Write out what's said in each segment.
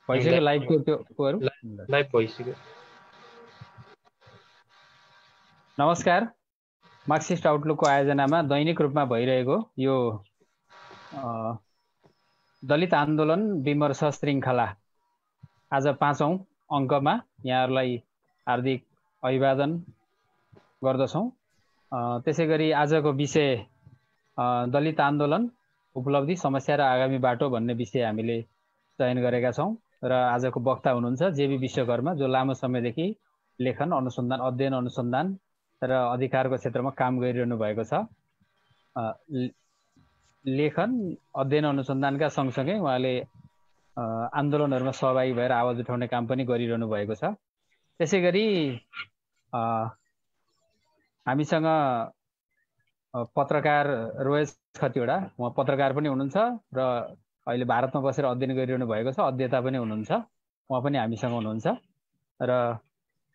भइसक्यो लाइभको त्यो कोहरू लाइभ भइसक्यो। नमस्कार, मार्क्सिस्ट आउटलुकको आयोजनामा दैनिक रूपमा भइरहेको यो दलित आन्दोलन विमर्श श्रृङ्खला आज 5औं अङ्कमा यहाँहरूलाई हार्दिक अभिवादन गर्दछौँ। त्यसैगरी आजको विषय दलित आन्दोलन उपलब्धि समस्या र आगामी बाटो भन्ने विषय हामीले चयन गरेका छौँ र आजको वक्ता हुनुहुन्छ जेबी विश्वकर्मा, जो लामो समयदेखि लेखन अनुसन्धान अध्ययन अनुसन्धान र अधिकारको क्षेत्रमा काम गरिरहनु भएको छ। लेखन अध्ययन अनुसन्धानका सँगसँगै उहाँले आन्दोलनहरूमा सहभागी भएर आवाज उठाउने काम पनि गरिरहनु भएको छ। त्यसैगरी हामीसँग पत्रकार रोएस खतिवडा, उहाँ पत्रकार पनि हुनुहुन्छ र अहिले भारतमा बसेर अध्ययन गरिरहनु भएको छ, अध्येता पनि हुनुहुन्छ, उहाँ पनि हामीसँग हुनुहुन्छ र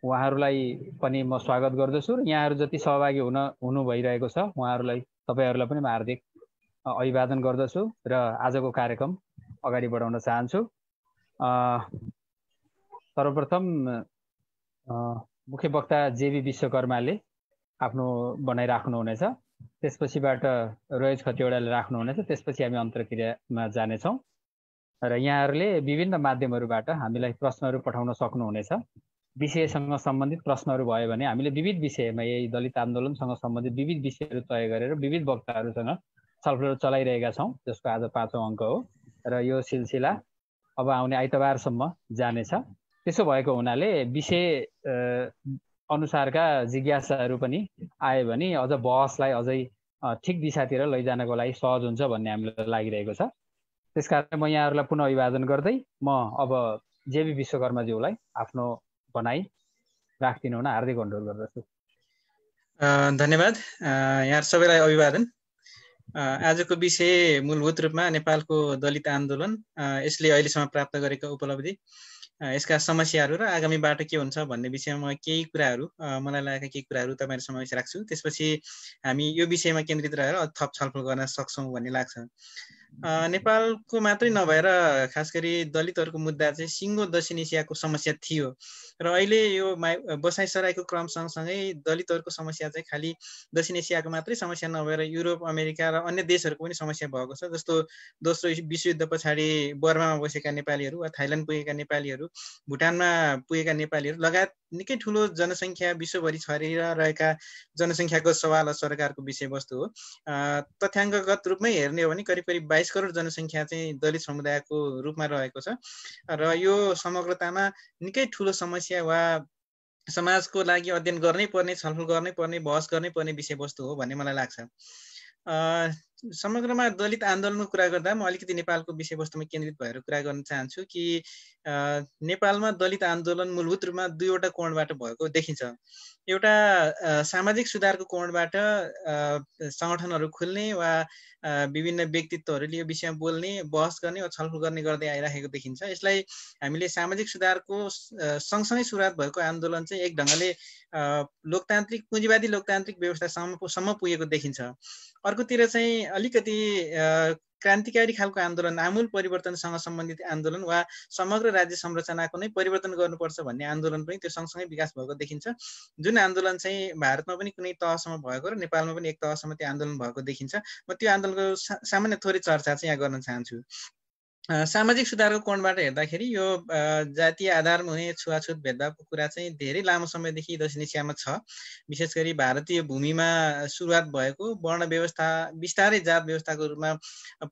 उहाँहरूलाई पनि म स्वागत गर्दछु र यहाँहरू जति सहभागी हुनु भइरहेको छ उहाँहरूलाई तपाईँहरूलाई पनि म हार्दिक अभिवादन गर्दछु र आजको कार्यक्रम अगाडि बढाउन चाहन्छु। सर्वप्रथम मुख्य वक्ता जेबी विश्वकर्माले आफ्नो भनाइ राख्नुहुनेछ, त्यसपछिबाट रोएस खतिवडाले राख्नुहुनेछ, त्यसपछि हामी अन्तर्क्रियामा जानेछौँ र यहाँहरूले विभिन्न माध्यमहरूबाट हामीलाई प्रश्नहरू पठाउन सक्नुहुनेछ। विषयसँग सम्बन्धित प्रश्नहरू भयो भने हामीले विविध विषयमा यही दलित आन्दोलनसँग सम्बन्धित विविध विषयहरू तय गरेर विविध वक्ताहरूसँग छलफल चलाइरहेका छौँ, जसको आज 5औं अङ्क हो र यो सिलसिला अब आउने आइतबारसम्म जानेछ। त्यसो भएको हुनाले विषय अनुसारका जिज्ञासाहरू पनि आयो भने अझ बहसलाई अझै ठिक दिशातिर लैजानको लागि सहज हुन्छ भन्ने हामीलाई लागिरहेको छ। त्यसकारण म यहाँहरूलाई पुनः अभिवादन गर्दै म अब जेबी विश्वकर्माज्यूलाई आफ्नो भनाइ राखिदिनु हुन हार्दिक अनुरोध गर्दछु। धन्यवाद। यहाँ सबैलाई अभिवादन। आजको विषय मूलभूत रूपमा नेपालको दलित आन्दोलन, यसले अहिलेसम्म प्राप्त गरेको उपलब्धि, यसका समस्याहरू र आगामी बाटो के हुन्छ भन्ने विषयमा केही कुराहरू मलाई लागेका केही कुराहरू तपाईँहरू समक्ष राख्छु। त्यसपछि हामी यो विषयमा केन्द्रित रहेर थप छलफल गर्न सक्छौँ भन्ने लाग्छ। नेपालको मात्रै नभएर खास गरी दलितहरूको मुद्दा चाहिँ सिङ्गो दक्षिण एसियाको समस्या थियो र अहिले यो बसाइसराईको क्रम सँगसँगै दलितहरूको समस्या चाहिँ खालि दक्षिण एसियाको मात्रै समस्या नभएर युरोप, अमेरिका र अन्य देशहरूको पनि समस्या भएको छ। जस्तो दोस्रो विश्वयुद्ध पछाडि बर्मामा बसेका नेपालीहरू वा थाइल्यान्ड पुगेका नेपालीहरू, भुटानमा पुगेका नेपालीहरू लगायत निकै ठुलो जनसङ्ख्या विश्वभरि छरिरहेका जनसङ्ख्याको सवाल सरकारको विषयवस्तु हो। तथ्याङ्कगत रूपमै हेर्ने हो भने करिब 22 करोड जनसङ्ख्या चाहिँ दलित समुदायको रूपमा रहेको छ र यो समग्रतामा निकै ठुलो समस्या वा समाजको लागि अध्ययन गर्नै पर्ने, छलफल गर्नै पर्ने, बहस गर्नै पर्ने विषयवस्तु हो भन्ने मलाई लाग्छ। समग्रमा दलित आन्दोलनको कुरा गर्दा म अलिकति नेपालको विषयवस्तुमा केन्द्रित भएर कुरा गर्न चाहन्छु कि नेपालमा दलित आन्दोलन मूलभूत रूपमा दुईवटा कोणबाट भएको देखिन्छ। एउटा सामाजिक सुधारको कोणबाट सङ्गठनहरू खुल्ने वा विभिन्न व्यक्तित्वहरूले यो विषयमा बोल्ने, बहस गर्ने वा छलफल गर्ने गर्दै आइरहेको देखिन्छ। यसलाई हामीले सामाजिक सुधारको सँगसँगै सुरुवात भएको आन्दोलन चाहिँ एक ढङ्गले लोकतान्त्रिक पुँजीवादी लोकतान्त्रिक व्यवस्थासम्म पुगेको देखिन्छ। अर्कोतिर चाहिँ अलिकति क्रान्तिकारी खालको आन्दोलन, आमूल परिवर्तनसँग सम्बन्धित आन्दोलन वा समग्र राज्य संरचनाको नै परिवर्तन गर्नुपर्छ भन्ने आन्दोलन पनि त्यो सँगसँगै विकास भएको देखिन्छ। जुन आन्दोलन चाहिँ भारतमा पनि कुनै तहसम्म भएको र नेपालमा पनि एक तहसम्म त्यो आन्दोलन भएको देखिन्छ। म त्यो आन्दोलनको सामान्य थोरै चर्चा चाहिँ यहाँ गर्न चाहन्छु। सामाजिक सुधारको कोणबाट हेर्दाखेरि यो जातीय आधारमा हुने छुवाछुत भेदभावको कुरा चाहिँ धेरै लामो समयदेखि दक्षिण एसियामा छ। विशेष गरी भारतीय भूमिमा सुरुवात भएको वर्ण व्यवस्था बिस्तारै जात व्यवस्थाको रूपमा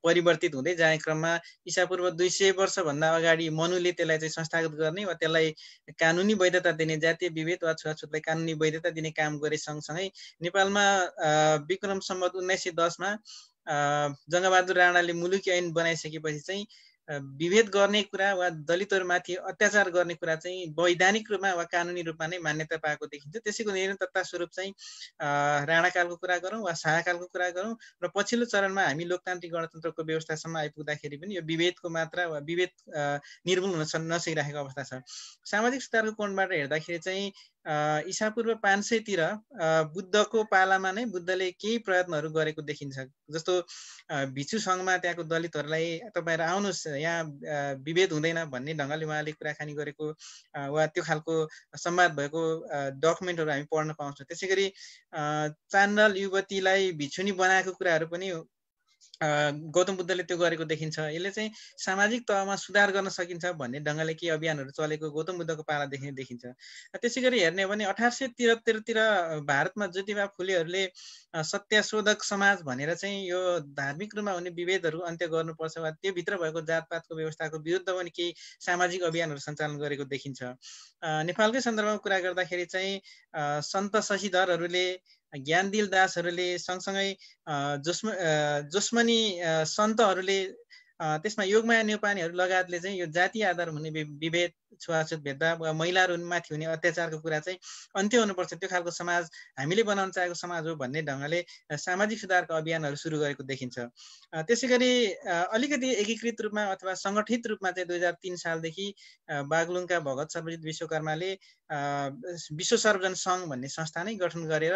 परिवर्तित हुँदै जाने क्रममा ईसापूर्व 200 वर्षभन्दा अगाडि मनुले त्यसलाई चाहिँ संस्थागत गर्ने वा त्यसलाई कानुनी वैधता दिने, जातीय विभेद वा छुवाछुतलाई कानुनी वैधता दिने काम गरे सँगसँगै नेपालमा विक्रम सम्वत 1910 मा जङ्गबहादुर राणाले मुलुकी ऐन बनाइसकेपछि चाहिँ विभेद गर्ने कुरा वा दलितहरूमाथि अत्याचार गर्ने कुरा चाहिँ वैधानिक रूपमा वा कानुनी रूपमा नै मान्यता पाएको देखिन्छ। त्यसैको निरन्तरता स्वरूप चाहिँ राणाकालको कुरा गरौँ वा शाहकालको कुरा गरौँ र पछिल्लो चरणमा हामी लोकतान्त्रिक गणतन्त्रको व्यवस्थासम्म आइपुग्दाखेरि पनि यो विभेदको मात्रा वा विभेद निर्मूल हुन नसकिरहेको अवस्था छ। सामाजिक सुधारको कोणबाट हेर्दाखेरि चाहिँ ईसापूर्व 500 तिर बुद्धको पालामा नै बुद्धले केही प्रयत्नहरू गरेको देखिन्छ। जस्तो भिक्षु सङ्घमा त्यहाँको दलितहरूलाई तपाईँहरू आउनुहोस् यहाँ विभेद हुँदैन भन्ने ढङ्गले उहाँले कुराकानी गरेको वा त्यो खालको संवाद भएको डकुमेन्टहरू हामी पढ्न पाउँछौँ। त्यसै गरी चाण्डल युवतीलाई भिक्षुनी बनाएको कुराहरू पनि गौतम बुद्धले त्यो गरेको देखिन्छ। यसले चाहिँ सामाजिक तहमा सुधार गर्न सकिन्छ भन्ने ढङ्गले केही अभियानहरू चलेको गौतम बुद्धको पालादेखि देखिन्छ। त्यसै गरी हेर्ने हो भने 1873 तिर भारतमा ज्योतिबा फुलेहरूले सत्यशोधक समाज भनेर चाहिँ यो धार्मिक रूपमा हुने विभेदहरू अन्त्य गर्नुपर्छ वा त्योभित्र भएको जातपातको व्यवस्थाको विरुद्ध पनि केही सामाजिक अभियानहरू सञ्चालन गरेको देखिन्छ। नेपालकै सन्दर्भमा कुरा गर्दाखेरि चाहिँ सन्त शशिधरहरूले ज्ञानदिल दासहरूले सँगसँगै जोस्मनी सन्तहरूले त्यसमा योगमाया न्यौपानेहरू लगायतले चाहिँ यो जातीय आधार हुने विभेद छुवाछुत भेदभाव वा महिलाहरूमाथि हुने अत्याचारको कुरा चाहिँ अन्त्य हुनुपर्छ, त्यो खालको समाज हामीले बनाउन चाहेको समाज हो भन्ने ढङ्गले सामाजिक सुधारका अभियानहरू सुरु गरेको देखिन्छ। त्यसै गरी अलिकति एकीकृत रूपमा अथवा सङ्गठित रूपमा चाहिँ 2003 सालदेखि बागलुङका भगत सर्वजित विश्वकर्माले विश्व सर्वजन सङ्घ भन्ने संस्था नै गठन गरेर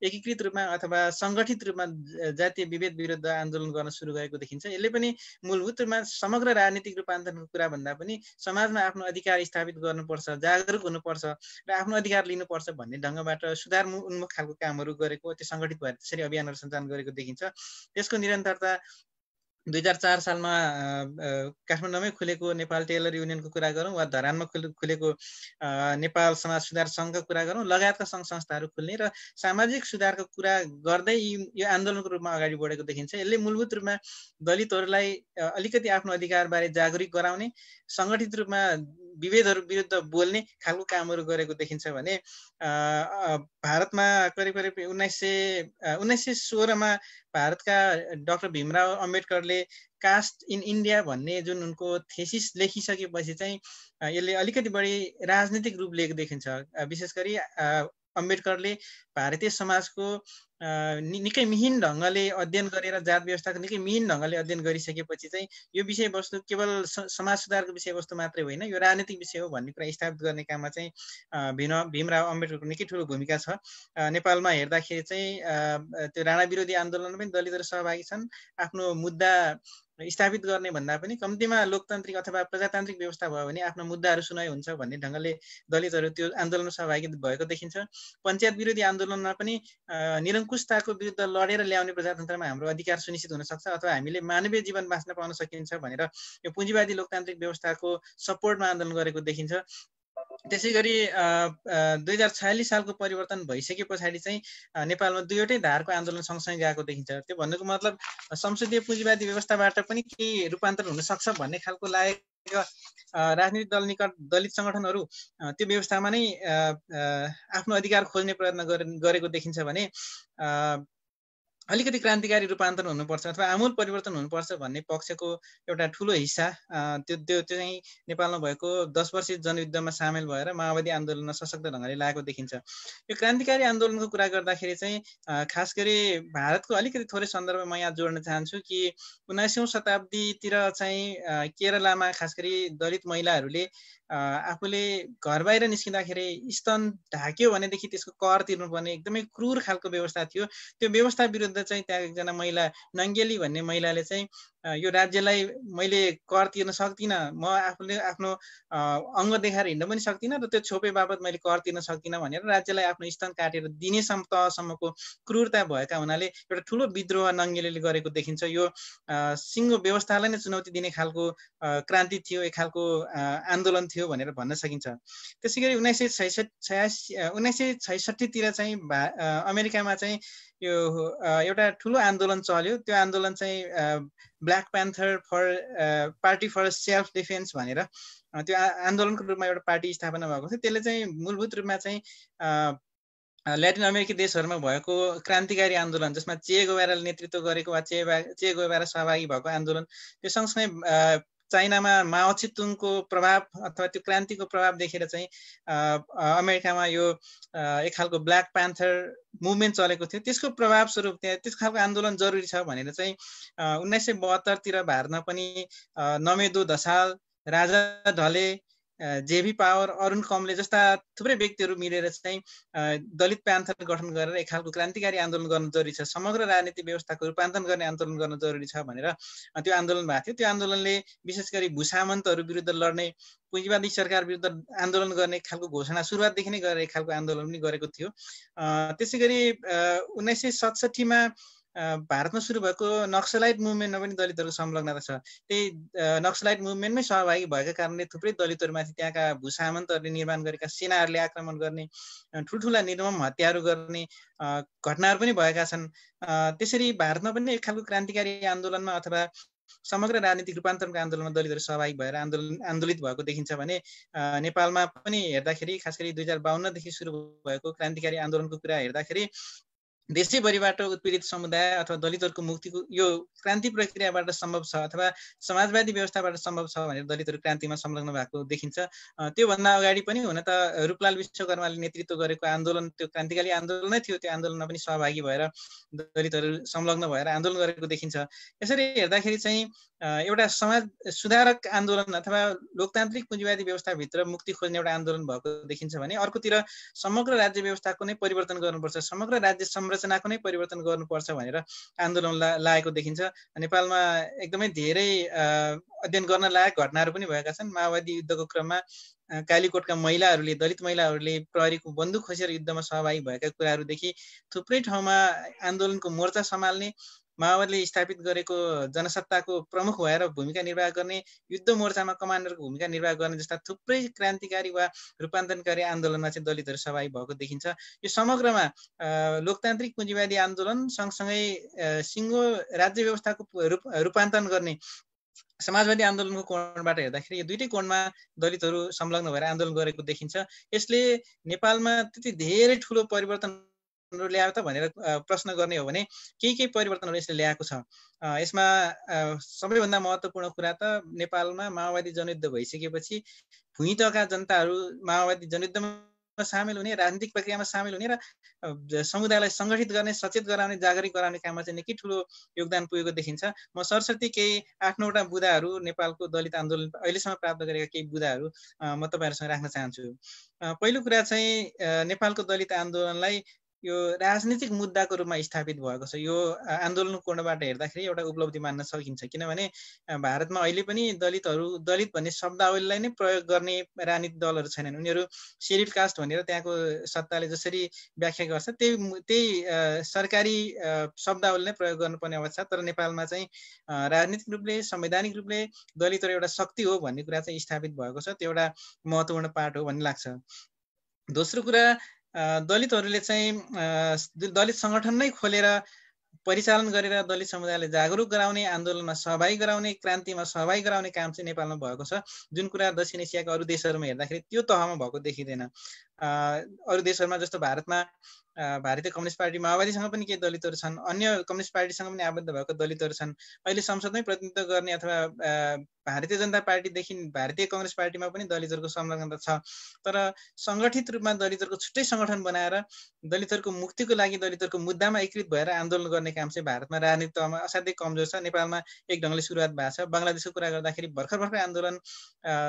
एकीकृत रूपमा अथवा सङ्गठित रूपमा जातीय विभेद विरुद्ध आन्दोलन गर्न सुरु गरेको देखिन्छ। यसले पनि मूलभूत रूपमा समग्र राजनीतिक रूपान्तरणको कुरा भन्दा पनि समाजमा आफ्नो अधिकार स्थापित गर्नुपर्छ, जागरुक हुनुपर्छ र आफ्नो अधिकार लिनुपर्छ भन्ने ढङ्गबाट सुधार उन्मुख खालको कामहरू गरेको, त्यो सङ्गठित भएर त्यसरी अभियानहरू सञ्चालन गरेको देखिन्छ। त्यसको निरन्तरता 2004 सालमा काठमाडौँमै खुलेको नेपाल टेलर युनियनको कुरा गरौँ वा धरानमा खुलेको नेपाल समाज सुधार सङ्घको कुरा गरौँ, लगायतका सङ्घ संस्थाहरू खुल्ने र सामाजिक सुधारको कुरा गर्दै यो आन्दोलनको रूपमा अगाडि बढेको देखिन्छ। यसले मूलभूत रूपमा दलितहरूलाई अलिकति आफ्नो अधिकारबारे जागरुक गराउने, सङ्गठित रूपमा विभेदहरू विरुद्ध बोल्ने खालको कामहरू गरेको देखिन्छ भने भारतमा करिब 1916 मा भारतका डाक्टर भीमराव अम्बेडकरले कास्ट इन इन्डिया भन्ने जुन उनको थेसिस लेखिसकेपछि चाहिँ यसले अलिकति बढी राजनीतिक रूप लिएको देखिन्छ। विशेष गरी अम्बेडकरले भारतीय समाजको निकै मिहिन ढङ्गले अध्ययन गरेर जात व्यवस्थाको निकै मिहिन ढङ्गले अध्ययन गरिसकेपछि चाहिँ यो विषयवस्तु केवल समाज सुधारको विषयवस्तु मात्रै होइन, यो राजनीतिक विषय हो भन्ने कुरा स्थापित गर्ने काममा चाहिँ भीमराव अम्बेडकरको निकै ठुलो भूमिका छ। नेपालमा हेर्दाखेरि चाहिँ त्यो राणा विरोधी आन्दोलनमा पनि दलितहरू सहभागी छन्। आफ्नो मुद्दा स्थापित गर्ने भन्दा पनि कम्तीमा लोकतान्त्रिक अथवा प्रजातान्त्रिक व्यवस्था भयो भने आफ्नो मुद्दाहरू सुनाइ हुन्छ भन्ने ढङ्गले दलितहरू त्यो आन्दोलनमा सहभागी भएको देखिन्छ। पञ्चायत विरोधी आन्दोलनमा पनि निरङ्कुशताको विरुद्ध लडेर ल्याउने प्रजातन्त्रमा हाम्रो अधिकार सुनिश्चित हुन सक्छ अथवा हामीले मानवीय जीवन बाँच्न पाउन सकिन्छ भनेर यो पुँजीवादी लोकतान्त्रिक व्यवस्थाको सपोर्टमा आन्दोलन गरेको देखिन्छ। त्यसै गरी 2046 सालको परिवर्तन भइसके पछाडि चाहिँ नेपालमा दुईवटै धारको आन्दोलन सँगसँगै गएको देखिन्छ। त्यो भन्नुको मतलब संसदीय पुँजीवादी व्यवस्थाबाट पनि केही रूपान्तरण हुन सक्छ भन्ने खालको लागेको राजनीतिक दल निकट दलित सङ्गठनहरू त्यो व्यवस्थामा नै आफ्नो अधिकार खोज्ने प्रयत्न गरेको देखिन्छ भने अलिकति क्रान्तिकारी रूपान्तरण हुनुपर्छ अथवा आमूल परिवर्तन हुनुपर्छ भन्ने पक्षको एउटा ठुलो हिस्सा त्यो चाहिँ नेपालमा भएको 10 वर्षीय जनयुद्धमा सामेल भएर माओवादी आन्दोलनमा सशक्त ढङ्गले लागेको देखिन्छ। यो क्रान्तिकारी आन्दोलनको कुरा गर्दाखेरि चाहिँ खास गरी भारतको अलिकति थोरै सन्दर्भ म यहाँ जोड्न चाहन्छु कि 19औं शताब्दीतिर चाहिँ केरलामा खास गरी दलित महिलाहरूले आफूले घर बाहिर निस्किँदाखेरि स्तन ढाक्यो भनेदेखि त्यसको कर तिर्नुपर्ने एकदमै क्रूर खालको व्यवस्था थियो। त्यो व्यवस्था विरुद्ध चाहिँ त्यहाँ एकजना महिला नङ्गेली भन्ने महिलाले चाहिँ यो राज्यलाई मैले कर तिर्न सक्दिनँ, म आफूले आफ्नो अङ्ग देखाएर हिँड्न पनि सक्दिनँ र त्यो छोपे बाबत मैले कर तिर्न सक्दिनँ भनेर राज्यलाई आफ्नो स्तन काटेर दिने तहसम्मको क्रूरता भएका हुनाले एउटा ठुलो विद्रोह नङ्गेलीले गरेको देखिन्छ। यो सिङ्गो व्यवस्थालाई नै चुनौती दिने खालको क्रान्ति थियो, एक खालको आन्दोलन थियो भनेर भन्न सकिन्छ। त्यसै गरी 1966 तिर चाहिँ अमेरिकामा चाहिँ यो एउटा ठुलो आन्दोलन चल्यो। त्यो आन्दोलन चाहिँ black panther party for self defence भनेर त्यो आन्दोलनको रूपमा एउटा पार्टी स्थापना भएको थियो। त्यसले चाहिँ मूलभूत रूपमा चाहिँ ल्याटिन अमेरिकी देशहरूमा भएको क्रान्तिकारी आन्दोलन जसमा चे गुएभाराले नेतृत्व गरेको वा चे गुएभारा सहभागी भएको आन्दोलन, त्यो सँगसँगै चाइनामा माओ त्से-तुङको प्रभाव अथवा त्यो क्रान्तिको प्रभाव देखेर चाहिँ अमेरिकामा यो एक खालको ब्ल्याक प्यान्थर मुभमेन्ट चलेको थियो। त्यसको प्रभाव स्वरूप त्यहाँ त्यस खालको आन्दोलन जरुरी छ भनेर चाहिँ 1972 तिर भारतमा पनि नमेदो धसाल, राजा ढले, जेबी पावर, अरुण कमले जस्ता थुप्रै व्यक्तिहरू मिलेर चाहिँ दलित प्यान्थर गठन गरेर एक खालको क्रान्तिकारी आन्दोलन गर्न जरुरी छ, समग्र राजनीतिक व्यवस्थाको रूपान्तरण गर्ने आन्दोलन गर्न जरुरी छ भनेर त्यो आन्दोलन भएको थियो। त्यो आन्दोलनले विशेष गरी भूसामन्तहरू विरुद्ध लड्ने, पुँजीवादी सरकार विरुद्ध आन्दोलन गर्ने खालको घोषणा सुरुवातदेखि नै गरेर एक खालको आन्दोलन पनि गरेको थियो। त्यसै गरी 1967 मा भारतमा सुरु भएको नक्सलाइट मुभमेन्टमा पनि दलितहरूको संलग्नता छ। त्यही नक्सलाइट मुभमेन्टमै सहभागी भएका कारणले थुप्रै दलितहरूमाथि त्यहाँका भूसामन्तहरूले निर्माण गरेका सेनाहरूले आक्रमण गर्ने, ठुल्ठुला निर्मम हत्याहरू गर्ने घटनाहरू पनि भएका छन्। त्यसरी भारतमा पनि एक खालको क्रान्तिकारी आन्दोलनमा अथवा समग्र राजनीतिक रूपान्तरणको आन्दोलनमा दलितहरू सहभागी भएर आन्दोलित भएको देखिन्छ भने नेपालमा पनि हेर्दाखेरि खास गरी 2052 देखि सुरु भएको क्रान्तिकारी आन्दोलनको कुरा हेर्दाखेरि देशैभरिबाट उत्पीडित समुदाय अथवा दलितहरूको मुक्तिको यो क्रान्ति प्रक्रियाबाट सम्भव छ अथवा समाजवादी व्यवस्थाबाट सम्भव छ भनेर दलितहरू क्रान्तिमा संलग्न भएको देखिन्छ। त्योभन्दा अगाडि पनि हुन त रूपलाल विश्वकर्माले नेतृत्व गरेको आन्दोलन त्यो क्रान्तिकारी आन्दोलन नै थियो। त्यो आन्दोलनमा पनि सहभागी भएर दलितहरू संलग्न भएर आन्दोलन गरेको देखिन्छ। यसरी हेर्दाखेरि चाहिँ एउटा समाज सुधारक आन्दोलन अथवा लोकतान्त्रिक पुँजीवादी व्यवस्थाभित्र मुक्ति खोज्ने एउटा आन्दोलन भएको देखिन्छ भने अर्कोतिर समग्र राज्य व्यवस्थाको नै परिवर्तन गर्नुपर्छ, समग्र राज्य संरचनाको नै परिवर्तन गर्नुपर्छ भनेर आन्दोलन लागेको देखिन्छ। नेपालमा एकदमै धेरै अध्ययन गर्न लायक घटनाहरू पनि भएका छन्। माओवादी युद्धको क्रममा कालीकोटका महिलाहरूले, दलित महिलाहरूले प्रहरीको बन्दुक खोसेर युद्धमा सहभागी भएका कुराहरूदेखि थुप्रै ठाउँमा आन्दोलनको मोर्चा सम्हाल्ने, माओवादीले स्थापित गरेको जनसत्ताको प्रमुख भएर भूमिका निर्वाह गर्ने, युद्ध मोर्चामा कमान्डरको भूमिका निर्वाह गर्ने जस्ता थुप्रै क्रान्तिकारी वा रूपान्तरणकारी आन्दोलनमा चाहिँ दलितहरू सहभागी भएको देखिन्छ। यो समग्रमा लोकतान्त्रिक पुँजीवादी आन्दोलन सँगसँगै सिङ्गो राज्य व्यवस्थाको रूपान्तरण गर्ने समाजवादी आन्दोलनको कोणबाट हेर्दाखेरि यो दुईटै कोणमा दलितहरू संलग्न भएर आन्दोलन गरेको देखिन्छ। यसले नेपालमा त्यति धेरै ठुलो परिवर्तन ल्यायो त भनेर प्रश्न गर्ने हो भने केही परिवर्तनहरू यसले ल्याएको छ। यसमा सबैभन्दा महत्त्वपूर्ण कुरा त नेपालमा माओवादी जनयुद्ध भइसकेपछि भुइँतका जनताहरू माओवादी जनयुद्धमा सामेल हुने, राजनीतिक प्रक्रियामा सामेल हुने र समुदायलाई सङ्गठित गर्ने, सचेत गराउने, जागरिक गराउने काममा चाहिँ निकै ठुलो योगदान पुगेको देखिन्छ। म सरस्वती केही 8-9वटा बुदाहरू नेपालको दलित आन्दोलन अहिलेसम्म प्राप्त गरेका केही बुदाहरू म तपाईँहरूसँग राख्न चाहन्छु। पहिलो कुरा चाहिँ नेपालको दलित आन्दोलनलाई यो राजनीतिक मुद्दाको रूपमा स्थापित भएको छ। यो आन्दोलनको कोणबाट हेर्दाखेरि एउटा उपलब्धि मान्न सकिन्छ, किनभने भारतमा अहिले पनि दलित भन्ने शब्दावलीलाई नै प्रयोग गर्ने राजनीतिक दलहरू छैनन्। उनीहरू शेड्युल कास्ट भनेर त्यहाँको सत्ताले जसरी व्याख्या गर्छ त्यही सरकारी शब्दावली नै प्रयोग गर्नुपर्ने अवस्था छ। तर नेपालमा चाहिँ राजनीतिक रूपले, संवैधानिक रूपले दलितहरू एउटा शक्ति हो भन्ने कुरा चाहिँ स्थापित भएको छ। त्यो एउटा महत्त्वपूर्ण पार्ट हो भन्ने लाग्छ। दोस्रो कुरा, दलितहरूले चाहिँ दलित सङ्गठन नै खोलेर परिचालन गरेर दलित समुदायलाई जागरुक गराउने, आन्दोलनमा सहभागी गराउने, क्रान्तिमा सहभागी गराउने काम चाहिँ नेपालमा भएको छ। जुन कुरा दक्षिण एसियाका अरू देशहरूमा हेर्दाखेरि त्यो तहमा भएको देखिँदैन। अरू देशहरूमा जस्तो भारतमा भारतीय कम्युनिस्ट पार्टी माओवादीसँग पनि केही दलितहरू छन्, अन्य कम्युनिस्ट पार्टीसँग पनि आबद्ध भएको दलितहरू छन्। अहिले संसदमै प्रतिनिधित्व गर्ने अथवा भारतीय जनता पार्टीदेखि भारतीय कङ्ग्रेस पार्टीमा पनि दलितहरूको संलग्नता छ। तर सङ्गठित रूपमा दलितहरूको छुट्टै सङ्गठन बनाएर दलितहरूको मुक्तिको लागि, दलितहरूको मुद्दामा एकीकृत भएर आन्दोलन गर्ने काम चाहिँ भारतमा राजनीतिक तहमा असाध्यै कमजोर छ। नेपालमा एक ढङ्गले सुरुवात भएको छ। बङ्गलादेशको कुरा गर्दाखेरि भर्खर आन्दोलन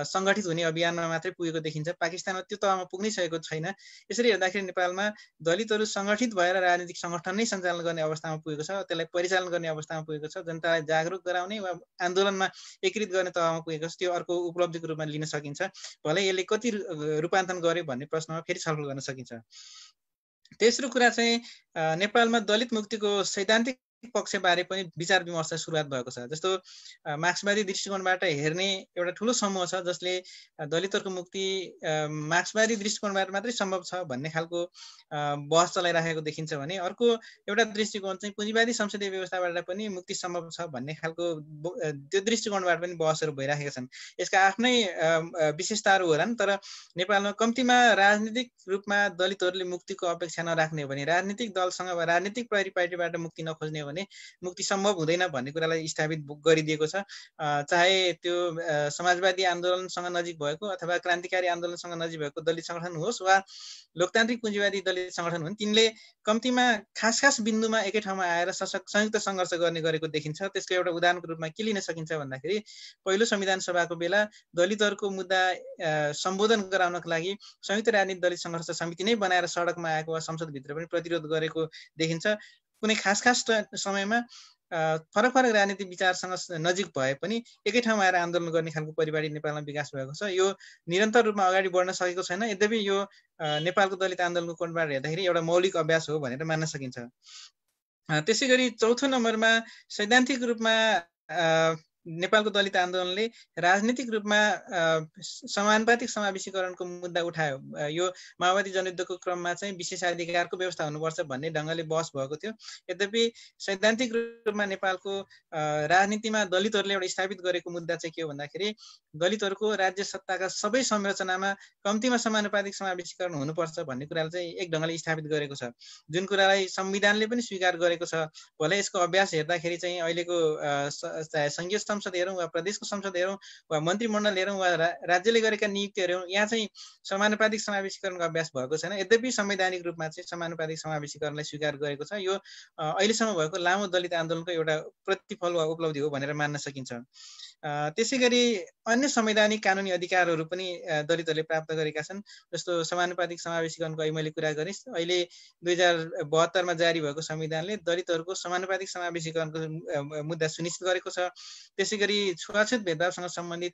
सङ्गठित हुने अभियानमा मात्रै पुगेको देखिन्छ। पाकिस्तानमा त्यो तहमा पुग्नै सकेको छैन। यसरी हेर्दाखेरि नेपालमा दलितहरू सङ्गठित भएर राजनीतिक सङ्गठन नै सञ्चालन गर्ने अवस्थामा पुगेको छ, त्यसलाई परिचालन गर्ने अवस्थामा पुगेको छ, जनतालाई जागरुक गराउने वा आन्दोलनमा एकीकृत गर्ने तहमा पुगेको छ। त्यो अर्को उपलब्धिको रूपमा लिन सकिन्छ। भलै यसले कति रूपान्तरण गर्यो भन्ने प्रश्नमा फेरि छलफल गर्न सकिन्छ। तेस्रो कुरा चाहिँ नेपालमा दलित मुक्तिको सैद्धान्तिक पक्षबारे पनि विचार विमर्श सुरुवात भएको छ। जस्तो मार्क्सवादी दृष्टिकोणबाट हेर्ने एउटा ठुलो समूह छ जसले दलितहरूको मुक्ति मार्क्सवादी दृष्टिकोणबाट मात्रै सम्भव छ भन्ने खालको बहस चलाइराखेको देखिन्छ भने अर्को एउटा दृष्टिकोण चाहिँ पुँजीवादी संसदीय व्यवस्थाबाट पनि मुक्ति सम्भव छ भन्ने खालको त्यो दृष्टिकोणबाट पनि बहसहरू भइराखेका छन्। यसका आफ्नै विशेषताहरू होलान्, तर नेपालमा कम्तीमा राजनीतिक रूपमा दलितहरूले मुक्तिको अपेक्षा नराख्ने हो भने, राजनीतिक दलसँग वा राजनीतिक प्रहरी पार्टीबाट मुक्ति नखोज्ने हो भने भने मुक्ति सम्भव हुँदैन भन्ने कुरालाई स्थापित गरिदिएको छ। चाहे त्यो समाजवादी आन्दोलनसँग नजिक भएको अथवा क्रान्तिकारी आन्दोलनसँग नजिक भएको दलित सङ्गठन होस् वा लोकतान्त्रिक पुँजीवादी दलित सङ्गठन हुन्, तिनले कम्तीमा खास बिन्दुमा एकै ठाउँमा आएर संयुक्त सङ्घर्ष गर्ने गरेको देखिन्छ। त्यसको एउटा उदाहरणको रूपमा के लिन सकिन्छ भन्दाखेरि पहिलो संविधान सभाको बेला दलितहरूको मुद्दा सम्बोधन गराउनको लागि संयुक्त राजनीतिक दलित सङ्घर्ष समिति नै बनाएर सडकमा आएको वा संसदभित्र पनि प्रतिरोध गरेको देखिन्छ। कुनै खास समयमा फरक राजनीतिक विचारसँग नजिक भए पनि एकै ठाउँमा आएर आन्दोलन गर्ने खालको परिपाटी नेपालमा विकास भएको छ। यो निरन्तर रूपमा अगाडि बढ्न सकेको छैन। यद्यपि यो नेपालको दलित आन्दोलनको कोणबाट हेर्दाखेरि एउटा मौलिक अभ्यास हो भनेर मान्न सकिन्छ। त्यसै गरी चौथो नम्बरमा सैद्धान्तिक रूपमा नेपालको दलित आन्दोलनले राजनीतिक रूपमा समानुपातिक समावेशीकरणको मुद्दा उठायो। यो माओवादी जनयुद्धको क्रममा चाहिँ विशेषाधिकारको व्यवस्था हुनुपर्छ भन्ने ढङ्गले बहस भएको थियो। यद्यपि सैद्धान्तिक रूपमा नेपालको राजनीतिमा दलितहरूले एउटा स्थापित गरेको मुद्दा चाहिँ के हो भन्दाखेरि दलितहरूको राज्य सत्ताका सबै संरचनामा कम्तीमा समानुपातिक समावेशीकरण हुनुपर्छ भन्ने कुरालाई चाहिँ एक ढङ्गले स्थापित गरेको छ, जुन कुरालाई संविधानले पनि स्वीकार गरेको छ। भले यसको अभ्यास हेर्दाखेरि चाहिँ अहिलेको संघीय संसद हेरौँ वा प्रदेशको संसद हेरौँ वा मन्त्रीमण्डल हेरौँ वा राज्यले गरेका नियुक्तिहरू हेरौँ, यहाँ चाहिँ समानुपातिक समावेशीकरणको अभ्यास भएको छैन। यद्यपि संवैधानिक रूपमा चाहिँ समानुपातिक समावेशीकरणलाई स्वीकार गरेको छ। यो अहिलेसम्म भएको लामो दलित आन्दोलनको एउटा प्रतिफल वा उपलब्धि हो भनेर मान्न सकिन्छ। त्यसै गरी अन्य संवैधानिक कानुनी अधिकारहरू पनि दलितहरूले प्राप्त गरेका छन्। जस्तो समानुपातिक समावेशीकरणको अहिले मैले कुरा गरेँ। अहिले 2072मा जारी भएको संविधानले दलितहरूको समानुपातिक समावेशीकरणको मुद्दा सुनिश्चित गरेको छ। त्यसै गरी छुवाछुत भेदभावसँग सम्बन्धित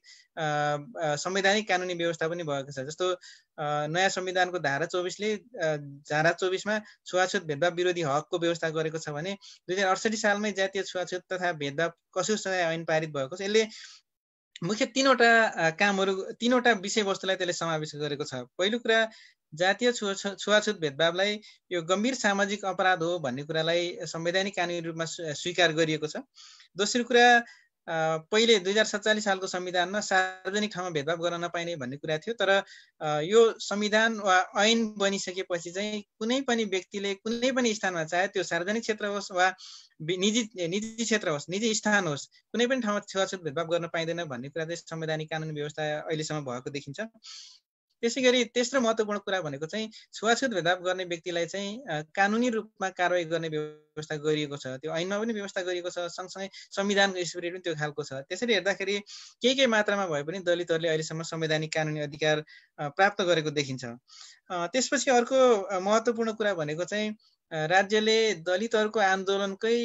संवैधानिक कानुनी व्यवस्था पनि भएको छ। जस्तो नयाँ संविधानको धारा 24ले धारा 24मा छुवाछुत भेदभाव विरोधी हकको व्यवस्था गरेको छ भने 2068 सालमै जातीय छुवाछुत तथा भेदभाव कसुर सजाय ऐन पारित भएको छ। यसले मुख्य तीनवटा विषयवस्तुलाई त्यसले समावेश गरेको छ। पहिलो कुरा जातीय छुवाछुत भेदभावलाई यो गम्भीर सामाजिक अपराध हो भन्ने कुरालाई संवैधानिक कानुनी रूपमा स्वीकार गरिएको छ। दोस्रो कुरा पहिले 2047 सालको संविधानमा सार्वजनिक ठाउँमा भेदभाव गर्न नपाइने भन्ने कुरा थियो। तर यो संविधान वा ऐन बनिसकेपछि चाहिँ कुनै पनि व्यक्तिले कुनै पनि स्थानमा, चाहे त्यो सार्वजनिक क्षेत्र होस् वा निजी क्षेत्र होस्, निजी स्थान होस्, कुनै पनि ठाउँमा छुवाछुत भेदभाव गर्न पाइँदैन भन्ने कुरा चाहिँ संवैधानिक कानुनी व्यवस्था अहिलेसम्म भएको देखिन्छ। त्यसै गरी तेस्रो महत्त्वपूर्ण कुरा भनेको चाहिँ छुवाछुत भेदभाव गर्ने व्यक्तिलाई चाहिँ कानुनी रूपमा कारवाही गर्ने व्यवस्था गरिएको छ। त्यो ऐनमा पनि व्यवस्था गरिएको छ, सँगसँगै संविधानको स्पिरिट पनि त्यो खालको छ। त्यसरी हेर्दाखेरि केही मात्रामा भए पनि दलितहरूले अहिलेसम्म संवैधानिक कानुनी अधिकार प्राप्त गरेको देखिन्छ। त्यसपछि अर्को महत्त्वपूर्ण कुरा भनेको चाहिँ राज्यले दलितहरूको आन्दोलनकै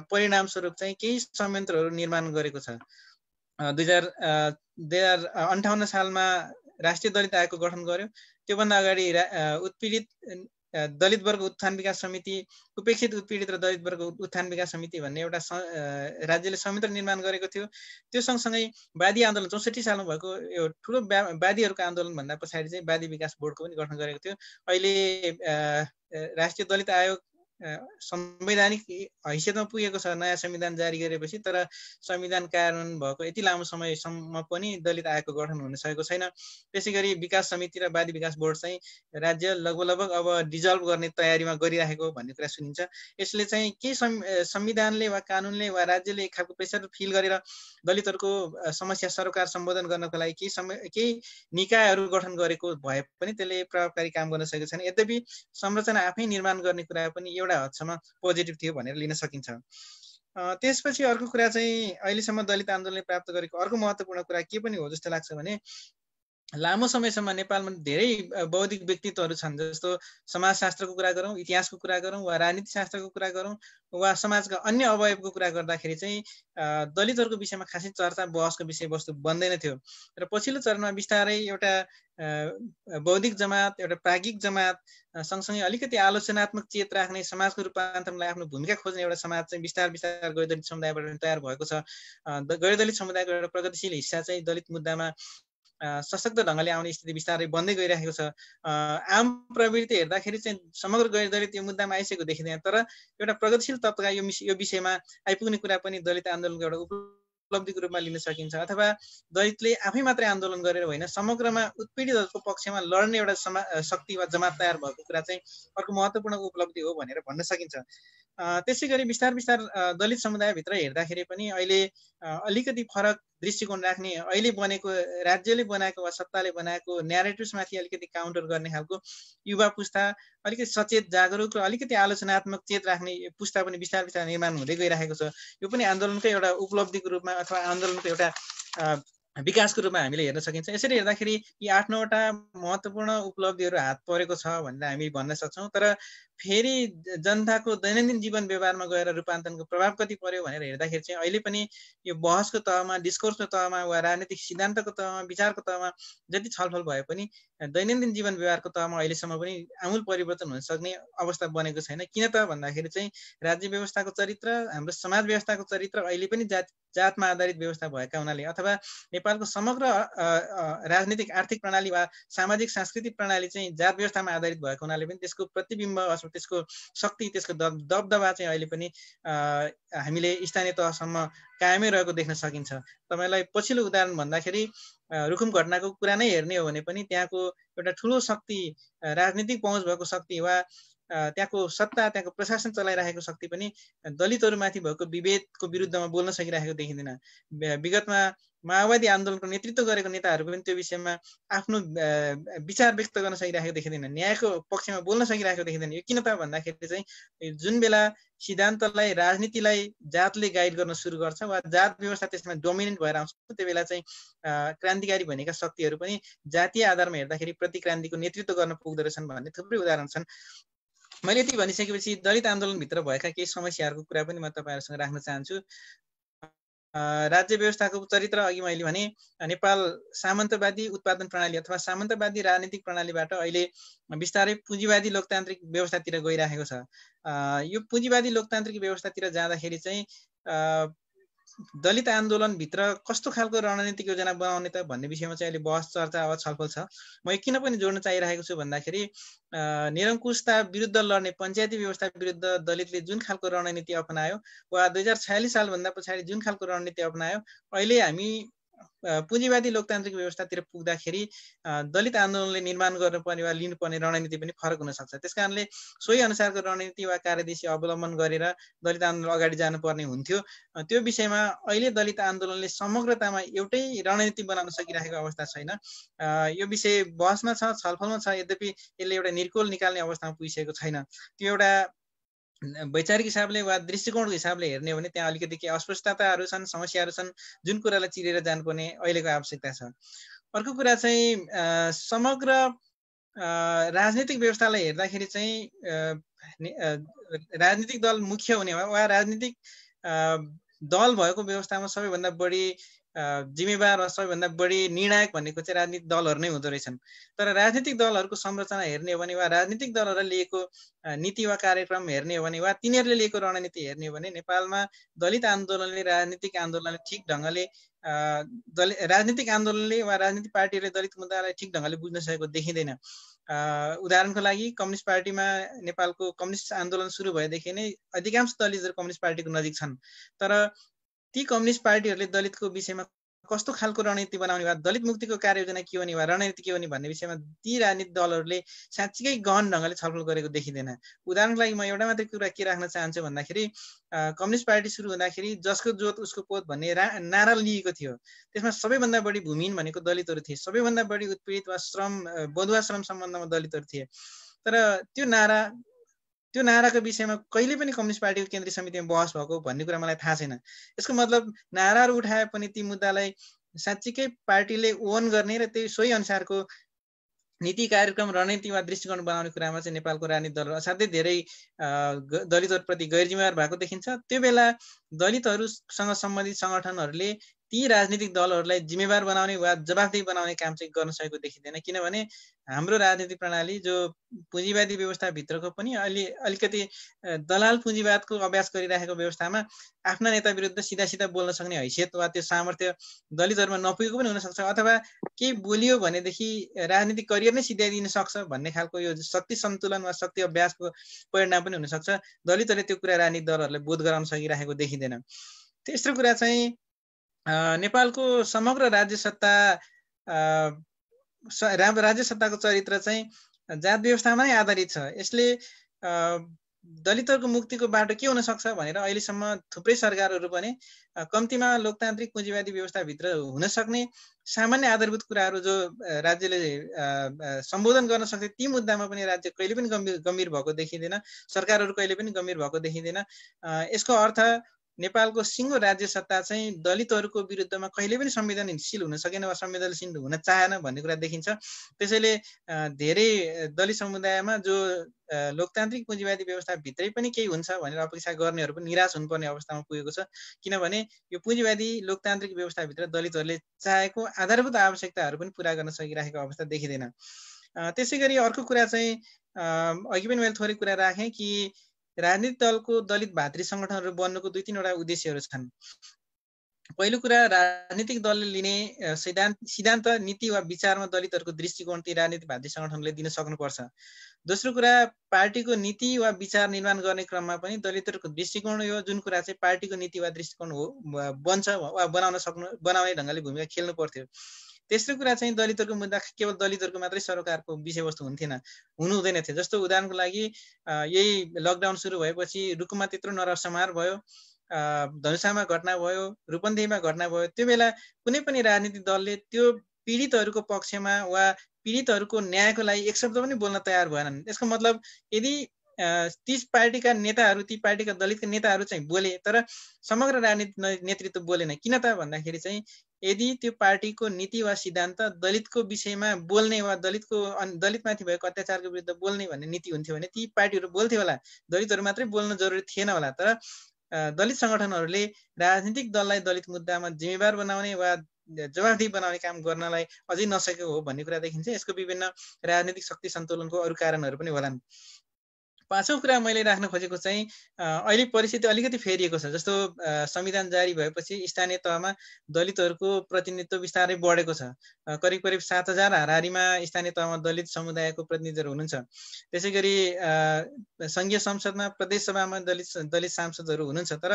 परिणामस्वरूप चाहिँ केही संयन्त्रहरू निर्माण गरेको छ। 2058 सालमा राष्ट्रिय दलित आयोगको गठन गर्यो। त्योभन्दा अगाडि उत्पीडित दलित वर्ग उत्थान विकास समिति, उपेक्षित उत्पीडित र दलित वर्ग उत्थान विकास समिति भन्ने एउटा राज्यले संयन्त्र निर्माण गरेको थियो। त्यो सँगसँगै वादी आन्दोलन 64 सालमा भएको यो ठुलो वादीहरूको आन्दोलन भन्दा पछाडि चाहिँ वादी विकास बोर्डको पनि गठन गरेको थियो। अहिले राष्ट्रिय दलित आयोग संवैधानिक हैसियतमा पुगेको छ नयाँ संविधान जारी गरेपछि। तर संविधान कार्यान्वयन भएको यति लामो समयसम्म पनि दलित आयोगको गठन हुन सकेको छैन। त्यसै गरी विकास समिति र वादी विकास बोर्ड चाहिँ राज्य लगभग अब डिजल्भ गर्ने तयारीमा गरिराखेको भन्ने कुरा सुनिन्छ। यसले चाहिँ के संविधानले वा कानुनले वा राज्यले एक खालको प्रेसर फिल गरेर दलितहरूको समस्या सरोकार सम्बोधन गर्नको लागि केही निकायहरू गठन गरेको भए पनि त्यसले प्रभावकारी काम गर्न सकेको छैन। यद्यपि संरचना आफै निर्माण गर्ने कुरा पनि एउटा हदसम्म पोजिटिभ थियो भनेर लिन सकिन्छ। त्यसपछि अर्को कुरा चाहिँ अहिलेसम्म दलित आन्दोलनले प्राप्त गरेको अर्को महत्त्वपूर्ण कुरा के पनि हो जस्तो लाग्छ भने लामो समयसम्म नेपालमा धेरै बौद्धिक व्यक्तित्वहरू छन्। जस्तो समाजशास्त्रको कुरा गरौँ, इतिहासको कुरा गरौँ वा राजनीति शास्त्रको कुरा गरौँ वा समाजका अन्य अवयवको कुरा गर्दाखेरि चाहिँ दलितहरूको विषयमा खासै चर्चा बहसको विषयवस्तु बन्दैन थियो। र पछिल्लो चरणमा बिस्तारै एउटा बौद्धिक जमात, एउटा प्राज्ञिक जमात, सँगसँगै अलिकति आलोचनात्मक चेत राख्ने, समाजको रूपान्तरणलाई आफ्नो भूमिका खोज्ने एउटा समाज चाहिँ बिस्तार गैर दलित समुदायबाट तयार भएको छ। गैर दलित समुदायको एउटा प्रगतिशील हिस्सा चाहिँ दलित मुद्दामा सशक्त ढङ्गले आउने स्थिति बिस्तारै बन्दै गइरहेको छ। आम प्रवृत्ति हेर्दाखेरि चाहिँ समग्र गैर दलित यो मुद्दामा आइसकेको देखिँदैन। तर एउटा प्रगतिशील तत्त्वका यो विषयमा आइपुग्ने कुरा पनि दलित आन्दोलनको एउटा उपलब्धिको रूपमा लिन सकिन्छ। अथवा दलितले आफै मात्रै आन्दोलन गरेर होइन, समग्रमा उत्पीडितहरूको पक्षमा लड्ने एउटा शक्ति वा जमात तयार भएको कुरा चाहिँ अर्को महत्त्वपूर्ण उपलब्धि हो भनेर भन्न सकिन्छ। त्यसै गरी बिस्तार दलित समुदायभित्र हेर्दाखेरि पनि अहिले अलिकति फरक दृष्टिकोण राख्ने अहिले बनेको राज्यले बनाएको वा सत्ताले बनाएको न्यारेटिभ्समाथि अलिकति काउन्टर गर्ने खालको युवा पुस्ता अलिकति सचेत जागरुक र अलिकति आलोचनात्मक चेत राख्ने पुस्ता पनि बिस्तार निर्माण हुँदै गइरहेको छ। यो पनि आन्दोलनकै एउटा उपलब्धिको रूपमा अथवा आन्दोलनको एउटा विकासको रूपमा हामीले हेर्न सकिन्छ। यसरी हेर्दाखेरि यी 8-9वटा महत्त्वपूर्ण उपलब्धिहरू हात परेको छ भनेर हामी भन्न सक्छौँ। तर फेरि जनताको दैनन्दिन जीवन व्यवहारमा गएर रूपान्तरणको प्रभाव कति पर्यो भनेर हेर्दाखेरि चाहिँ अहिले पनि यो बहसको तहमा, डिस्कोर्सको तहमा वा राजनीतिक सिद्धान्तको तहमा, विचारको तहमा जति छलफल भए पनि दैनन्दिन जीवन व्यवहारको तहमा अहिलेसम्म पनि आमूल परिवर्तन हुन सक्ने अवस्था बनेको छैन। किन त भन्दाखेरि चाहिँ राज्य व्यवस्थाको चरित्र, हाम्रो समाज व्यवस्थाको चरित्र अहिले पनि जातमा आधारित व्यवस्था भएका हुनाले अथवा नेपालको समग्र राजनीतिक आर्थिक प्रणाली वा सामाजिक सांस्कृतिक प्रणाली चाहिँ जात व्यवस्थामा आधारित भएको हुनाले पनि त्यसको प्रतिबिम्ब अथवा त्यसको शक्ति, त्यसको दबदबा चाहिँ अहिले पनि हामीले स्थानीय तहसम्म कायमै रहेको देख्न सकिन्छ। तपाईँलाई पछिल्लो उदाहरण भन्दाखेरि रुकुम घटनाको कुरा नै हेर्ने हो भने पनि त्यहाँको एउटा ठुलो शक्ति, राजनीतिक पहुँच भएको शक्ति वा त्यहाँको सत्ता, त्यहाँको प्रशासन चलाइरहेको शक्ति पनि दलितहरूमाथि भएको विभेदको विरुद्धमा बोल्न सकिरहेको देखिँदैन। विगतमा माओवादी आन्दोलनको नेतृत्व गरेको नेताहरू पनि त्यो विषयमा आफ्नो विचार व्यक्त गर्न सकिरहेको देखिँदैन, न्यायको पक्षमा बोल्न सकिरहेको देखिँदैन। यो किन त भन्दाखेरि चाहिँ जुन बेला सिद्धान्तलाई, राजनीतिलाई जातले गाइड गर्न सुरु गर्छ वा जात व्यवस्था त्यसमा डोमिनेन्ट भएर आउँछ, त्यो बेला चाहिँ क्रान्तिकारी भनेका शक्तिहरू पनि जातीय आधारमा हेर्दाखेरि प्रतिक्रान्तिको नेतृत्व गर्न पुग्दो रहेछन् भन्ने थुप्रै उदाहरण छन्। मैले यति भनिसकेपछि दलित आन्दोलनभित्र भएका केही समस्याहरूको कुरा पनि म तपाईँहरूसँग राख्न चाहन्छु। राज्य व्यवस्थाको चरित्र अघि मैले भने नेपाल सामन्तवादी उत्पादन प्रणाली अथवा सामन्तवादी राजनीतिक प्रणालीबाट अहिले बिस्तारै पुँजीवादी लोकतान्त्रिक व्यवस्थातिर गइरहेको छ। यो पुँजीवादी लोकतान्त्रिक व्यवस्थातिर जाँदाखेरि चाहिँ दलित आन्दोलनभित्र कस्तो खालको रणनीतिक योजना बनाउने त भन्ने विषयमा चाहिँ अहिले बहस, चर्चा वा छलफल छ। म किन पनि जोड्न चाहिरहेको छु भन्दाखेरि निरङ्कुशता विरुद्ध लड्ने पञ्चायती व्यवस्था विरुद्ध दलितले जुन खालको रणनीति अपनायो वा 2046 सालभन्दा पछाडि जुन खालको रणनीति अपनायो, अहिले हामी पुँजीवादी लोकतान्त्रिक व्यवस्थातिर पुग्दाखेरि दलित आन्दोलनले निर्माण गर्नुपर्ने वा लिनुपर्ने रणनीति पनि फरक हुन सक्छ। त्यसकारणले सोही अनुसारको रणनीति वा कार्यदिशा अवलम्बन गरेर दलित आन्दोलन अगाडि जानुपर्ने हुन्थ्यो। त्यो विषयमा अहिले दलित आन्दोलनले समग्रतामा एउटै रणनीति बनाउन सकिरहेको अवस्था छैन। यो विषय बहसमा छ, छलफलमा छ, यद्यपि यसले एउटा निर्कोल निकाल्ने अवस्थामा पुगिसकेको छैन। त्यो एउटा वैचारिक हिसाबले वा दृष्टिकोणको हिसाबले हेर्ने हो भने त्यहाँ अलिकति केही अस्पष्टताहरू छन्, समस्याहरू छन्, जुन कुरालाई चिरेर जानुपर्ने अहिलेको आवश्यकता छ। अर्को कुरा चाहिँ समग्र राजनीतिक व्यवस्थालाई हेर्दाखेरि चाहिँ राजनीतिक दल मुख्य हुने वा राजनीतिक दल भएको व्यवस्थामा सबैभन्दा बढी जिम्मेवार वा सबैभन्दा बढी निर्णायक भनेको चाहिँ राजनीतिक दलहरू नै हुँदो रहेछन्। तर राजनीतिक दलहरूको संरचना हेर्ने हो भने वा राजनीतिक दलहरूले लिएको नीति वा कार्यक्रम हेर्ने हो भने वा तिनीहरूले लिएको रणनीति हेर्ने हो भने नेपालमा दलित आन्दोलनले राजनीतिक आन्दोलनलाई ठिक ढङ्गले राजनीतिक आन्दोलनले वा राजनीतिक पार्टीहरूले दलित मुद्दालाई ठिक ढङ्गले बुझ्न सकेको देखिँदैन। उदाहरणको लागि कम्युनिस्ट पार्टीमा नेपालको कम्युनिस्ट आन्दोलन सुरु भएदेखि नै अधिकांश दलितहरू कम्युनिस्ट पार्टीको नजिक छन्। तर ती कम्युनिस्ट पार्टीहरूले दलितको विषयमा कस्तो खालको रणनीति बनाउने वा दलित मुक्तिको कार्ययोजना के हो नि वा रणनीति के हो नि भन्ने विषयमा ती राजनीतिक दलहरूले साँच्चीकै गहन ढङ्गले छलफल गरेको देखिँदैन। उदाहरणको लागि म एउटा मात्रै कुरा के राख्न चाहन्छु भन्दाखेरि कम्युनिस्ट पार्टी सुरु हुँदाखेरि जसको जोत उसको पोत भन्ने नारा लिएको थियो। त्यसमा सबैभन्दा बढी भूमिहीन भनेको दलितहरू थिए, सबैभन्दा बढी उत्पीडित वा बधुवा श्रम सम्बन्धमा दलितहरू थिए। तर त्यो नाराको विषयमा कहिले पनि कम्युनिस्ट पार्टीको केन्द्रीय समितिमा बहस भएको भन्ने कुरा मलाई थाहा छैन। यसको मतलब नाराहरू उठाए पनि ती मुद्दालाई साँच्चीकै पार्टीले ओन गर्ने र त्यही सोही अनुसारको नीति कार्यक्रम रणनीति वा दृष्टिकोण बनाउने कुरामा चाहिँ नेपालको राजनीतिक दलहरू असाध्यै धेरै दलितहरूप्रति गैर जिम्मेवार भएको देखिन्छ। त्यो बेला दलितहरूसँग सम्बन्धित सङ्गठनहरूले ती राजनीतिक दलहरूलाई जिम्मेवार बनाउने वा जवाफदेही बनाउने काम चाहिँ गर्न सकेको देखिँदैन। किनभने हाम्रो राजनीतिक प्रणाली जो पुँजीवादी व्यवस्थाभित्रको पनि अलिकति दलाल पुँजीवादको अभ्यास गरिरहेको व्यवस्थामा आफ्ना नेता विरुद्ध सिधा बोल्न सक्ने हैसियत वा त्यो सामर्थ्य दलितहरूमा नपुगेको पनि हुनसक्छ, अथवा केही बोलियो भनेदेखि राजनीतिक करियर नै सिध्याइदिन सक्छ भन्ने खालको यो शक्ति सन्तुलन वा शक्ति अभ्यासको परिणाम पनि हुनसक्छ। दलितहरूले त्यो कुरा राजनीतिक दलहरूलाई बोध गराउन सकिरहेको देखिँदैन। तेस्रो कुरा चाहिँ नेपालको समग्र राज्य सत्ताको चरित्र चाहिँ जात व्यवस्थामा नै आधारित छ। यसले दलितहरूको मुक्तिको बाटो के हुन सक्छ भनेर अहिलेसम्म थुप्रै सरकारहरू पनि कम्तीमा लोकतान्त्रिक पुँजीवादी व्यवस्थाभित्र हुन सक्ने सामान्य आधारभूत कुराहरू जो राज्यले सम्बोधन गर्न सक्छ ती मुद्दामा पनि राज्य कहिले पनि गम्भीर भएको देखिँदैन, सरकारहरू कहिले पनि गम्भीर भएको देखिँदैन। यसको अर्थ नेपालको सिङ्गो राज्य सत्ता चाहिँ दलितहरूको विरुद्धमा कहिले पनि संवेदनशील हुन सकेन वा संवेदनशील हुन चाहेन भन्ने कुरा देखिन्छ। त्यसैले धेरै दलित समुदायमा जो लोकतान्त्रिक पुँजीवादी व्यवस्थाभित्रै पनि केही हुन्छ भनेर अपेक्षा गर्नेहरू पनि निराश हुनुपर्ने अवस्थामा पुगेको छ। किनभने यो पुँजीवादी लोकतान्त्रिक व्यवस्थाभित्र दलितहरूले चाहेको आधारभूत आवश्यकताहरू पनि पुरा गर्न सकिरहेको अवस्था देखिँदैन। त्यसै गरी अर्को कुरा चाहिँ अघि पनि मैले थोरै कुरा राखेँ कि राजनीतिक दलको दलित भातृ सङ्गठनहरू बन्नुको 2-3 उद्देश्यहरू छन्। पहिलो कुरा, राजनीतिक दलले लिने सिद्धान्त नीति वा विचारमा दलितहरूको दृष्टिकोण ती राजनीतिक भातृ सङ्गठनले दिन सक्नुपर्छ। दोस्रो कुरा, पार्टीको नीति वा विचार निर्माण गर्ने क्रममा पनि दलितहरूको दृष्टिकोण यो जुन कुरा चाहिँ पार्टीको नीति वा दृष्टिकोण हो बन्छ वा बनाउने ढङ्गले भूमिका खेल्नु पर्थ्यो। तेस्रो कुरा चाहिँ दलितहरूको मुद्दा केवल दलितहरूको मात्रै सरोकारको विषयवस्तु हुनु हुँदैन थियो। जस्तो उदाहरणको लागि यही लकडाउन सुरु भएपछि रुकुममा त्यत्रो नरसंहार भयो, धनुषामा घटना भयो, रूपन्देहीमा घटना भयो। त्यो बेला कुनै पनि राजनीतिक दलले त्यो पीडितहरूको पक्षमा वा पीडितहरूको न्यायको लागि एक शब्द पनि बोल्न तयार भएनन्। यसको मतलब यदि ती पार्टीका नेताहरू, ती पार्टीका दलितका नेताहरू चाहिँ बोले तर समग्र राजनीतिक नेतृत्व बोलेन। किन त भन्दाखेरि चाहिँ यदि त्यो पार्टीको नीति वा सिद्धान्त दलितको विषयमा बोल्ने वा दलितमाथि भएको अत्याचारको विरुद्ध बोल्ने भन्ने नीति हुन्थ्यो भने ती पार्टीहरू बोल्थे होला, दलितहरू मात्रै बोल्न जरुरी थिएन होला। तर दलित सङ्गठनहरूले राजनीतिक दललाई दलित मुद्दामा जिम्मेवार बनाउने वा जवाफदेही बनाउने काम गर्नलाई अझै नसकेको हो भन्ने कुरा देखिन्छ। यसको विभिन्न राजनीतिक शक्ति सन्तुलनको अरू कारणहरू पनि होलान्। पाँचौँ कुरा मैले राख्न खोजेको चाहिँ अहिले परिस्थिति अलिकति फेरिएको छ। जस्तो संविधान जारी भएपछि स्थानीय तहमा दलितहरूको प्रतिनिधित्व बिस्तारै बढेको छ। करिब 7,000 हाराहारीमा स्थानीय तहमा दलित समुदायको प्रतिनिधिहरू हुनुहुन्छ। त्यसै गरी सङ्घीय संसदमा, प्रदेश सभामा दलित सांसदहरू हुनुहुन्छ। तर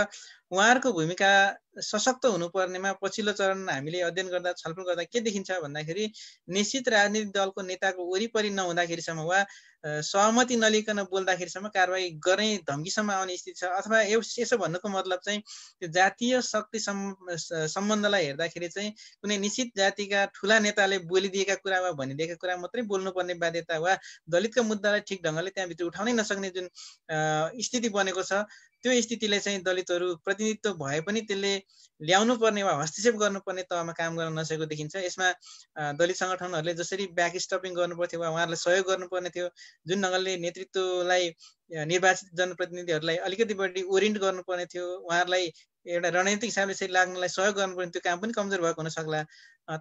उहाँहरूको भूमिका सशक्त हुनुपर्नेमा पछिल्लो चरण हामीले अध्ययन गर्दा, छलफल गर्दा के देखिन्छ भन्दाखेरि निश्चित राजनीतिक दलको नेताको वरिपरि नहुँदाखेरिसम्म वा सहमति नलिकन बोल्दाखेरिसम्म कारवाही गर्ने धम्कीसम्म आउने स्थिति छ। अथवा यसो भन्नुको मतलब चाहिँ त्यो जातीय शक्ति सम्बन्धलाई हेर्दाखेरि चाहिँ कुनै निश्चित जातिका ठुला नेताले बोलिदिएका कुरा वा भनिदिएका कुरा मात्रै बोल्नुपर्ने बाध्यता वा दलितका मुद्दालाई ठिक ढङ्गले त्यहाँभित्र उठाउनै नसक्ने जुन स्थिति बनेको छ, त्यो स्थितिले चाहिँ दलितहरू प्रतिनिधित्व भए पनि त्यसले ल्याउनु पर्ने वा हस्तक्षेप गर्नुपर्ने तहमा काम गर्न नसकेको देखिन्छ। यसमा दलित सङ्गठनहरूले जसरी ब्याक स्टपिङ गर्नुपर्थ्यो वा उहाँहरूलाई सहयोग गर्नुपर्ने थियो, जुन ढङ्गले नेतृत्वलाई निर्वाचित जनप्रतिनिधिहरूलाई अलिकति बढी ओरिएन्ट गर्नुपर्ने थियो, उहाँहरूलाई एउटा रणनीतिक हिसाबले चाहिँ लाग्नलाई सहयोग गर्नुपर्ने त्यो काम पनि कमजोर भएको हुन सक्ला।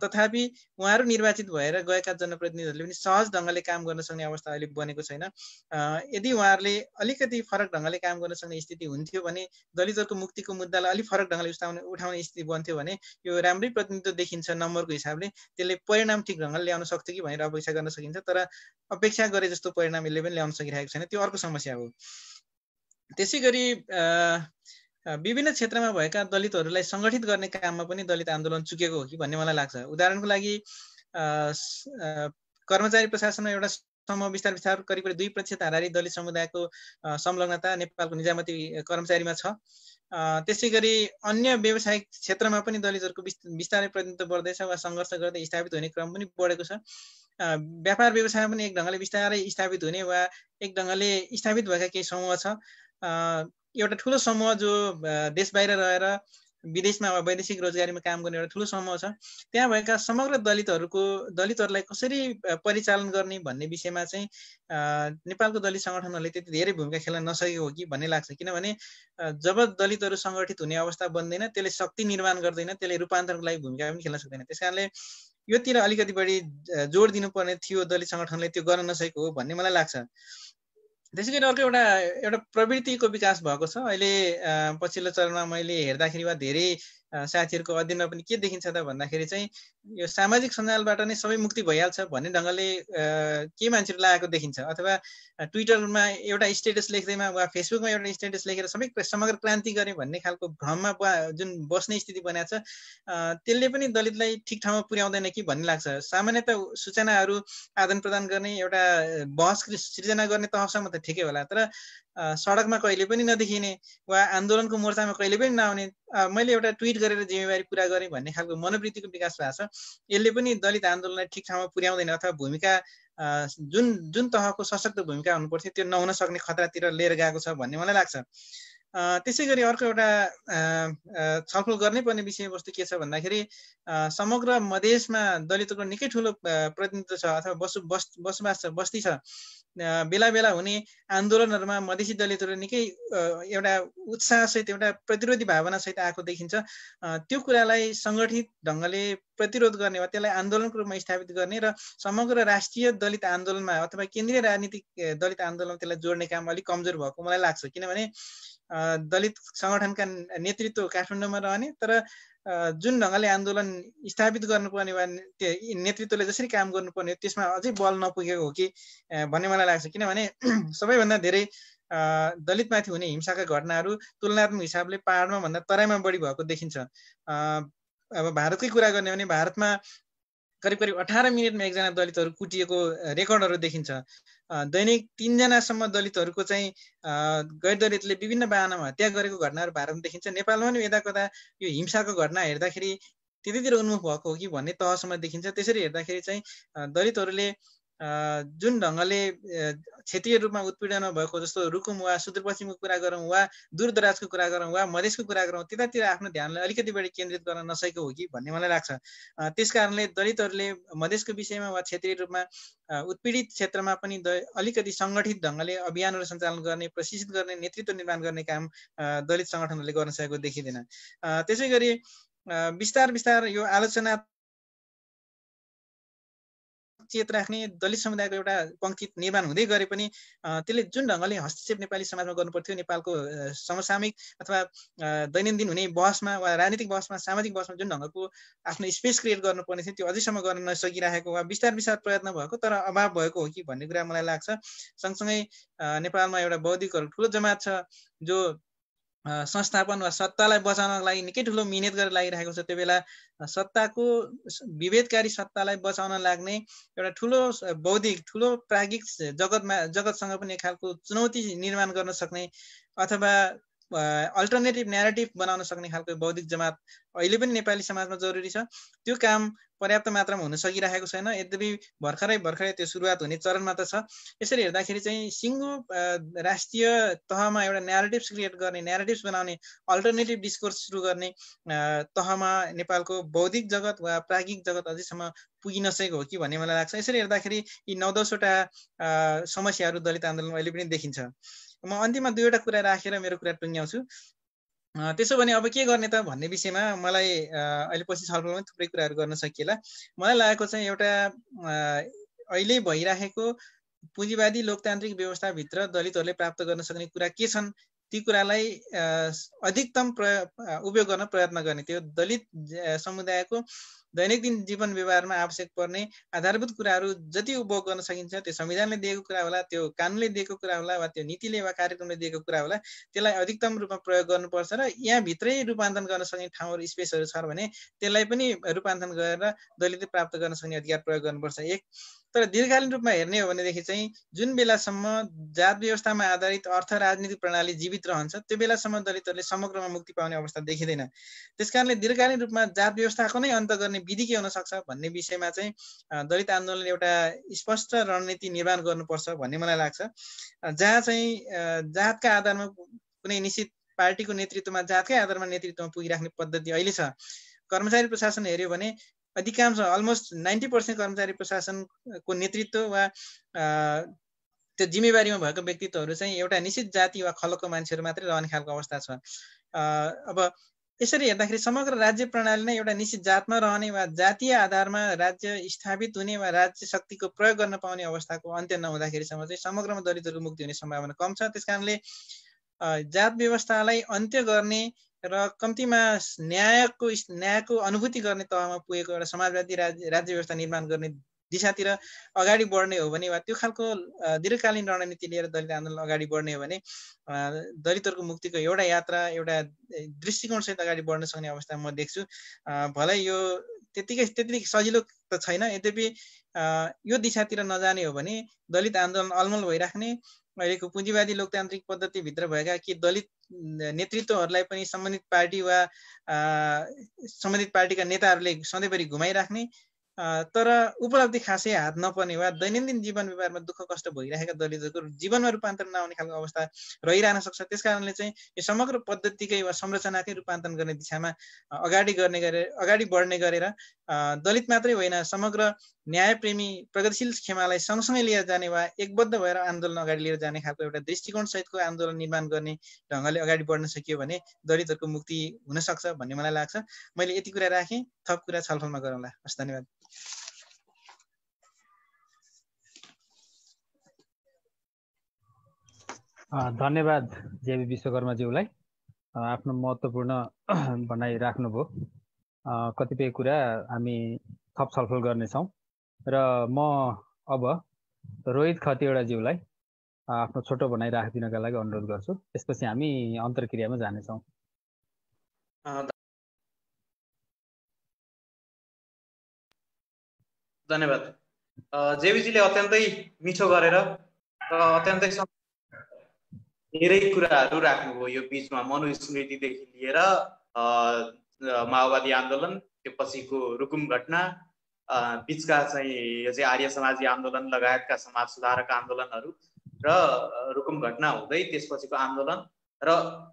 तथापि उहाँहरू निर्वाचित भएर गएका जनप्रतिनिधिहरूले पनि सहज ढङ्गले काम गर्न सक्ने अवस्था अहिले बनेको छैन। यदि उहाँहरूले अलिकति फरक ढङ्गले काम गर्न सक्ने स्थिति हुन्थ्यो भने, दलितहरूको मुक्तिको मुद्दालाई अलिक फरक ढङ्गले उठाउने स्थिति बन्थ्यो भने यो राम्रै प्रतिनिधित्व देखिन्छ नम्बरको हिसाबले, त्यसले परिणाम ठिक ढङ्गले ल्याउन सक्थ्यो कि भनेर अपेक्षा गर्न सकिन्छ। तर अपेक्षा गरे जस्तो परिणाम यसले पनि ल्याउन सकिरहेको छैन, त्यो अर्को समस्या हो। त्यसै गरी विभिन्न क्षेत्रमा भएका दलितहरूलाई सङ्गठित गर्ने काममा पनि दलित आन्दोलन चुकेको हो कि भन्ने मलाई लाग्छ। उदाहरणको लागि कर्मचारी प्रशासनमा एउटा समूह बिस्तार करिब 2% हाराहारी दलित समुदायको संलग्नता नेपालको निजामती कर्मचारीमा छ। त्यसै गरी अन्य व्यावसायिक क्षेत्रमा पनि दलितहरूको बिस्तारै प्रतिनिधित्व बढ्दैछ वा सङ्घर्ष गर्दै स्थापित हुने क्रम पनि बढेको छ। व्यापार व्यवसायमा पनि एक ढङ्गले बिस्तारै स्थापित हुने वा एक ढङ्गले स्थापित भएका केही समूह छ। एउटा ठुलो समूह जो देश बाहिर रहेर विदेशमा वा वैदेशिक रोजगारीमा काम गर्ने एउटा ठुलो समूह छ। त्यहाँ भएका समग्र दलितहरूलाई कसरी परिचालन गर्ने भन्ने विषयमा चाहिँ नेपालको दलित सङ्गठनहरूले त्यति धेरै भूमिका खेल्न नसकेको हो कि भन्ने लाग्छ। किनभने जब दलितहरू सङ्गठित हुने अवस्था बन्दैन, त्यसले शक्ति निर्माण गर्दैन, त्यसले रूपान्तरणको लागि भूमिका पनि खेल्न सक्दैन। त्यस कारणले योतिर अलिकति बढी जोड दिनुपर्ने थियो दलित सङ्गठनले, त्यो गर्न नसकेको हो भन्ने मलाई लाग्छ। त्यसै गरी अर्को एउटा प्रवृत्तिको विकास भएको छ। अहिले पछिल्लो चरणमा मैले हेर्दाखेरि वा धेरै साथीहरूको अध्ययनमा पनि के देखिन्छ त भन्दाखेरि चाहिँ यो सामाजिक सञ्जालबाट नै सबै मुक्ति भइहाल्छ भन्ने ढङ्गले के मान्छेहरू लागेको देखिन्छ। अथवा ट्विटरमा एउटा स्टेटस लेख्दैमा वा फेसबुकमा एउटा स्टेटस लेखेर समग्र क्रान्ति गर्ने भन्ने खालको भ्रममा जुन बस्ने स्थिति बनाएको छ, त्यसले पनि दलितलाई ठिक ठाउँमा पुर्याउँदैन कि भन्ने लाग्छ। सामान्यतः सूचनाहरू आदान प्रदान गर्ने एउटा बहस सृजना गर्ने तहसम्म त ठिकै होला, तर सडकमा कहिले पनि नदेखिने वा आन्दोलनको मोर्चामा कहिले पनि नआउने, मैले एउटा ट्विट गरेर जिम्मेवारी पुरा गरेँ भन्ने खालको मनोवृत्तिको विकास भएको छ। यसले पनि दलित आन्दोलनलाई ठिक ठाउँमा पुर्याउँदैन अथवा भूमिका जुन तहको सशक्त भूमिका हुनुपर्थ्यो त्यो नहुन सक्ने खतरातिर लिएर गएको छ भन्ने मलाई लाग्छ। त्यसै गरी अर्को एउटा छलफल गर्नै पर्ने विषयवस्तु के छ भन्दाखेरि समग्र मधेसमा दलितको निकै ठुलो प्रतिनिधित्व छ अथवा बसोबास छ, बस्ती छ। बेला बेला हुने आन्दोलनहरूमा मधेसी दलितहरू निकै एउटा उत्साहसहित एउटा प्रतिरोधी भावनासहित आएको देखिन्छ। त्यो कुरालाई सङ्गठित ढङ्गले प्रतिरोध गर्ने वा त्यसलाई आन्दोलनको रूपमा स्थापित गर्ने र समग्र राष्ट्रिय दलित आन्दोलनमा अथवा केन्द्रीय राजनीतिक दलित आन्दोलनमा त्यसलाई जोड्ने काम अलिक कमजोर भएको मलाई लाग्छ। किनभने दलित सङ्गठनका नेतृत्व काठमाडौँमा रहने, तर जुन ढङ्गले आन्दोलन स्थापित गर्नुपर्ने वा नेतृत्वले जसरी काम गर्नुपर्ने त्यसमा अझै बल नपुगेको हो कि भन्ने मलाई लाग्छ। किनभने सबैभन्दा धेरै दलितमाथि हुने हिंसाका घटनाहरू तुलनात्मक हिसाबले पहाडमा भन्दा तराईमा बढी भएको देखिन्छ। अब भारतकै कुरा गर्ने भने भारतमा करिब करिब 18 मिनटमा एकजना दलितहरू कुटिएको रेकर्डहरू देखिन्छ। दैनिक 3 जनासम्म दलितहरूको चाहिँ गैर दलितले विभिन्न बाहनामा हत्या गरेको घटनाहरू भारतमा देखिन्छ। नेपालमा पनि यता कता यो हिंसाको घटना हेर्दाखेरि त्यतितिर उन्मुख भएको हो कि भन्ने तहसम्म देखिन्छ। त्यसरी हेर्दाखेरि चाहिँ दलितहरूले जुन ढङ्गले क्षेत्रीय रूपमा उत्पीडनमा भएको, जस्तो रुकुम वा सुदूरपश्चिमको कुरा गरौँ वा दूरदराजको कुरा गरौँ वा मधेसको कुरा गरौँ, त्यतातिर आफ्नो ध्यानलाई अलिकति बढी केन्द्रित गर्न नसकेको हो कि भन्ने मलाई लाग्छ। त्यस कारणले दलितहरूले मधेसको विषयमा वा क्षेत्रीय रूपमा उत्पीडित क्षेत्रमा पनि अलिकति सङ्गठित ढङ्गले अभियानहरू सञ्चालन गर्ने, प्रशिक्षित गर्ने, नेतृत्व निर्माण गर्ने काम दलित सङ्गठनहरूले गर्न सकेको देखिँदैन। त्यसै गरी बिस्तार यो आलोचना चेत राख्ने दलित समुदायको एउटा पंक्ति निर्माण हुँदै गरे पनि त्यसले जुन ढङ्गले हस्तक्षेप नेपाली समाजमा गर्नुपर्थ्यो, नेपालको समसामयिक अथवा दैनन्दिन हुने बहसमा वा राजनीतिक बहसमा, सामाजिक बहसमा जुन ढङ्गको आफ्नो स्पेस क्रिएट गर्नुपर्ने थियो त्यो अझैसम्म गर्न नसकिरहेको वा बिस्तार प्रयत्न भएको तर अभाव भएको हो कि भन्ने कुरा मलाई लाग्छ। सँगसँगै नेपालमा एउटा बौद्धिकहरू ठुलो जमात छ जो संस्थापन वा सत्तालाई बचाउनको लागि निकै ठुलो मिहिनेत गरेर लागिरहेको छ। त्यो बेला सत्ताको विभेदकारी सत्तालाई बचाउन लाग्ने एउटा ठुलो बौद्धिक, ठुलो प्राज्ञिक जगतसँग पनि एक खालको चुनौती निर्माण गर्न सक्ने अथवा अल्टरनेटिभ न्यारेटिभ बनाउन सक्ने खालको बौद्धिक जमात अहिले पनि नेपाली समाजमा जरुरी छ। त्यो काम पर्याप्त मात्रामा हुन सकिरहेको छैन। यद्यपि भर्खरै त्यो सुरुवात हुने चरणमा त छ। यसरी हेर्दाखेरि चाहिँ सिङ्गो राष्ट्रिय तहमा एउटा न्यारेटिभ्स क्रिएट गर्ने, न्यारेटिभ्स बनाउने, अल्टरनेटिभ डिस्कोर्स सुरु गर्ने तहमा नेपालको बौद्धिक जगत वा प्राज्ञिक जगत अझैसम्म पुगिन सकेको हो कि भन्ने मलाई लाग्छ। यसरी हेर्दाखेरि यी 9-10वटा समस्याहरू दलित आन्दोलनमा अहिले पनि देखिन्छ। म अन्तिममा 2वटा कुरा राखेर मेरो कुरा टुङ्ग्याउँछु। त्यसो भने अब के गर्ने त भन्ने विषयमा मलाई अहिले पछि छलफलमा थुप्रै कुराहरू गर्न सकिएला। मलाई लागेको चाहिँ एउटा अहिले भइरहेको पुँजीवादी लोकतान्त्रिक व्यवस्थाभित्र दलितहरूले प्राप्त गर्न सक्ने कुरा के छन्, ती कुरालाई अधिकतम उपयोग गर्न प्रयत्न गर्ने। त्यो दलित समुदायको दैनिक जीवन व्यवहारमा आवश्यक पर्ने आधारभूत कुराहरू जति उपभोग गर्न सकिन्छ, त्यो संविधानले दिएको कुरा होला, त्यो कानुनले दिएको कुरा होला, वा त्यो नीतिले वा कार्यक्रमले दिएको कुरा होला, त्यसलाई अधिकतम रूपमा प्रयोग गर्नुपर्छ र यहाँभित्रै रूपान्तरण गर्न सक्ने ठाउँहरू, स्पेसहरू छ भने त्यसलाई पनि रूपान्तरण गरेर दलितले प्राप्त गर्न सक्ने अधिकार प्रयोग गर्नुपर्छ। एक तर दीर्घकालीन रूपमा हेर्ने हो भनेदेखि चाहिँ जुन बेलासम्म जात व्यवस्थामा आधारित अर्थ राजनीतिक प्रणाली जीवित रहन्छ त्यो बेलासम्म दलितहरूले समग्रमा मुक्ति पाउने अवस्था देखिँदैन। त्यसकारणले दीर्घकालीन रूपमा जात व्यवस्थाको नै अन्त गर्ने विधि के हुन सक्छ भन्ने विषयमा चाहिँ दलित आन्दोलनले एउटा स्पष्ट रणनीति निर्माण गर्नुपर्छ भन्ने मलाई लाग्छ। जहाँ चाहिँ जातका आधारमा कुनै निश्चित पार्टीको नेतृत्वमा जातकै आधारमा नेतृत्वमा पुगिराख्ने पद्धति अहिले छ। कर्मचारी प्रशासन हेर्यो भने अधिकांश अलमोस्ट 90% कर्मचारी प्रशासनको नेतृत्व वा त्यो जिम्मेवारीमा भएको व्यक्तित्वहरू चाहिँ एउटा निश्चित जाति वा खलकको मान्छेहरू मात्रै रहने खालको अवस्था छ। अब यसरी हेर्दाखेरि समग्र राज्य प्रणाली नै एउटा निश्चित जातमा रहने वा जातीय आधारमा राज्य स्थापित हुने वा राज्य शक्तिको प्रयोग गर्न पाउने अवस्थाको अन्त्य नहुँदाखेरिसम्म चाहिँ समग्रमा दलितहरूको मुक्ति हुने सम्भावना कम छ। त्यसकारणले जात व्यवस्थालाई अन्त्य गर्ने र कम्तीमा न्यायको अनुभूति गर्ने तहमा पुगेको एउटा समाजवादी राज्य व्यवस्था निर्माण गर्ने दिशातिर अगाडि बढ्ने हो भने वा त्यो खालको दीर्घकालीन रणनीति लिएर दलित आन्दोलन अगाडि बढ्ने हो भने दलितहरूको मुक्तिको एउटा यात्रा एउटा दृष्टिकोणसहित अगाडि बढ्न सक्ने अवस्था म देख्छु। भलै यो त्यति सजिलो त छैन, यद्यपि यो दिशातिर नजाने हो भने दलित आन्दोलन अलमल भइराख्ने, अहिलेको पुँजीवादी लोकतान्त्रिक पद्धतिभित्र भएका के दलित नेतृत्वहरूलाई पनि सम्बन्धित पार्टी वा सम्बन्धित पार्टीका नेताहरूले सधैँभरि घुमाइराख्ने, तर उपलब्धि खासै हात नपर्ने वा दैनन्दिन जीवन व्यवहारमा दुःख कष्ट भइरहेका दलितहरूको जीवनमा रूपान्तरण नआउने खालको अवस्था रहिरहन सक्छ। त्यस कारणले चाहिँ यो समग्र पद्धतिकै वा संरचनाकै रूपान्तरण गर्ने दिशामा अगाडि बढ्ने गरेर दलित मात्रै होइन समग्र न्यायप्रेमी प्रगतिशील खेमालाई सँगसँगै लिएर जाने वा एकबद्ध भएर आन्दोलन अगाडि लिएर जाने खालको एउटा दृष्टिकोण सहितको आन्दोलन निर्माण गर्ने ढङ्गले अगाडि बढ्न सकियो भने दलितहरूको मुक्ति हुन सक्छ भन्ने मलाई लाग्छ। मैले यति कुरा राखेँ, थप कुरा छलफलमा गरौँला। हस्, धन्यवाद। धन्यवाद जेबी विश्वकर्माज्यूलाई, आफ्नो महत्त्वपूर्ण भनाइ राख्नुभयो। कतिपय कुरा हामी थप छलफल गर्नेछौँ र म अब रोहित खतिवडाज्यूलाई आफ्नो छोटो भनाइ राखिदिनका लागि अनुरोध गर्छु। त्यसपछि हामी अन्तर्क्रियामा जानेछौँ। धन्यवाद। जेबीजीले अत्यन्तै मिठो गरेर र अत्यन्तै धेरै कुराहरू राख्नुभयो। यो बिचमा मनुस्मृतिदेखि लिएर माओवादी आन्दोलन, त्यो पछिको रुकुम घटना, बिचका चाहिँ यो चाहिँ आर्य समाजी आन्दोलन लगायतका समाज सुधारक आन्दोलनहरू र रुकुम घटना हुँदै त्यसपछिको आन्दोलन र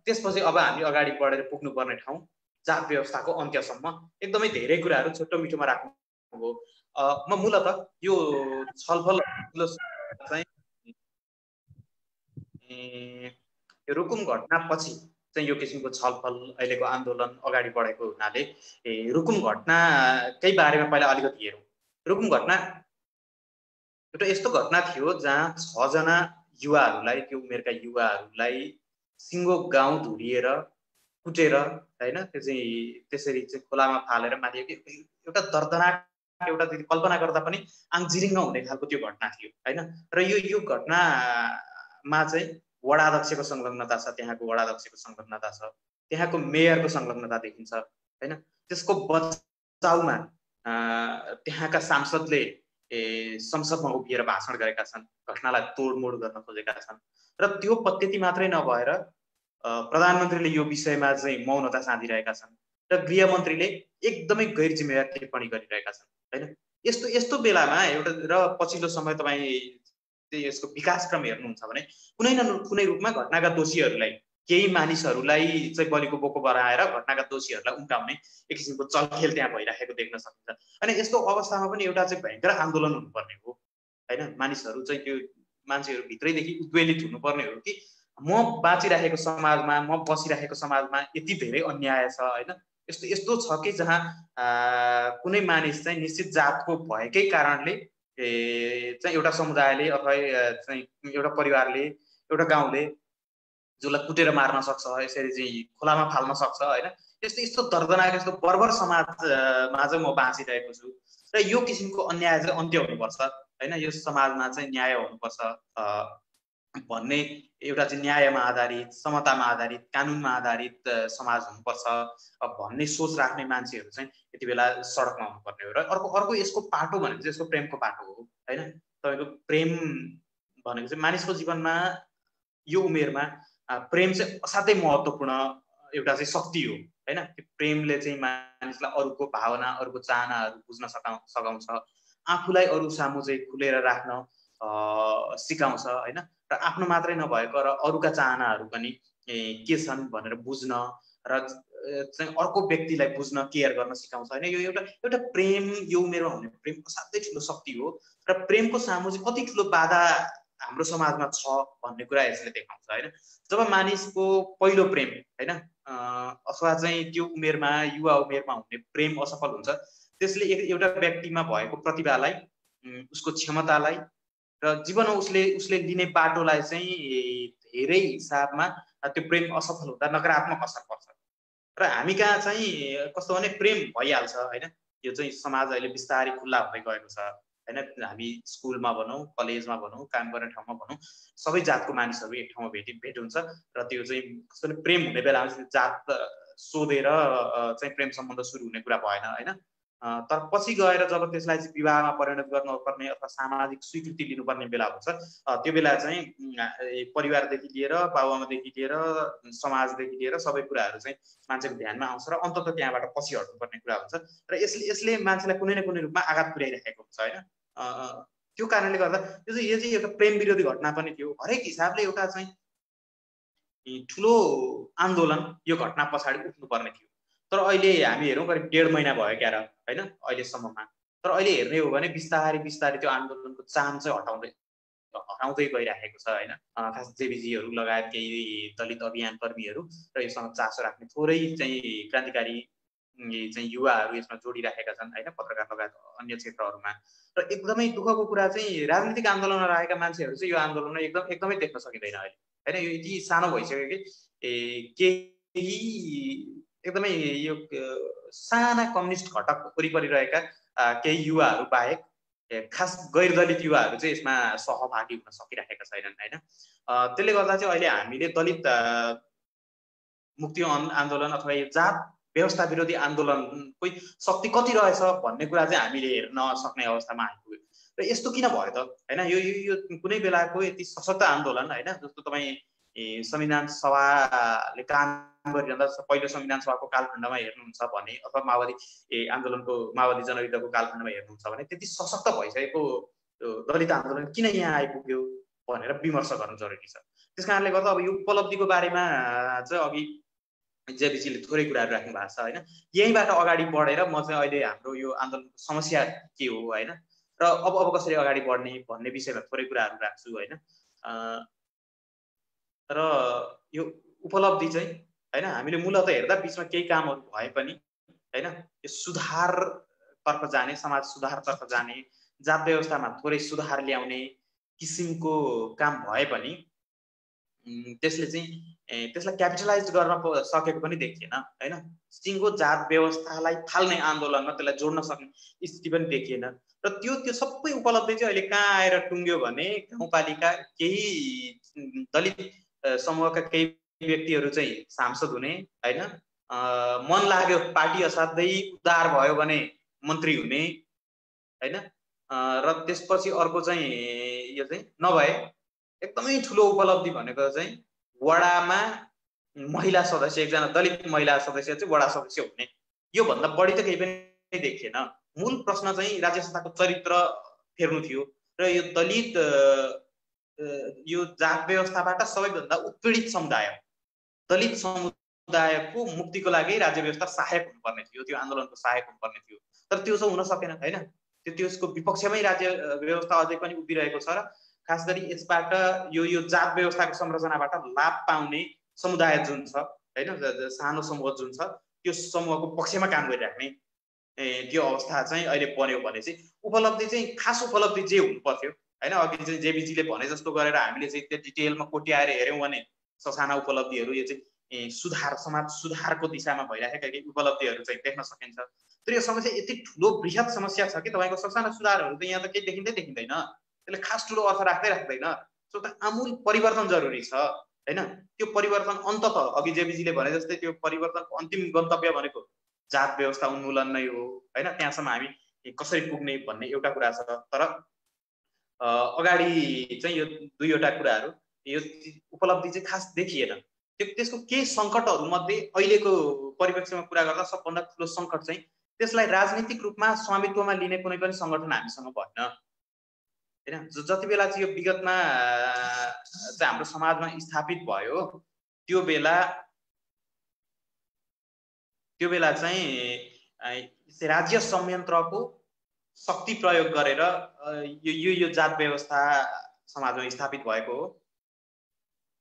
त्यसपछि अब हामी अगाडि बढेर पुग्नुपर्ने ठाउँ जात व्यवस्थाको अन्त्यसम्म एकदमै धेरै कुराहरू छोटो मिठोमा राख्नुभयो। म मूलत यो छलफल चाहिँ रुकुम घटना पछि चाहिँ यो किसिमको छलफल अहिलेको आन्दोलन अगाडि बढेको हुनाले रुकुम घटनाकै बारेमा पहिला अलिकति हेरौँ। रुकुम घटना एउटा यस्तो घटना थियो जहाँ 6 जना युवाहरूलाई, त्यो उमेरका युवाहरूलाई सिङ्गो गाउँ धुरिएर कुटेर हैन, त्यो चाहिँ त्यसरी चाहिँ खोलामा फालेर माथि एउटा दर्दनाक, एउटा कल्पना गर्दा पनि आङजिरिङ्ग हुने खालको त्यो घटना थियो हैन। र यो घटनामा चाहिँ वडाध्यक्षको संलग्नता छ, त्यहाँको वडाध्यक्षको संलग्नता छ, त्यहाँको मेयरको संलग्नता देखिन्छ हैन। त्यसको बचाउमा त्यहाँका सांसदले संसदमा उभिएर भाषण गरेका छन्, घटनालाई तोडमोड गर्न खोजेका छन्। र त्यो पद्धति मात्रै नभएर प्रधानमन्त्रीले यो विषयमा चाहिँ मौनता साधिरहेका छन् र गृहमन्त्रीले एकदमै गैर जिम्मेवार टिप्पणी गरिरहेका छन् हैन। यस्तो बेलामा एउटा र पछिल्लो समय तपाईँ यसको विकासक्रम हेर्नुहुन्छ भने कुनै न कुनै रूपमा घटनाका दोषीहरूलाई, केही मानिसहरूलाई चाहिँ बलिको बोको बनाएर घटनाका दोषीहरूलाई उम्काउने एक किसिमको चलखेल त्यहाँ भइरहेको देख्न सकिन्छ। अनि यस्तो अवस्थामा पनि एउटा चाहिँ भयङ्कर आन्दोलन हुनुपर्ने हो हैन। मानिसहरू चाहिँ त्यो मान्छेहरू भित्रैदेखि उद्वेलित हुनुपर्ने हो कि म बाँचिरहेको समाजमा, म बसिरहेको समाजमा यति धेरै अन्याय छ हैन। यस्तो छ कि जहाँ कुनै मानिस चाहिँ निश्चित जातको भएकै कारणले चाहिँ एउटा समुदायले अथवा चाहिँ एउटा परिवारले, एउटा गाउँले जसलाई कुटेर मार्न सक्छ, यसरी चाहिँ खोलामा फाल्न सक्छ हैन। यस्तो दर्दनाक, यस्तो बर्बर समाजमा चाहिँ म बाँचिरहेको छु र यो किसिमको अन्याय चाहिँ अन्त्य हुनुपर्छ हैन। यो समाजमा चाहिँ न्याय हुनुपर्छ भन्ने एउटा चाहिँ न्यायमा आधारित, समतामा आधारित, कानुनमा आधारित समाज हुनुपर्छ भन्ने सोच राख्ने मान्छेहरू चाहिँ यति बेला सडकमा हुनुपर्ने हो। र अर्को यसको पाटो भनेको चाहिँ यसको प्रेमको पाटो हो हैन। तपाईँको प्रेम भनेको चाहिँ मानिसको जीवनमा यो उमेरमा प्रेम चाहिँ असाध्यै महत्त्वपूर्ण एउटा चाहिँ शक्ति हो हैन। त्यो प्रेमले चाहिँ मानिसलाई अरूको भावना, अरूको चाहनाहरू बुझ्न सकाउँछ, आफूलाई अरू सामु चाहिँ खुलेर राख्न सिकाउँछ हैन। र आफ्नो मात्रै नभएको र अरूका चाहनाहरू पनि के छन् भनेर बुझ्न र चाहिँ अर्को व्यक्तिलाई बुझ्न, केयर गर्न सिकाउँछ हैन। यो एउटा प्रेम, यो उमेरमा हुने प्रेम असाध्यै ठुलो शक्ति हो र प्रेमको सामु चाहिँ कति ठुलो बाधा हाम्रो समाजमा छ भन्ने कुरा यसले देखाउँछ हैन। जब मानिसको पहिलो प्रेम हैन अथवा चाहिँ त्यो उमेरमा, युवा उमेरमा हुने प्रेम असफल हुन्छ, त्यसले एउटा व्यक्तिमा भएको प्रतिभालाई, उसको क्षमतालाई र जीवनमा उसले लिने बाटोलाई चाहिँ धेरै हिसाबमा त्यो प्रेम असफल हुँदा नकारात्मक असर पर्छ र हामी कहाँ चाहिँ कस्तो भने प्रेम भइहाल्छ होइन। यो चाहिँ समाज अहिले बिस्तारै खुल्ला हुँदै गएको छ होइन। हामी स्कुलमा भनौँ, कलेजमा भनौँ, काम गर्ने ठाउँमा भनौँ, सबै जातको मानिसहरू एक ठाउँमा भेट हुन्छ र त्यो चाहिँ कस्तो प्रेम हुने बेलामा जात सोधेर चाहिँ प्रेम सम्बन्ध सुरु हुने कुरा भएन होइन। तर पछि गएर जब त्यसलाई चाहिँ विवाहमा परिणत गर्नुपर्ने अथवा सामाजिक स्वीकृति लिनुपर्ने बेला हुन्छ, त्यो बेला चाहिँ परिवारदेखि लिएर, बाबुआमादेखि लिएर, समाजदेखि लिएर सबै कुराहरू चाहिँ मान्छेको ध्यानमा आउँछ र अन्ततः त्यहाँबाट पछि हट्नुपर्ने कुरा हुन्छ र यसले मान्छेलाई कुनै न कुनै रूपमा आघात पुर्याइरहेको हुन्छ होइन। त्यो कारणले गर्दा यो चाहिँ एउटा प्रेम विरोधी घटना पनि थियो। हरेक हिसाबले एउटा चाहिँ ठुलो आन्दोलन यो घटना पछाडि उठ्नुपर्ने थियो। तर अहिले हामी हेरौँ करिब 1.5 महिना भयो क्यार होइन अहिलेसम्ममा। तर अहिले हेर्ने हो भने बिस्तारै बिस्तारै त्यो आन्दोलनको चाम चाहिँ हराउँदै गइरहेको छ होइन। खास जेबीजीहरू लगायत केही दलित अभियान कर्मीहरू र यससँग चासो राख्ने थोरै चाहिँ क्रान्तिकारी चाहिँ युवाहरू यसमा जोडिराखेका छन् होइन, पत्रकार लगायत अन्य क्षेत्रहरूमा। र एकदमै दुःखको कुरा चाहिँ राजनीतिक आन्दोलनमा रहेका मान्छेहरू चाहिँ यो आन्दोलनमा एकदमै देख्न सकिँदैन अहिले होइन। यो यति सानो भइसक्यो कि केही एकदमै यो साना कम्युनिस्ट घटक वरिपरि रहेका केही युवाहरू बाहेक खास गैर दलित युवाहरू चाहिँ यसमा सहभागी हुन सकिरहेका छैनन् होइन। त्यसले गर्दा चाहिँ अहिले हामीले दलित मुक्ति आन्दोलन अथवा यो जात व्यवस्था विरोधी आन्दोलनको शक्ति कति रहेछ भन्ने कुरा चाहिँ हामीले हेर्न सक्ने अवस्थामा आइपुग्यो। र यस्तो किन भयो त होइन। यो कुनै बेलाको यति सशक्त आन्दोलन होइन, जस्तो तपाईँ संविधान सभाले काम गरिरहँदा पहिलो संविधान सभाको कालखण्डमा हेर्नुहुन्छ भने अथवा माओवादी आन्दोलनको माओवादी जनयुद्धको कालखण्डमा हेर्नुहुन्छ भने त्यति सशक्त भइसकेको दलित आन्दोलन किन यहाँ आइपुग्यो भनेर विमर्श गर्नु जरुरी छ। त्यस कारणले गर्दा अब यो उपलब्धिको बारेमा चाहिँ अघि जेबीजीले थोरै कुराहरू राख्नु भएको छ होइन। यहीँबाट अगाडि बढेर म चाहिँ अहिले हाम्रो यो आन्दोलनको समस्या के हो होइन र अब कसरी अगाडि बढ्ने भन्ने विषयमा थोरै कुराहरू राख्छु होइन। र यो उपलब्धि चाहिँ होइन हामीले मूलत हेर्दा बिचमा केही कामहरू भए पनि होइन, यो सुधारतर्फ जाने, समाज सुधारतर्फ जाने, जात व्यवस्थामा थोरै सुधार ल्याउने किसिमको काम भए पनि त्यसलाई क्यापिटलाइज गर्न सकेको पनि देखिएन होइन। सिङ्गो जात व्यवस्थालाई फाल्ने आन्दोलनमा त्यसलाई जोड्न सक्ने स्थिति पनि देखिएन। र त्यो सबै उपलब्धि चाहिँ अहिले कहाँ आएर टुङ्ग्यो भने गाउँपालिका केही दलित समूहका केही व्यक्तिहरू चाहिँ सांसद हुने होइन, मन लाग्यो पार्टी असाध्यै उदार भयो भने मन्त्री हुने होइन, र त्यसपछि अर्को चाहिँ यो चाहिँ नभए एकदमै ठुलो उपलब्धि भनेको चाहिँ वडामा महिला सदस्य, एकजना दलित महिला सदस्य चाहिँ वडा सदस्य हुने। यो भन्दा बढी त केही पनि देखिएन। मूल प्रश्न चाहिँ राज्य संस्थाको चरित्र फेर्नु थियो र यो दलित यो जात व्यवस्थाबाट सबैभन्दा उत्पीडित समुदाय दलित समुदायको मुक्तिको लागि राज्य व्यवस्था सहायक हुनुपर्ने थियो, त्यो आन्दोलनको सहायक हुनुपर्ने थियो। तर त्यो चाहिँ हुन सकेन होइन। त्यसको विपक्षमै राज्य व्यवस्था अझै पनि उभिरहेको छ र खास गरी यसबाट यो जात व्यवस्थाको संरचनाबाट लाभ पाउने समुदाय जुन छ होइन, सानो समूह जुन छ त्यो समूहको पक्षमा काम गरिराख्ने त्यो अवस्था चाहिँ अहिले बन्यो भने चाहिँ उपलब्धि चाहिँ खास उपलब्धि जे हुनु पर्थ्यो होइन। अघि चाहिँ जेबीजीले भने जस्तो गरेर हामीले चाहिँ त्यो डिटेलमा कोट्याएर हेऱ्यौँ भने ससाना उपलब्धिहरू यो चाहिँ सुधार, समाज सुधारको दिशामा भइरहेका केही उपलब्धिहरू चाहिँ देख्न सकिन्छ। तर यो समस्या यति ठुलो बृहत समस्या छ कि तपाईँको ससाना सुधारहरू त यहाँ त केही देखिँदैन, त्यसले खास ठुलो अर्थ राख्दैन। सो त आमूल परिवर्तन जरुरी छ होइन। त्यो परिवर्तन अन्ततः अघि जेबीजीले भने जस्तै त्यो परिवर्तनको अन्तिम गन्तव्य भनेको जात व्यवस्था उन्मूलन नै हो होइन। त्यहाँसम्म हामी कसरी पुग्ने भन्ने एउटा कुरा छ। तर अगाडि चाहिँ यो दुईवटा कुराहरू यो उपलब्धि चाहिँ खास देखिएन। त्यसको केही सङ्कटहरू मध्ये अहिलेको परिप्रेक्ष्यमा कुरा गर्दा सबभन्दा ठुलो सङ्कट चाहिँ त्यसलाई राजनीतिक रूपमा स्वामित्वमा लिने कुनै पनि सङ्गठन हामीसँग भएन होइन। जति बेला चाहिँ यो विगतमा चाहिँ हाम्रो समाजमा स्थापित भयो त्यो बेला चाहिँ राज्य संयन्त्रको शक्ति प्रयोग गरेर यो जात व्यवस्था समाजमा स्थापित भएको हो।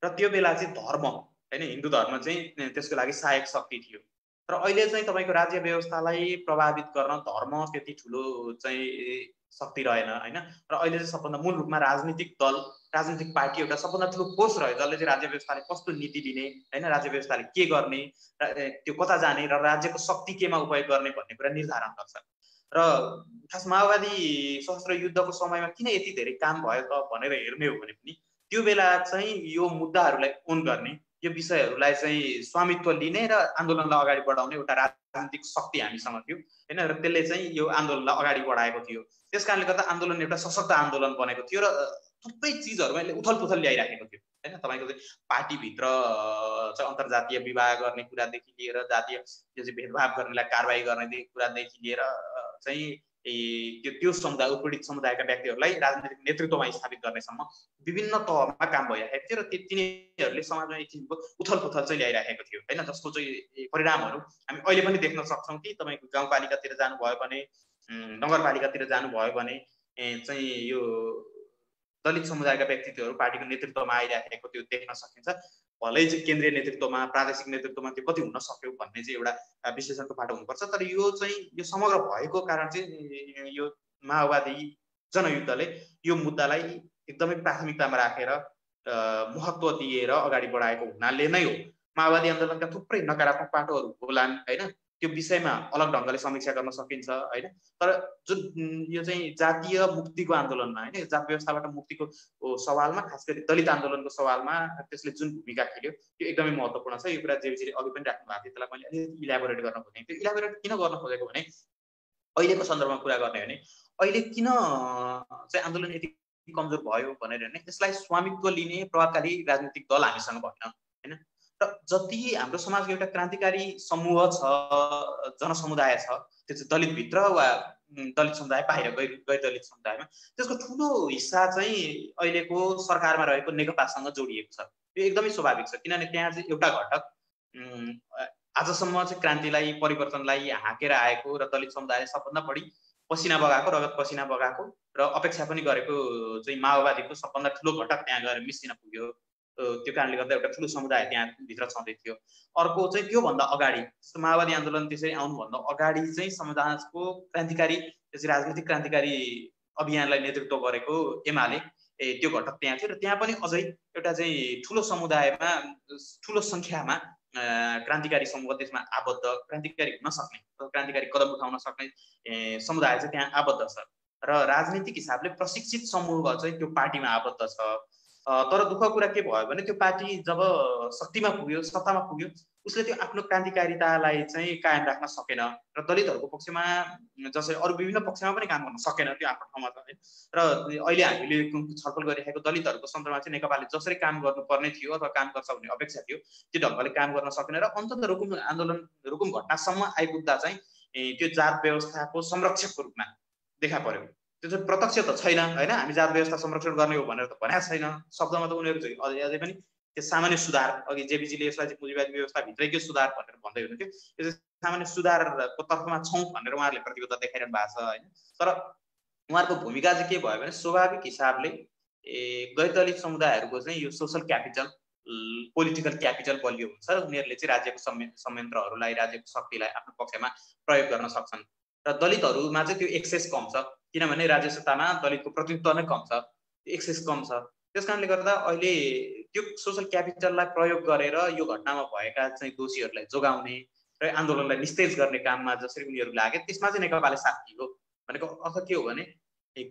र त्यो बेला चाहिँ धर्म होइन, हिन्दू धर्म चाहिँ त्यसको लागि सहायक शक्ति थियो। तर अहिले चाहिँ तपाईँको राज्य व्यवस्थालाई प्रभावित गर्न धर्म त्यति ठुलो चाहिँ शक्ति रहेन हैन। र अहिले चाहिँ सबभन्दा मूल रूपमा राजनीतिक दल, राजनीतिक पार्टी एउटा सबभन्दा ठुलो फोर्स रह्यो जसले चाहिँ राज्य व्यवस्थाले कस्तो नीति दिने हैन, राज्य व्यवस्थाले के गर्ने, त्यो कता जाने र राज्यको शक्ति केमा उपयोग गर्ने भन्ने कुरा निर्धारण गर्छ। र खास माओवादी सशस्त्र युद्धको समयमा किन यति धेरै काम भयो त भनेर हेर्ने हो भने पनि त्यो बेला चाहिँ यो मुद्दाहरूलाई ओन गर्ने, यो विषयहरूलाई चाहिँ स्वामित्व लिने र आन्दोलनलाई अगाडि बढाउने एउटा राजनीतिक शक्ति हामीसँग थियो हैन। र त्यसले चाहिँ यो आन्दोलनलाई अगाडि बढाएको थियो। त्यस कारणले गर्दा आन्दोलन एउटा सशक्त आन्दोलन बनेको थियो र थुप्रै चिजहरुमा यसले उथलपुथल ल्याइराखेको थियो हैन। तपाईको चाहिँ पार्टीभित्र चाहिँ अन्तर्जातीय विवाह गर्ने कुरादेखि लिएर जातीय त्यो चाहिँ भेदभाव गर्नेलाई कारबाही गर्ने कुरादेखि लिएर चाहिँ त्यो समुदाय, उत्पीडित समुदायका व्यक्तिहरूलाई राजनीतिक नेतृत्वमा स्थापित गर्नेसम्म विभिन्न तहमा काम भइरहेको थियो र तिनीहरूले समाजमा एक किसिमको उथलपुथल चाहिँ ल्याइराखेको थियो हैन। जसको चाहिँ परिणामहरू हामी अहिले पनि देख्न सक्छौँ कि तपाईको गाउँपालिकातिर जानुभयो भने, नगरपालिकातिर जानुभयो भने चाहिँ यो दलित समुदायका व्यक्तित्वहरू पार्टीको नेतृत्वमा आइराखेको त्यो देख्न सकिन्छ। भलै चाहिँ केन्द्रीय नेतृत्वमा, प्रादेशिक नेतृत्वमा त्यो कति हुन सक्यो भन्ने चाहिँ एउटा विश्लेषणको पाटो हुनुपर्छ। तर यो चाहिँ यो समग्र भएको कारण चाहिँ यो माओवादी जनयुद्धले यो मुद्दालाई एकदमै प्राथमिकतामा राखेर महत्त्व दिएर अगाडि बढाएको हुनाले नै हो। माओवादी आन्दोलनका थुप्रै नकारात्मक पाटोहरू होलान् हैन, त्यो विषयमा अलग ढङ्गले समीक्षा गर्न सकिन्छ हैन। तर जुन यो चाहिँ जातीय मुक्तिको आन्दोलनमा हैन, जात व्यवस्थाबाट मुक्तिको सवालमा, खास गरी दलित आन्दोलनको सवालमा त्यसले जुन भूमिका खेल्यो त्यो एकदमै महत्त्वपूर्ण छ। यो कुरा जेबीजीले अघि पनि राख्नु भएको थियो, त्यसलाई मैले अलिकति इलाबोरेट गर्न खोजेँ। त्यो इलाबोरेट किन गर्न खोजेको भने अहिलेको सन्दर्भमा कुरा गर्ने हो भने अहिले किन चाहिँ आन्दोलन यति कमजोर भयो भनेर भने त्यसलाई स्वामित्व लिने प्रभावकारी राजनीतिक दल हामीसँग भएन हैन। र जति हाम्रो समाजको एउटा क्रान्तिकारी समूह छ, जनसमुदाय छ, त्यो चाहिँ दलित भित्र वा दलित समुदाय बाहिर गैर दलित समुदायमा, त्यसको ठुलो हिस्सा चाहिँ अहिलेको सरकारमा रहेको नेकपासँग जोडिएको छ। यो एकदमै स्वाभाविक छ किनभने त्यहाँ चाहिँ एउटा घटक आजसम्म चाहिँ क्रान्तिलाई, परिवर्तनलाई हाँकेर आएको र दलित समुदायले सबभन्दा बढी पसिना बगाएको, रगत पसिना बगाएको र अपेक्षा पनि गरेको चाहिँ माओवादीको सबभन्दा ठुलो घटक त्यहाँ गएर मिसिन पुग्यो। त्यो कारणले गर्दा एउटा ठुलो समुदाय त्यहाँ भित्र छँदै थियो। अर्को चाहिँ त्योभन्दा अगाडि माओवादी आन्दोलन त्यसरी आउनुभन्दा अगाडि चाहिँ समाजको क्रान्तिकारी, त्यसरी राजनीतिक क्रान्तिकारी अभियानलाई नेतृत्व गरेको एमाले त्यो घटक त्यहाँ थियो र त्यहाँ पनि अझै एउटा चाहिँ ठुलो समुदायमा, ठुलो सङ्ख्यामा क्रान्तिकारी समूह त्यसमा आबद्ध, क्रान्तिकारी हुन सक्ने, क्रान्तिकारी कदम उठाउन सक्ने समुदाय चाहिँ त्यहाँ आबद्ध छ र राजनीतिक हिसाबले प्रशिक्षित समूह चाहिँ त्यो पार्टीमा आबद्ध छ। तर दुःखको कुरा के भयो भने त्यो पार्टी जब शक्तिमा पुग्यो, सत्तामा पुग्यो, उसले त्यो आफ्नो क्रान्तिकारितालाई चाहिँ कायम राख्न सकेन र दलितहरूको पक्षमा जसरी अरू विभिन्न पक्षमा पनि काम गर्न सकेन, त्यो आफ्नो ठाउँमा छ है। र अहिले हामीले छलफल गरिरहेको दलितहरूको सन्दर्भमा चाहिँ नेकपाले जसरी काम गर्नुपर्ने थियो अथवा काम गर्छ भन्ने अपेक्षा थियो त्यो ढङ्गले काम गर्न सकेन र अन्ततः रुकुम आन्दोलन, रुकुम घटनासम्म आइपुग्दा चाहिँ त्यो जात व्यवस्थाको संरक्षकको रूपमा देखा पर्यो। त्यो चाहिँ प्रत्यक्ष त छैन हैन, हामी जात व्यवस्था संरक्षण गर्ने हो भनेर त भनेको छैन, शब्दमा त उनीहरू चाहिँ अझै पनि त्यो सामान्य सुधार, अघि जेबीजीले यसलाई चाहिँ पुँजीवादी व्यवस्थाभित्रैकै सुधार भनेर भन्दै हुनुहुन्थ्यो, यो चाहिँ सामान्य सुधारको तर्फमा छौँ भनेर उहाँहरूले प्रतिबद्धता देखाइरहनु भएको छ हैन। तर उहाँहरूको भूमिका चाहिँ के भयो भने स्वाभाविक हिसाबले गैर दलित समुदायहरूको चाहिँ यो सोसल क्यापिटल, पोलिटिकल क्यापिटल बलियो हुन्छ र उनीहरूले चाहिँ राज्यको संयन्त्रहरूलाई, राज्यको शक्तिलाई आफ्नो पक्षमा प्रयोग गर्न सक्छन् र दलितहरूमा चाहिँ त्यो एक्सेस कम छ किनभने राज्य सत्तामा दलितको प्रतिनिधित्व नै कम छ, एक्सेस कम छ। त्यस कारणले गर्दा अहिले त्यो सोसल क्यापिटललाई प्रयोग गरेर यो घटनामा भएका चाहिँ दोषीहरूलाई जोगाउने र आन्दोलनलाई निस्तेज गर्ने काममा जसरी उनीहरू लागे त्यसमा चाहिँ नेकपाले साथ दियो। भनेको अर्थ के हो भने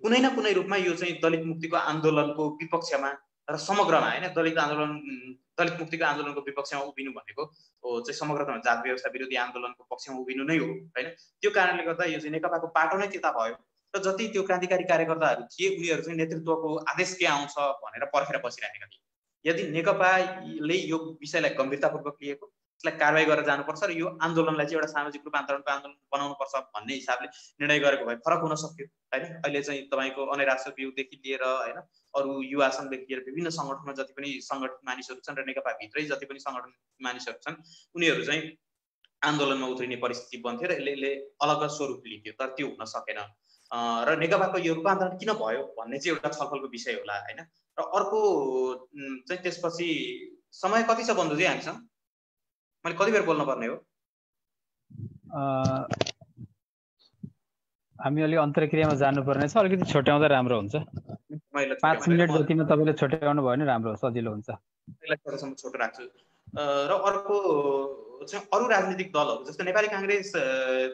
कुनै न कुनै रूपमा यो चाहिँ दलित मुक्तिको आन्दोलनको विपक्षमा र समग्रमा हैन, दलित मुक्तिको आन्दोलनको विपक्षमा उभिनु भनेको चाहिँ समग्रमा जात व्यवस्था विरोधी आन्दोलनको पक्षमा उभिनु नै हो हैन। त्यो कारणले गर्दा यो चाहिँ नेकपाको पाटो नै त्यता भयो र जति त्यो क्रान्तिकारी कार्यकर्ताहरू थिए उनीहरू चाहिँ नेतृत्वको आदेश के आउँछ भनेर पर्खेर बसिरहेका थिए। यदि नेकपाले यो विषयलाई गम्भीरतापूर्वक लिएको, यसलाई कारबाही गरेर जानुपर्छ र यो आन्दोलनलाई चाहिँ एउटा सामाजिक रूपान्तरणको आन्दोलन बनाउनुपर्छ भन्ने हिसाबले निर्णय गरेको भए फरक हुन सक्यो हैन। अहिले चाहिँ तपाईँको अनैराश्र बिउदेखि लिएर हैन, अरू युवा सङ्घदेखि लिएर विभिन्न सङ्गठनमा जति पनि सङ्गठित मानिसहरू छन् र नेकपा भित्रै जति पनि सङ्गठित मानिसहरू छन् उनीहरू चाहिँ आन्दोलनमा उत्रिने परिस्थिति बन्थ्यो र यसले अलग स्वरूप लिन्थ्यो। तर त्यो हुन सकेन र नेकपाको यो रूपान्तरण किन भयो भन्ने चाहिँ एउटा छलफलको विषय होला हैन। र अर्को चाहिँ त्यसपछि समय कति छ बन्धुजी हामीसँग? मैले कति बेर बोल्न पर्ने हो? हामी अलि अन्तर्क्रियामा जानुपर्ने छ, अलिकति छोट्याउँदा राम्रो हुन्छ। 5 मिनेट जतिमा तपाईँले छोट्याउनु भयो भने राम्रो सजिलो हुन्छ। छोटो राख्छु। र अर्को चाहिँ अरू राजनीतिक दलहरू जस्तो नेपाली काङ्ग्रेस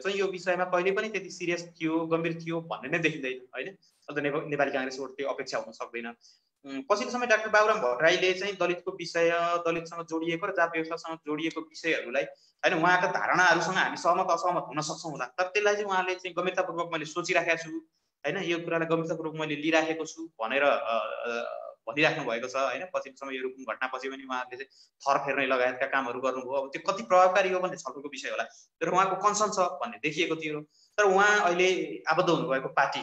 चाहिँ यो विषयमा कहिले पनि त्यति सिरियस थियो, गम्भीर थियो भन्ने नै देखिँदैन होइन। अन्त नेपाली काङ्ग्रेसबाट त्यो अपेक्षा हुन सक्दैन। पछिल्लो समय डाक्टर बाबुराम भट्टराईले चाहिँ दलितको विषय, दलितसँग जोडिएको र जात व्यवस्थासँग जोडिएको विषयहरूलाई होइन उहाँका धारणाहरूसँग हामी सहमत असहमत हुन सक्छौँ होला, तर त्यसलाई चाहिँ उहाँले चाहिँ गम्भीरतापूर्वक मैले सोचिराखेको छु होइन, यो कुरालाई गम्भीरतापूर्वक मैले लिइराखेको छु भनेर भनिराख्नु भएको छ होइन। पछिल्लो समय यो रुकुम घटनापछि पनि उहाँहरूले चाहिँ थर फेर्ने लगायतका कामहरू गर्नुभयो। अब त्यो कति प्रभावकारी हो भन्ने छलफलको विषय होला, तर उहाँको कन्सर्न छ भन्ने देखिएको थियो। तर उहाँ अहिले आबद्ध हुनुभएको पार्टी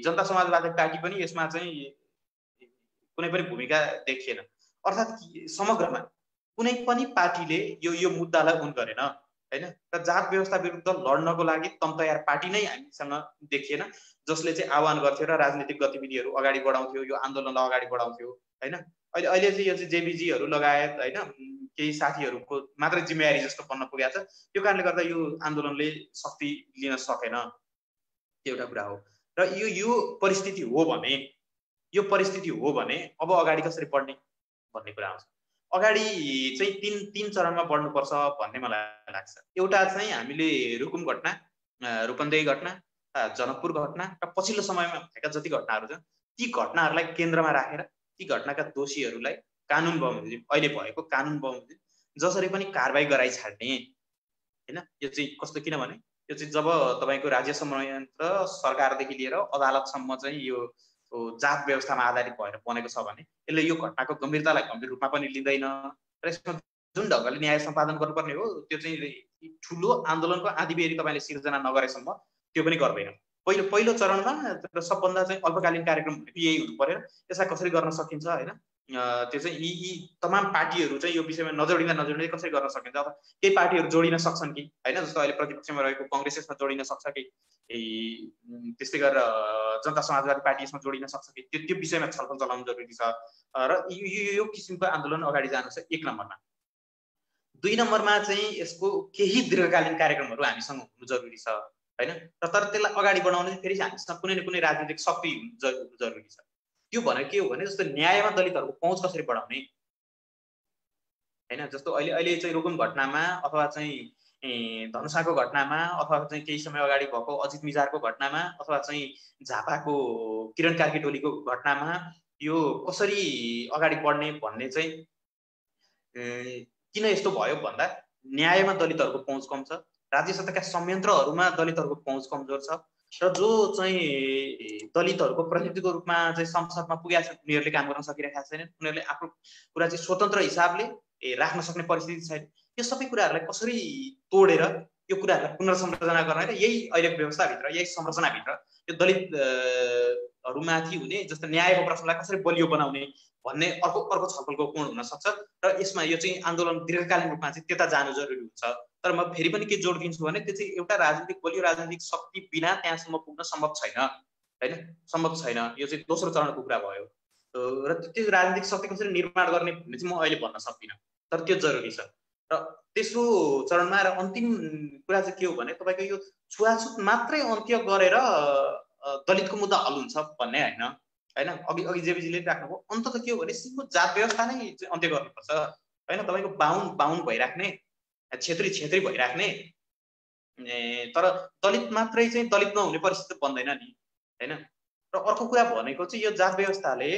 जनता समाजवादी पार्टी पनि यसमा चाहिँ कुनै पनि भूमिका देखिएन। अर्थात् समग्रमा कुनै पनि पार्टीले यो मुद्दालाई उन गरेन होइन। र जात व्यवस्था विरुद्ध लड्नको लागि तम तयार पार्टी नै हामीसँग देखिएन, जसले चाहिँ आह्वान गर्थ्यो र राजनीतिक गतिविधिहरू अगाडि बढाउँथ्यो, यो आन्दोलनलाई अगाडि बढाउँथ्यो होइन। अहिले चाहिँ यो चाहिँ जेबीजीहरू लगायत होइन केही साथीहरूको मात्रै जिम्मेवारी जस्तो बन्न पुगेको छ। त्यो कारणले गर्दा यो आन्दोलनले शक्ति लिन सकेन, त्यो एउटा कुरा हो। र यो परिस्थिति हो भने अब अगाडि कसरी बढ्ने भन्ने कुरा आउँछ। अगाडि चाहिँ तीन चरणमा बढ्नुपर्छ भन्ने मलाई लाग्छ। एउटा चाहिँ हामीले रुकुम घटना, रूपन्देही घटना, जनकपुर घटना र पछिल्लो समयमा भएका जति घटनाहरू छन् ती घटनाहरूलाई केन्द्रमा राखेर ती घटनाका दोषीहरूलाई कानुन बमोजिम, अहिले भएको कानुन बमोजिम जसरी पनि कारबाही गराइ छाड्ने होइन। यो चाहिँ कस्तो, किनभने यो चाहिँ जब तपाईँको राज्य संयन्त्र सरकारदेखि लिएर अदालतसम्म चाहिँ यो जात व्यवस्थामा आधारित भएर बनेको छ भने यसले यो घटनाको गम्भीरतालाई गम्भीर रूपमा पनि लिँदैन र यसमा जुन ढङ्गले न्याय सम्पादन गर्नुपर्ने हो त्यो चाहिँ ठुलो आन्दोलनको आँधीबेहरी तपाईँले सिर्जना नगरेसम्म त्यो पनि गर्दैन। पहिलो चरणमा सबभन्दा चाहिँ अल्पकालीन कार्यक्रम यही हुनु पर्यो। यसलाई कसरी गर्न सकिन्छ होइन, त्यो चाहिँ यी तमाम पार्टीहरू चाहिँ यो विषयमा नजोडिँदा कसरी गर्न सकिन्छ। अथवा केही पार्टीहरू जोडिन सक्छन् कि होइन, जस्तो अहिले प्रतिपक्षमा रहेको कङ्ग्रेस यसमा जोडिन सक्छ कि, त्यस्तै गरेर जनता समाजवादी पार्टी यसमा जोडिन सक्छ कि, त्यो विषयमा छलफल चलाउनु जरुरी छ। र यो किसिमको आन्दोलन अगाडि जानु छ 1 नम्बरमा। 2 नम्बरमा चाहिँ यसको केही दीर्घकालीन कार्यक्रमहरू हामीसँग हुनु जरुरी छ होइन। र तर त्यसलाई अगाडि बढाउन फेरि हामीसँग कुनै न कुनै राजनीतिक शक्ति जरुरी छ। त्यो भनेको के हो भने जस्तो न्यायमा दलितहरूको पहुँच कसरी बढाउने होइन। जस्तो अहिले चाहिँ रुकुम घटनामा अथवा चाहिँ धनुषाको घटनामा अथवा चाहिँ केही समय अगाडि भएको अजित मिजारको घटनामा अथवा चाहिँ झापाको किरण कार्की टोलीको घटनामा यो कसरी अगाडि बढ्ने भन्ने चाहिँ किन यस्तो भयो भन्दा न्यायमा दलितहरूको पहुँच कम छ, राज्य सत्ताका संयन्त्रहरूमा दलितहरूको पहुँच कमजोर छ र जो चाहिँ दलितहरूको प्रतिनिधिको रूपमा चाहिँ संसदमा पुगेका छन् उनीहरूले काम गर्न सकिरहेका छैनन्। उनीहरूले आफ्नो कुरा चाहिँ स्वतन्त्र हिसाबले राख्न सक्ने परिस्थिति छैन। यो सबै कुराहरूलाई कसरी तोडेर यो कुराहरूलाई पुनर्संरचना गर्ने र यही अहिलेको व्यवस्थाभित्र, यही संरचनाभित्र यो दलितहरूमाथि हुने जस्तो न्यायको प्रश्नलाई कसरी बलियो बनाउने भन्ने अर्को छलफलको कोण हुन सक्छ। र यसमा यो चाहिँ आन्दोलन दीर्घकालीन रूपमा चाहिँ त्यता जानु जरुरी हुन्छ। तर म फेरि पनि के जोड दिन्छु भने त्यो चाहिँ एउटा बलियो राजनीतिक शक्ति बिना त्यहाँसम्म पुग्न सम्भव छैन होइन, सम्भव छैन। यो चाहिँ दोस्रो चरणको कुरा भयो। र त्यो राजनीतिक शक्ति कसरी निर्माण गर्ने भन्ने चाहिँ म अहिले भन्न सक्दिनँ, तर त्यो जरुरी छ। र तेस्रो चरणमा र अन्तिम कुरा चाहिँ के हो भने तपाईँको यो छुवाछुत मात्रै अन्त्य गरेर दलितको मुद्दा हल हुन्छ भन्ने होइन होइन। अघि जेबीजीले राख्नुभयो, अन्तत के हो भने सिङ्गो जात व्यवस्था नै अन्त्य गर्नुपर्छ होइन। तपाईँको बाहुन भइराख्ने, छेत्री भइराख्ने, तर दलित मात्रै चाहिँ दलित नहुने परिस्थिति बन्दैन नि होइन। र अर्को कुरा भनेको चाहिँ यो जात व्यवस्थाले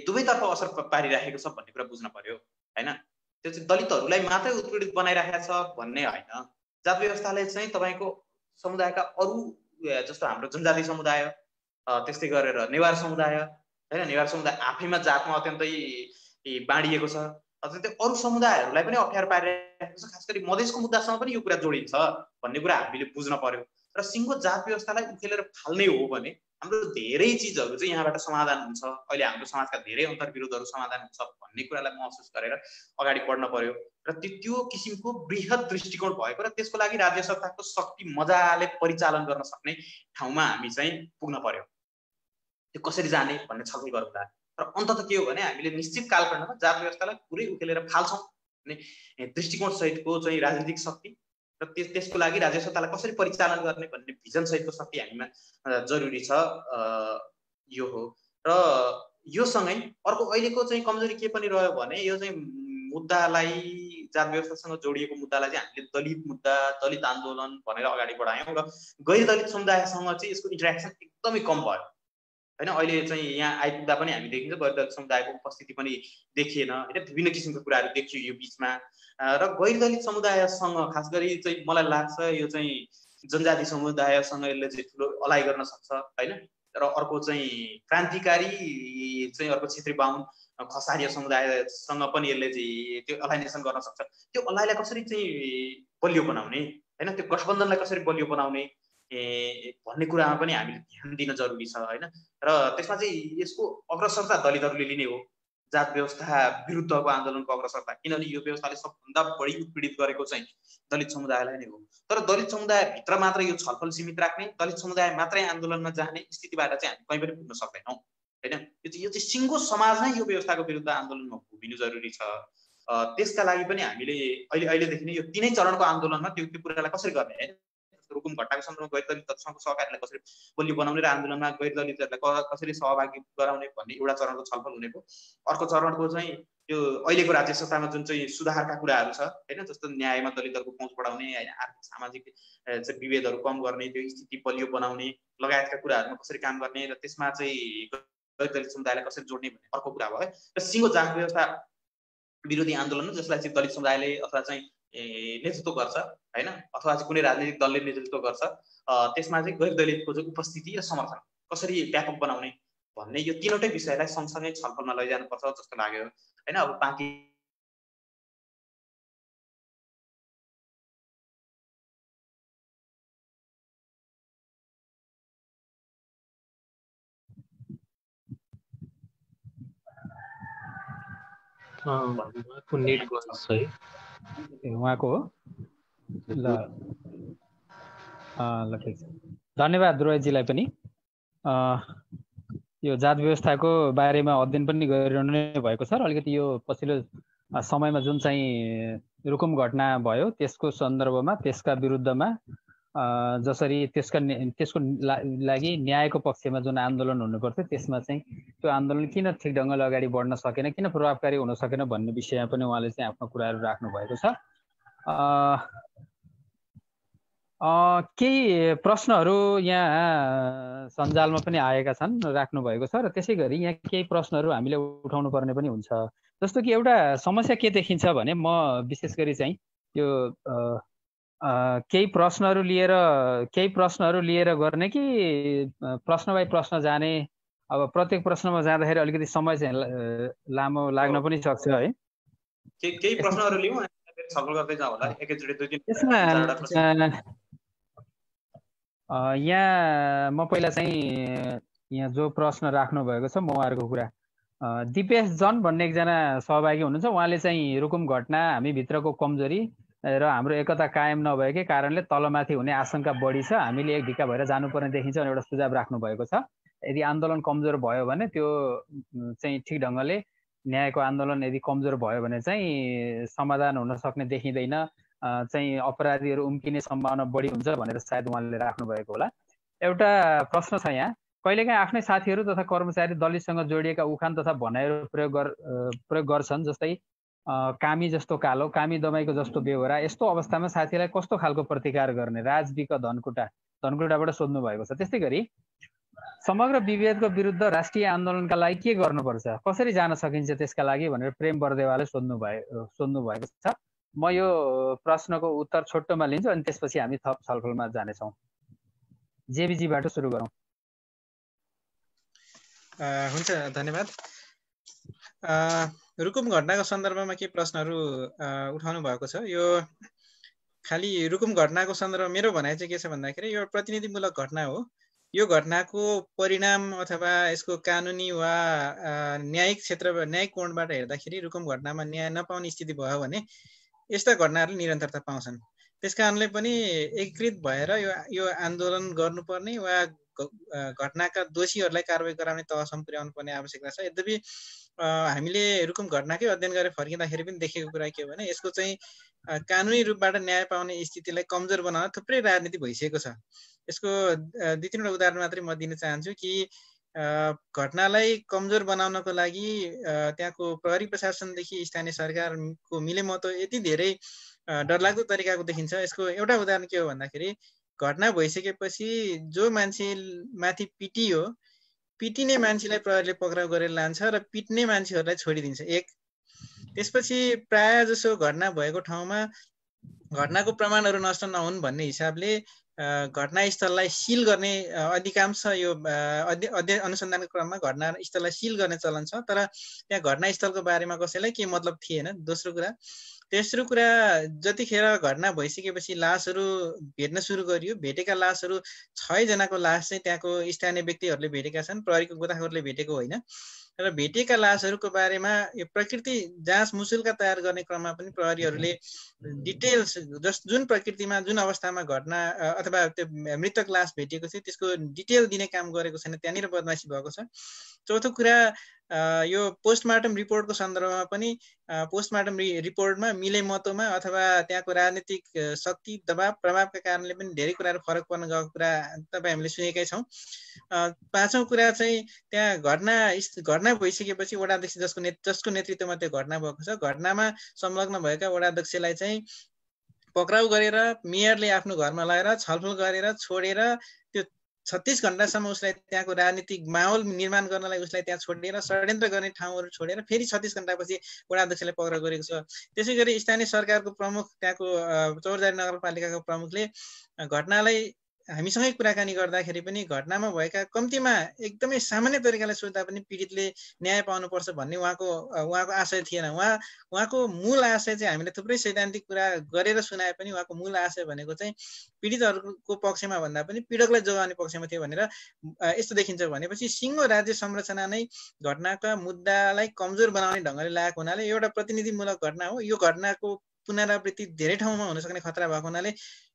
दुवैतर्फ असर पारिराखेको छ भन्ने कुरा बुझ्न पर्यो होइन। त्यो चाहिँ दलितहरूलाई मात्रै उत्पीडित बनाइराखेको छ भन्ने होइन। जात व्यवस्थाले चाहिँ तपाईँको समुदायका अरू जस्तो हाम्रो जनजाति समुदाय, त्यस्तै गरेर नेवार समुदाय होइन, नेवार समुदाय आफैमा जातमा अत्यन्तै बाँडिएको छ, त्यो अरू समुदायहरूलाई पनि अप्ठ्यारो पारिरहेको छ। खास गरी मधेसको मुद्दासँग पनि यो कुरा जोडिन्छ भन्ने कुरा हामीले बुझ्न पर्यो। र सिङ्गो जात व्यवस्थालाई उखेलेर फाल्ने हो भने हाम्रो धेरै चिजहरू चाहिँ यहाँबाट समाधान हुन्छ, अहिले हाम्रो समाजका धेरै अन्तर्विरोधहरू समाधान हुन्छ भन्ने कुरालाई महसुस गरेर अगाडि बढ्न पर्यो। र त्यो किसिमको बृहत दृष्टिकोण भएको र त्यसको लागि राज्य सत्ताको शक्ति मजाले परिचालन गर्न सक्ने ठाउँमा हामी चाहिँ पुग्न पर्यो। त्यो कसरी जाने भन्ने छलफल गरौँला। र अन्तत के हो भने हामीले निश्चित कालखण्डमा जात व्यवस्थालाई पुरै उखेलेर फाल्छौँ भन्ने दृष्टिकोण सहितको चाहिँ राजनीतिक शक्ति र त्यसको लागि राज्य सत्तालाई कसरी परिचालन गर्ने भन्ने भिजन सहितको शक्ति हामीमा जरुरी छ। यो हो। र यो सँगै अर्को अहिलेको चाहिँ कमजोरी के पनि रह्यो भने यो चाहिँ मुद्दालाई जात व्यवस्थासँग जोडिएको मुद्दालाई चाहिँ हामीले दलित मुद्दा, दलित आन्दोलन भनेर अगाडि बढायौँ र गैर दलित समुदायसँग चाहिँ यसको इन्टरेक्सन एकदमै कम भयो हैन। अहिले चाहिँ यहाँ आइपुग्दा पनि हामी देखिन्छ गैर दलित समुदायको उपस्थिति पनि देखिएन हैन। विभिन्न किसिमको कुराहरू देखियो यो बीचमा। र गैर दलित समुदायसँग खास गरी चाहिँ मलाई लाग्छ यो चाहिँ जनजाति समुदायसँग यसले चाहिँ ठुलो अलाइ गर्न सक्छ हैन। र अर्को चाहिँ क्रान्तिकारी चाहिँ अर्को क्षेत्री बाहुन खसारिया समुदायसँग पनि यसले चाहिँ त्यो अलाइनेसन गर्न सक्छ। त्यो अलाइलाई कसरी चाहिँ बलियो बनाउने हैन, त्यो गठबन्धनलाई कसरी बलियो बनाउने भन्ने कुरामा पनि हामीले ध्यान दिन जरुरी छ हैन। र त्यसमा चाहिँ यसको अग्रसरता दलितहरूले लिने हो, जात व्यवस्था विरुद्धको आन्दोलनको अग्रसरता, किनभने यो व्यवस्थाले सबभन्दा बढी उत्पीडित गरेको चाहिँ दलित समुदायलाई नै हो। तर दलित समुदायभित्र मात्र यो छलफल सीमित राख्ने, दलित समुदाय मात्रै आन्दोलनमा जाने स्थितिबाट चाहिँ हामी कहीँ पनि पुग्न सक्दैनौँ हैन। यो चाहिँ सिङ्गो समाज नै यो व्यवस्थाको विरुद्ध आन्दोलनमा उभिनु जरुरी छ। त्यसका लागि पनि हामीले अहिलेदेखि नै यो तीनै चरणको आन्दोलनमा त्यो कुरालाई कसरी गर्ने हैन, रुकुम घटनाको सन्दर्भमा गैर दलित सहकारीलाई कसरी बलियो बनाउने र आन्दोलनमा गैर दलितहरूलाई कसरी सहभागी गराउने भन्ने एउटा चरणको छलफल हुनेको। अर्को चरणको चाहिँ यो अहिलेको राज्य सत्तामा जुन चाहिँ सुधारका कुराहरू छ हैन, जस्तो न्यायमा दलितहरूको पहुँच बढाउने हैन, आर्थिक सामाजिक चाहिँ विभेदहरू कम गर्ने, त्यो स्थिति बलियो बनाउने लगायतका कुराहरूमा कसरी काम गर्ने र त्यसमा चाहिँ गैर दलित समुदायलाई कसरी जोड्ने भन्ने अर्को कुरा भयो। र सिङ्गो जात व्यवस्था विरोधी आन्दोलन जसलाई चाहिँ दलित समुदायले अथवा चाहिँ नेतृत्व गर्छ हैन, अथवा चाहिँ कुनै राजनीतिक दलले नेतृत्व गर्छ, त्यसमा चाहिँ गैर दलितको चाहिँ उपस्थिति र समर्थन कसरी व्यापक बनाउने भन्ने यो तीनवटै विषयलाई सँगसँगै छलफलमा लैजानुपर्छ जस्तो लाग्यो हैन। अब बाँकी उहाँको हो ल ठिक छ। धन्यवाद रोयजीलाई पनि। यो जात व्यवस्थाको बारेमा अध्ययन पनि गरिरहनु नै भएको छ र अलिकति यो पछिल्लो समयमा जुन चाहिँ रुकुम घटना भयो त्यसको सन्दर्भमा, त्यसका विरुद्धमा जसरी त्यसको लागि न्यायको पक्षमा जुन आन्दोलन हुनुपर्थ्यो त्यसमा चाहिँ त्यो आन्दोलन किन ठिक ढङ्गले अगाडि बढ्न सकेन, किन प्रभावकारी हुन सकेन भन्ने विषयमा पनि उहाँले चाहिँ आफ्नो कुराहरू राख्नु भएको छ। केही प्रश्नहरू यहाँ सञ्जालमा पनि आएका छन्, राख्नु भएको छ र त्यसै गरी यहाँ केही प्रश्नहरू हामीले उठाउनु पर्ने पनि हुन्छ। जस्तो कि एउटा समस्या के देखिन्छ भने म विशेष गरी चाहिँ यो केही प्रश्नहरू लिएर गर्ने कि प्रश्न बाई प्रश्न जाने। अब प्रत्येक प्रश्नमा जाँदाखेरि अलिकति समय चाहिँ लामो लाग्न पनि सक्छ है। केही प्रश्नहरू लिउँ छलफल गर्दै जाउँ होला एकैचोटि दुई दिन। यसमा यहाँ म पहिला चाहिँ यहाँ जो प्रश्न राख्नु भएको छ म उहाँहरूको कुरा दिपेश जन भन्ने एकजना सहभागी हुनुहुन्छ। उहाँले चाहिँ रुकुम घटना हामीभित्रको कमजोरी र हाम्रो एकता कायम नभएकै कारणले तलमाथि हुने आशंका बढी छ, हामीले एक ढिक्का भएर जानुपर्ने देखिन्छ भने एउटा सुझाव राख्नु भएको छ। यदि आन्दोलन कमजोर भयो भने त्यो चाहिँ ठिक ढङ्गले न्यायको आन्दोलन यदि कमजोर भयो भने चाहिँ समाधान हुन सक्ने देखिँदैन, चाहिँ अपराधीहरू उम्किने सम्भावना बढी हुन्छ भनेर सायद उहाँले राख्नु भएको होला। एउटा प्रश्न छ यहाँ, कहिलेकाहीँ आफ्नै साथीहरू तथा कर्मचारी दलितसँग जोडिएका उखान तथा भनाइहरू प्रयोग गर्छन्, जस्तै कामी जस्तो कालो, कामी दमाईको जस्तो बेहोरा। यस्तो अवस्थामा साथीलाई कस्तो खालको प्रतिकार गर्ने? राजविक धनकुटाबाट सोध्नु भएको छ। त्यस्तै गरी समग्र विभेदको विरुद्ध राष्ट्रिय आन्दोलनका लागि के गर्नुपर्छ, कसरी जान सकिन्छ त्यसका लागि भनेर प्रेम बर्देवाले सोध्नु भएको छ। म यो प्रश्नको उत्तर छोटोमा लिन्छु अनि त्यसपछि हामी थप छलफलमा जानेछौँ। जेबीजीबाट सुरु गरौँ। हुन्छ, धन्यवाद। रुकुम घटनाको सन्दर्भमा के प्रश्नहरू उठाउनु भएको छ। यो खालि रुकुम घटनाको सन्दर्भमा मेरो भनाइ चाहिँ के छ भन्दाखेरि यो प्रतिनिधिमूलक घटना हो। यो घटनाको परिणाम अथवा यसको कानुनी वा न्यायिक क्षेत्र न्यायिक कोणबाट हेर्दाखेरि रुकुम घटनामा न्याय नपाउने स्थिति भयो भने यस्ता घटनाहरूले निरन्तरता पाउँछन्। त्यस कारणले पनि एकीकृत भएर यो आन्दोलन गर्नुपर्ने वा घटनाका दोषीहरूलाई कारबाही गराउने तहसम्म पुर्याउनु पर्ने आवश्यकता छ। यद्यपि हामीले रुकुम घटनाकै अध्ययन गरेर फर्किँदाखेरि पनि देखेको कुरा के हो भने यसको चाहिँ कानुनी रूपबाट न्याय पाउने स्थितिलाई कमजोर बनाउन थुप्रै राजनीति भइसकेको छ। यसको 2-3 वटा उदाहरण मात्रै म दिन चाहन्छु कि घटनालाई कमजोर बनाउनको लागि त्यहाँको प्रहरी प्रशासनदेखि स्थानीय सरकारको मिलेमतो यति धेरै डरलाग्दो तरिकाको देखिन्छ। यसको एउटा उदाहरण के हो भन्दाखेरि घटना भइसकेपछि जो मान्छे माथि पिटियो पिटिने मान्छेलाई प्रहरीले पक्राउ गरेर लान्छ र पिट्ने मान्छेहरूलाई छोडिदिन्छ। एक त्यसपछि प्राय जसो घटना भएको ठाउँमा घटनाको प्रमाणहरू नष्ट नहुन् भन्ने हिसाबले घटनास्थललाई सिल गर्ने अधिकांश यो अध्ययन अनुसन्धानको क्रममा घटनास्थललाई सिल गर्ने चलन छ। तर त्यहाँ घटनास्थलको बारेमा कसैलाई के मतलब थिएन। दोस्रो कुरा तेस्रो कुरा जतिखेर घटना भइसकेपछि लासहरू भेट्न सुरु गरियो, भेटेका लासहरू 6 जनाको लास चाहिँ त्यहाँको स्थानीय व्यक्तिहरूले भेटेका छन्, प्रहरीको गोताखोरले भेटेको होइन। र भेटेका लासहरूको बारेमा यो प्रकृति जाँच मुसुल्का तयार गर्ने क्रममा पनि प्रहरीहरूले डिटेल्स जुन प्रकृतिमा जुन अवस्थामा घटना अथवा त्यो मृतक लास भेटिएको थियो त्यसको डिटेल दिने काम गरेको छैन, त्यहाँनिर बदमासी भएको छ। चौथो कुरा यो पोस्टमार्टम रिपोर्टको सन्दर्भमा पनि पोस्टमार्टम रिपोर्टमा मिलेमतोमा अथवा त्यहाँको राजनीतिक शक्ति दबाव प्रभावका कारणले पनि धेरै कुराहरू फरक पर्न गएको कुरा तपाईँ हामीले सुनेकै छौँ। पाँचौँ कुरा चाहिँ त्यहाँ घटना भइसकेपछि वडाध्यक्ष जसको नेतृत्वमा त्यो घटना भएको छ, घटनामा संलग्न भएका वडाध्यक्षलाई चाहिँ पक्राउ गरेर मेयरले आफ्नो घरमा लगेर छलफल गरेर छोडेर त्यो 36 घण्टासम्म उसलाई त्यहाँको राजनीतिक माहौल निर्माण गर्नलाई उसलाई त्यहाँ छोडेर षड्यन्त्र गर्ने ठाउँहरू छोडेर फेरि 36 घण्टापछि वडाध्यक्षलाई पक्राउ गरेको छ। त्यसै गरी स्थानीय सरकारको प्रमुख त्यहाँको चौरजारी नगरपालिकाको प्रमुखले घटनालाई हामीसँगै कुराकानी गर्दाखेरि पनि घटनामा भएका कम्तीमा एकदमै सामान्य तरिकाले सोच्दा पनि पीडितले न्याय पाउनुपर्छ भन्ने उहाँको आशय थिएन। उहाँको मूल आशय चाहिँ हामीले थुप्रै सैद्धान्तिक कुरा गरेर सुनाए पनि उहाँको मूल आशय भनेको चाहिँ पीडितहरूको पक्षमा भन्दा पनि पीडकलाई जोगाउने पक्षमा थियो भनेर यस्तो देखिन्छ। भनेपछि सिङ्गो राज्य संरचना नै घटनाका मुद्दालाई कमजोर बनाउने ढङ्गले लागेको हुनाले एउटा प्रतिनिधिमूलक घटना हो। यो घटनाको पुनरावृत्ति धेरै ठाउँमा हुन सक्ने खतरा भएको हुनाले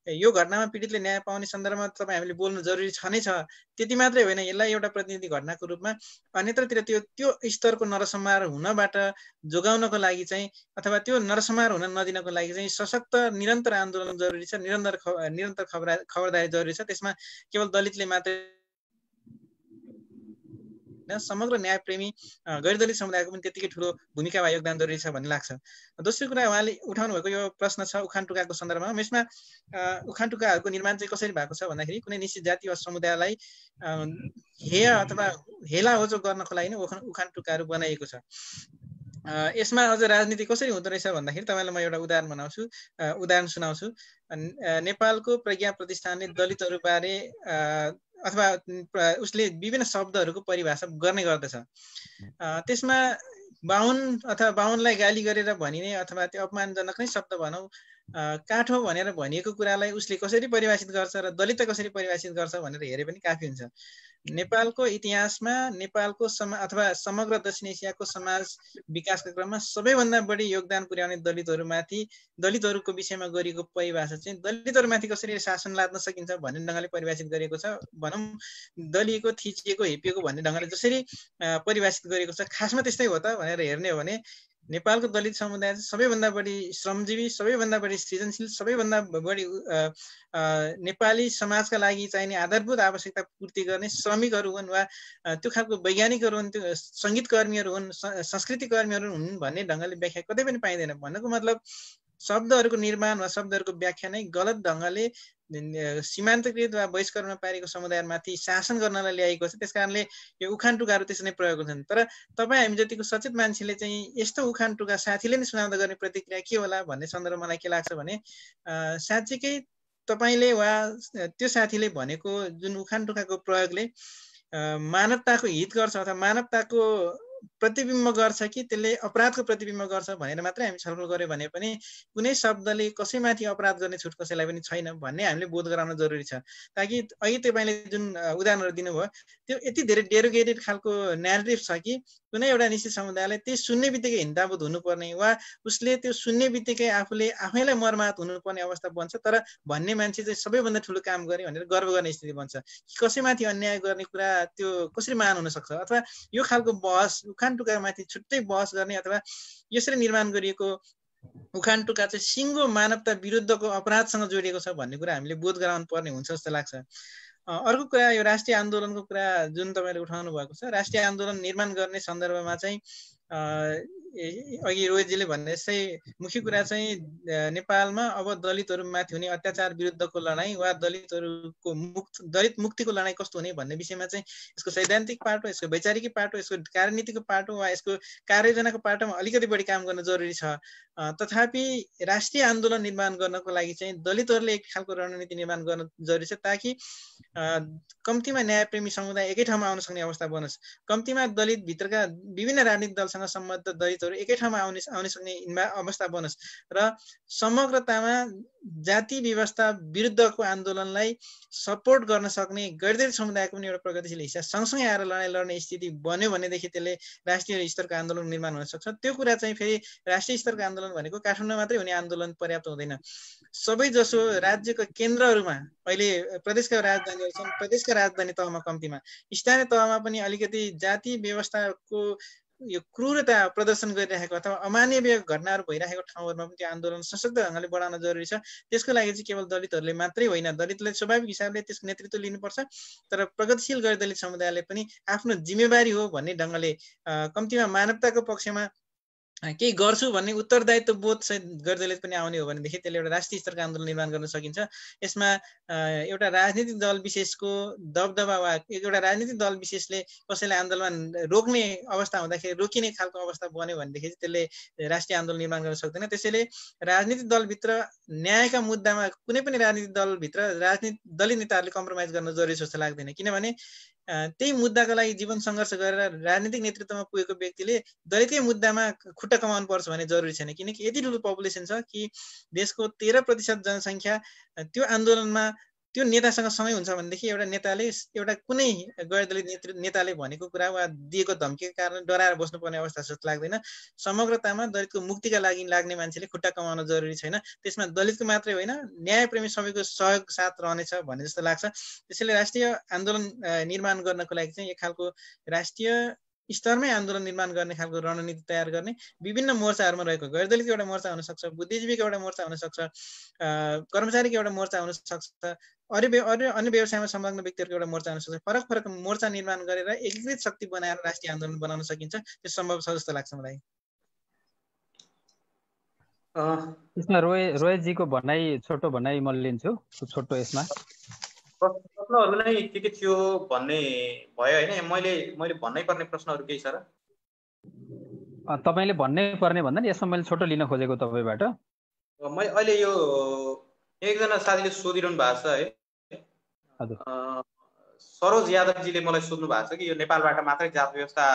यो घटनामा पीडितले न्याय पाउने सन्दर्भमा तपाईँ हामीले बोल्नु जरुरी छ नै छ। त्यति मात्रै होइन, यसलाई एउटा प्रतिनिधि घटनाको रूपमा अन्यत्रतिर त्यो स्तरको नरसंहार हुनबाट जोगाउनको लागि चाहिँ अथवा त्यो नरसंहार हुन नदिनको लागि चाहिँ सशक्त निरन्तर आन्दोलन जरुरी छ, निरन्तर खबरदारी जरुरी छ। त्यसमा केवल दलितले मात्रै समग्र न्यायप्रेमी गैर-दलित समुदायको पनि त्यतिकै ठुलो भूमिका वा योगदान जरुरी छ भन्ने लाग्छ। दोस्रो कुरा उहाँले उठाउनु भएको यो प्रश्न छ उखानटुकाको सन्दर्भमा। यसमा उखानटुकाहरूको निर्माण चाहिँ कसरी भएको छ भन्दाखेरि कुनै निश्चित जाति वा समुदायलाई हेय अथवा हेला होचो गर्नको लागि नै उखानटुकाहरू बनाइएको छ। यसमा अझ राजनीति कसरी हुँदो रहेछ भन्दाखेरि तपाईँलाई म एउटा उदाहरण सुनाउँछु। नेपालको प्रज्ञा प्रतिष्ठानले दलितहरू बारे अथवा उसले विभिन्न शब्दहरूको परिभाषा गर्ने गर्दछ। त्यसमा बाहुन अथवा बाहुनलाई गाली गरेर भनिने अथवा त्यो अपमानजनक नै शब्द भनौँ काठो भनेर भनिएको कुरालाई उसले कसरी परिभाषित गर्छ र दलित कसरी परिभाषित गर्छ भनेर हेरे पनि काफी हुन्छ। नेपालको इतिहासमा नेपालको अथवा समग्र दक्षिण एसियाको समाज विकासका क्रममा सबैभन्दा बढी योगदान पुर्याउने दलितहरूको विषयमा गरिएको परिभाषा चाहिँ दलितहरूमाथि कसरी शासन लाद्न सकिन्छ भन्ने ढङ्गले परिभाषित गरिएको छ। भनौँ दलिएको थिचिएको हेपिएको भन्ने ढङ्गले जसरी परिभाषित गरिएको छ खासमा त्यस्तै हो त भनेर हेर्ने हो भने नेपालको दलित समुदाय सबैभन्दा बढी श्रमजीवी, सबैभन्दा बढी सृजनशील, सबैभन्दा बढी नेपाली समाजका लागि चाहिने आधारभूत आवश्यकता पूर्ति गर्ने श्रमिकहरू हुन् वा त्यो खालको वैज्ञानिकहरू हुन्, त्यो सङ्गीतकर्मीहरू हुन्, संस्कृति कर्मीहरू हुन् भन्ने ढङ्गले व्याख्या कतै पनि पाइँदैन। भन्नुको मतलब शब्दहरूको निर्माण वा शब्दहरूको व्याख्या नै गलत ढङ्गले सीमान्तकृत वा बहिष्करणमा पारेको समुदायमाथि शासन गर्नलाई ल्याएको छ। त्यस कारणले यो उखानटुकाहरू त्यसरी नै प्रयोग हुन्छन्। तर तपाईँ हामी जतिको सचेत मान्छेले चाहिँ यस्तो उखानटुका साथीले नै सुनाउँदा गर्ने प्रतिक्रिया के होला भन्ने सन्दर्भमा मलाई के लाग्छ भने साँच्चीकै तपाईँले वा त्यो साथीले भनेको जुन उखानटुकाको प्रयोगले मानवताको हित गर्छ अथवा मानवताको प्रतिबिम्ब गर्छ कि त्यसले अपराधको प्रतिबिम्ब गर्छ भनेर मात्रै हामी छलफल गर्यो भने पनि कुनै शब्दले कसैमाथि अपराध गर्ने छुट कसैलाई पनि छैन भन्ने हामीले बोध गराउन जरुरी छ, ताकि अघि तपाईँले जुन उदाहरणहरू दिनुभयो त्यो यति धेरै डेरोगेटेड खालको न्यारेटिभ छ कि कुनै एउटा निश्चित समुदायलाई त्यही सुन्ने बित्तिकै हिंसाबोध हुनुपर्ने वा उसले त्यो सुन्ने बित्तिकै आफैलाई मर्माहत हुनुपर्ने अवस्था बन्छ। तर भन्ने मान्छे चाहिँ सबैभन्दा ठुलो काम गरे भनेर गर्व गर्ने स्थिति बन्छ। कसैमाथि अन्याय गर्ने कुरा त्यो कसरी मान हुन सक्छ? अथवा यो खालको बहस उखान टुक्कामाथि छुट्टै बहस गर्ने अथवा यसरी निर्माण गरिएको उखान टुक्का चाहिँ सिङ्गो मानवता विरुद्धको अपराधसँग जोडिएको छ भन्ने कुरा हामीले बोध गराउनु पर्ने हुन्छ जस्तो लाग्छ। अर्को कुरा यो राष्ट्रिय आन्दोलनको कुरा जुन तपाईँले उठाउनु भएको छ, राष्ट्रिय आन्दोलन निर्माण गर्ने सन्दर्भमा चाहिँ अघि रोहितजीले भन्ने जस्तै मुख्य कुरा चाहिँ नेपालमा अब दलितहरूमाथि हुने अत्याचार विरुद्धको लडाईँ वा दलित मुक्तिको लडाईँ कस्तो हुने भन्ने विषयमा चाहिँ यसको सैद्धान्तिक पाटो, यसको वैचारिक पाटो, यसको कार्यनीतिको पाटो वा यसको कार्ययोजनाको पाटोमा अलिकति बढी काम गर्न जरुरी छ। तथापि राष्ट्रिय आन्दोलन निर्माण गर्नको लागि चाहिँ दलितहरूले एक खालको रणनीति निर्माण गर्न जरुरी छ, ताकि कम्तीमा न्यायप्रेमी समुदाय एकै ठाउँमा आउन सक्ने अवस्था बनोस्, कम्तीमा दलित भित्रका विभिन्न राजनीतिक दलसँग सम्बद्ध दलितहरू एकै ठाउँमा आउन सक्ने अवस्था बनोस् र समग्रतामा जाति व्यवस्था विरुद्धको आन्दोलनलाई सपोर्ट गर्न सक्ने गैर समुदायको पनि एउटा प्रगतिशील हिस्सा सँगसँगै आएर लडाइँ लड्ने स्थिति बन्यो भनेदेखि त्यसले राष्ट्रिय स्तरको आन्दोलन निर्माण हुन सक्छ। त्यो कुरा चाहिँ फेरि राष्ट्रिय स्तरको आन्दोलन भनेको काठमाडौँ मात्रै हुने आन्दोलन पर्याप्त हुँदैन। सबै जसो राज्यको केन्द्रहरूमा अहिले प्रदेशका राजधानीहरू छन्, प्रदेशका राजधानी तहमा कम्तीमा स्थानीय तहमा पनि अलिकति जाति व्यवस्थाको यो क्रूरता प्रदर्शन गरिरहेको अथवा अमानवीय घटनाहरू भइरहेको ठाउँहरूमा पनि त्यो आन्दोलन सशक्त ढङ्गले बढाउन जरुरी छ। त्यसको लागि चाहिँ केवल दलितहरूले मात्रै होइन, दलितले स्वाभाविक हिसाबले त्यसको नेतृत्व लिनुपर्छ, तर प्रगतिशील गैर दलित समुदायले पनि आफ्नो जिम्मेवारी हो भन्ने ढङ्गले कम्तीमा मानवताको पक्षमा केही गर्छु भन्ने उत्तरदायित्व बोध सहित गैर दलित पनि आउने हो भनेदेखि त्यसले एउटा राष्ट्रिय स्तरको आन्दोलन निर्माण गर्न सकिन्छ। यसमा एउटा राजनीतिक दल विशेषको दबदबा वा एउटा राजनीतिक दल विशेषले कसैलाई आन्दोलन रोक्ने अवस्था हुँदाखेरि रोकिने खालको अवस्था बन्यो भनेदेखि त्यसले राष्ट्रिय आन्दोलन निर्माण गर्न सक्दैन। त्यसैले राजनीतिक दलभित्र न्यायका मुद्दामा कुनै पनि राजनीतिक दलभित्र दलित नेताहरूले कम्प्रोमाइज गर्न जरुरी जस्तो लाग्दैन, किनभने त्यही मुद्दाको लागि जीवन सङ्घर्ष गरेर राजनीतिक नेतृत्वमा पुगेको व्यक्तिले दलितकै मुद्दामा खुट्टा कमाउनु पर्छ भन्ने जरुरी छैन, किनकि यति ठुलो पपुलेसन छ कि देशको 13% जनसङ्ख्या त्यो आन्दोलनमा त्यो नेतासँग सँगै हुन्छ भनेदेखि एउटा नेताले एउटा कुनै गैर दलित नेताले भनेको कुरा वा दिएको धम्कीको कारण डराएर बस्नुपर्ने अवस्था जस्तो लाग्दैन। समग्रतामा दलितको मुक्तिका लागि लाग्ने मान्छेले खुट्टा कमाउन जरुरी छैन, त्यसमा दलितको मात्रै होइन न्यायप्रेमी सबैको सहयोग साथ रहनेछ भन्ने जस्तो लाग्छ। त्यसैले राष्ट्रिय आन्दोलन निर्माण गर्नको लागि चाहिँ एक खालको राष्ट्रिय स्तरमै आन्दोलन निर्माण गर्ने खालको रणनीति तयार गर्ने विभिन्न मोर्चाहरूमा रहेको गैर दलितको एउटा मोर्चा हुन सक्छ, बुद्धिजीवीको एउटा मोर्चा हुन सक्छ, कर्मचारीको एउटा मोर्चा हुन सक्छ, अन्य व्यवसायमा संलग्न व्यक्तिहरूको एउटा मोर्चा हुन सक्छ। फरक फरक मोर्चा निर्माण गरेर एकीकृत शक्ति बनाएर राष्ट्रिय आन्दोलन बनाउन सकिन्छ, त्यो सम्भव छ जस्तो लाग्छ मलाई। यसमा रोहितजीको भनाइ छोटो भनाइ म लिन्छु, छोटो यसमा प्रश्नहरू नै के थियो भन्ने भयो होइन? मैले भन्नै पर्ने प्रश्नहरू केही छ र? तपाईँले भन्नै पर्ने भन्दा नि यसमा मैले छोटो लिन खोजेको तपाईँबाट। मैले अहिले यो एकजना साथीले सोधिरहनु भएको छ है, सरोज यादवजीले मलाई सोध्नु भएको छ कि यो नेपालबाट मात्रै जात व्यवस्था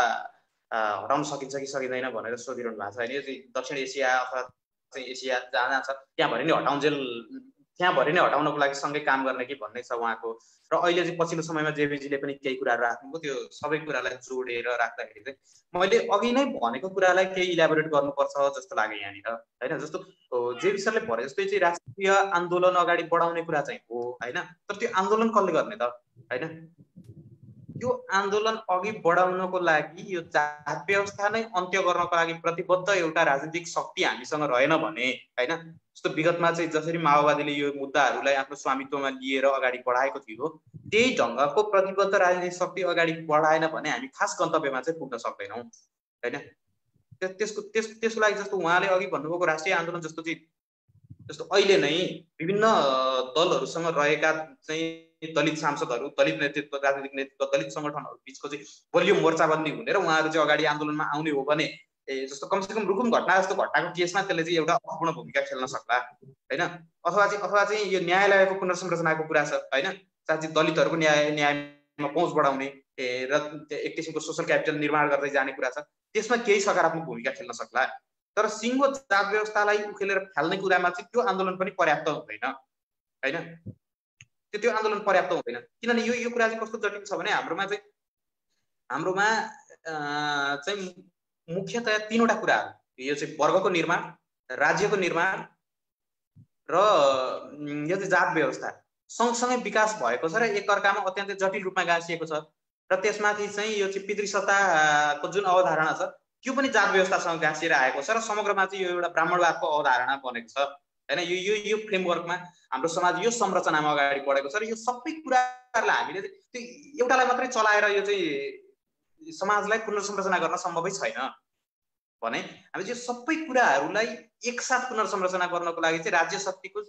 हटाउन सकिन्छ कि सकिँदैन भनेर सोधिरहनु भएको छ होइन। यो चाहिँ दक्षिण एसिया अथवा एसिया जहाँ छ त्यहाँभरि नै हटाउनको लागि सँगै काम गर्ने कि भन्ने छ उहाँको। र अहिले चाहिँ पछिल्लो समयमा जेबीजीले पनि केही कुराहरू राख्नुभयो, त्यो सबै कुरालाई जोडेर राख्दाखेरि चाहिँ मैले अघि नै भनेको कुरालाई केही इलाबोरेट गर्नुपर्छ जस्तो लाग्यो यहाँनिर होइन। जस्तो जेबी सरले भने जस्तै चाहिँ राष्ट्रिय आन्दोलन अगाडि बढाउने कुरा चाहिँ हो होइन, तर त्यो आन्दोलन कसले गर्ने त होइन? यो आन्दोलन अघि बढाउनको लागि यो जात व्यवस्था नै अन्त्य गर्नको लागि प्रतिबद्ध एउटा राजनीतिक शक्ति हामीसँग रहेन भने होइन, जस्तो विगतमा चाहिँ जसरी माओवादीले यो मुद्दाहरूलाई आफ्नो स्वामित्वमा लिएर अगाडि बढाएको थियो त्यही ढङ्गको प्रतिबद्ध राजनीतिक शक्ति अगाडि बढाएन भने हामी खास गन्तव्यमा चाहिँ पुग्न सक्दैनौँ होइन। त्यसको लागि जस्तो उहाँले अघि भन्नुभएको राष्ट्रिय आन्दोलन जस्तो अहिले नै विभिन्न दलहरूसँग रहेका चाहिँ दलित सांसदहरू, दलित नेतृत्व, राजनीतिक नेतृत्व, दलित सङ्गठनहरू बिचको चाहिँ बलियो मोर्चाबन्दी हुने र उहाँहरू चाहिँ अगाडि आन्दोलनमा आउने हो भने जस्तो कमसेकम रुकुम घटना जस्तो घटनाको केसमा त्यसले चाहिँ एउटा अपूर्ण भूमिका खेल्न सक्ला होइन। अथवा चाहिँ यो न्यायालयको पुनर्संरचनाको कुरा छ होइन, साँच्चै दलितहरूको न्यायमा पहुँच बढाउने र एक किसिमको सोसल क्यापिटल निर्माण गर्दै जाने कुरा छ, त्यसमा केही सकारात्मक भूमिका खेल्न सक्ला। तर सिङ्गो जात व्यवस्थालाई उखेलेर फाल्ने कुरामा चाहिँ त्यो आन्दोलन पनि पर्याप्त हुँदैन हैन। त्यो आन्दोलन पर्याप्त हुँदैन, किनभने यो कुरा चाहिँ कस्तो जटिल छ भने हाम्रोमा चाहिँ मुख्यतया 3वटा कुराहरू, यो चाहिँ वर्गको निर्माण, राज्यको निर्माण र यो चाहिँ जात व्यवस्था सँगसँगै विकास भएको छ र एकअर्कामा अत्यन्तै जटिल रूपमा गाँसिएको छ। र त्यसमाथि चाहिँ यो चाहिँ पितृसत्ताको जुन अवधारणा छ त्यो पनि जात व्यवस्थासँग गाँसिएर आएको छ र समग्रमा चाहिँ यो एउटा ब्राह्मणवादको अवधारणा बनेको छ हैन। यो फ्रेमवर्कमा हाम्रो समाज यो संरचनामा अगाडि बढेको छ र यो सबै कुराहरूलाई हामीले त्यो एउटालाई मात्रै चलाएर यो चाहिँ समाजलाई पुनर्संरचना गर्न सम्भवै छैन भने हामी चाहिँ सबै कुराहरूलाई एकसाथ पुनर्संरचना गर्नको लागि चाहिँ राज्य शक्तिको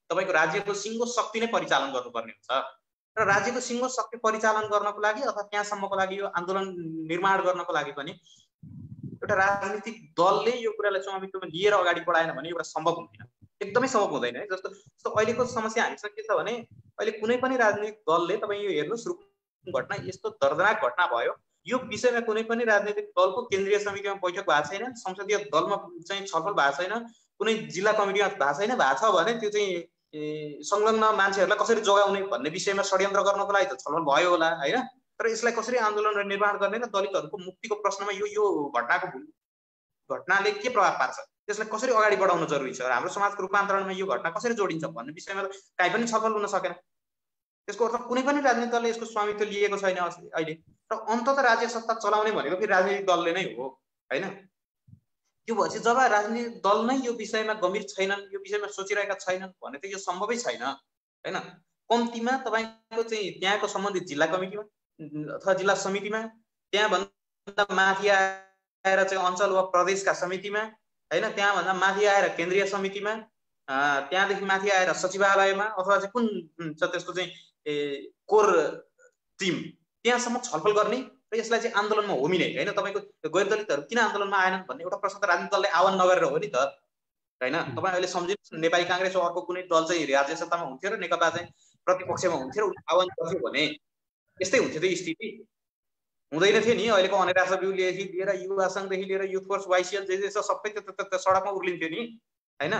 तपाईको राज्यको सिङ्गो शक्ति नै परिचालन गर्नुपर्ने हुन्छ। र राज्यको सिङ्गो शक्ति परिचालन गर्नको लागि अथवा त्यहाँसम्मको लागि यो आन्दोलन निर्माण गर्नको लागि पनि एउटा राजनीतिक दलले यो कुरालाई स्वामित्वमा लिएर अगाडि बढाएन भने एउटा सम्भव हुँदैन, एकदमै सम्भव हुँदैन है। जस्तो अहिलेको समस्या हामीसँग के छ भने अहिले कुनै पनि राजनीतिक दलले तपाईँ यो हेर्नुहोस्, रुकुम घटना यस्तो दर्दनाक घटना भयो, यो विषयमा कुनै पनि राजनीतिक दलको केन्द्रीय समितिमा बैठक भएको छैन, संसदीय दलमा चाहिँ छलफल भएको छैन, कुनै जिल्ला कमिटीमा भएको छैन, भएको छ भने त्यो चाहिँ संलग्न मान्छेहरूलाई कसरी जोगाउने भन्ने विषयमा षड्यन्त्र गर्नको लागि त छलफल भयो होला हैन। तर यसलाई कसरी आन्दोलन र निर्माण गर्ने र दलितहरूको मुक्तिको प्रश्नमा यो घटनाले के प्रभाव पार्छ, त्यसलाई कसरी अगाडि बढाउन जरुरी छ र हाम्रो समाजको रूपान्तरणमा यो घटना कसरी जोडिन्छ भन्ने विषयमा कहीँ पनि छलफल हुन सकेन। त्यसको अर्थ कुनै पनि राजनीतिक दलले यसको स्वामित्व लिएको छैन अहिले। र अन्ततः राज्य सत्ता चलाउने भनेको फेरि राजनीतिक दलले नै हो हैन। त्यो भएपछि जब राजनीतिक दल नै यो विषयमा गम्भीर छैनन्, यो विषयमा सोचिरहेका छैनन् भने त यो सम्भवै छैन हैन। कम्तीमा तपाईको चाहिँ त्यहाँको सम्बन्धित जिल्ला कमिटीमा अथवा जिल्ला समितिमा, त्यहाँभन्दा माथि आएर चाहिँ अञ्चल वा प्रदेशका समितिमा हैन, त्यहाँभन्दा माथि आएर केन्द्रीय समितिमा, त्यहाँदेखि माथि आएर सचिवालयमा अथवा चाहिँ कुन छ त्यसको चाहिँ कोर टिम, त्यहाँसम्म छलफल गर्ने र यसलाई चाहिँ आन्दोलनमा होमिने हैन। तपाईको गैर दलितहरू किन आन्दोलनमा आएनन् भन्ने एउटा प्रश्न त राजनीतिक दलले आह्वान नगरेर हो नि त हैन। तपाईँ अहिले सम्झिनुहोस्, नेपाली काङ्ग्रेस अर्को कुनै दल चाहिँ राज्य सत्तामा हुन्थ्यो र नेकपा चाहिँ प्रतिपक्षमा हुन्थ्यो र आह्वान गर्थ्यो भने यस्तै हुन्थ्यो त स्थिति, हुँदैन थियो नि। अहिलेको अनेरा सब्युदेखि लिएर युवा सङ्घदेखि लिएर युथ फोर्स वाइसिएल जे छ सबै त्यो सडकमा उर्लिन्थ्यो नि हैन।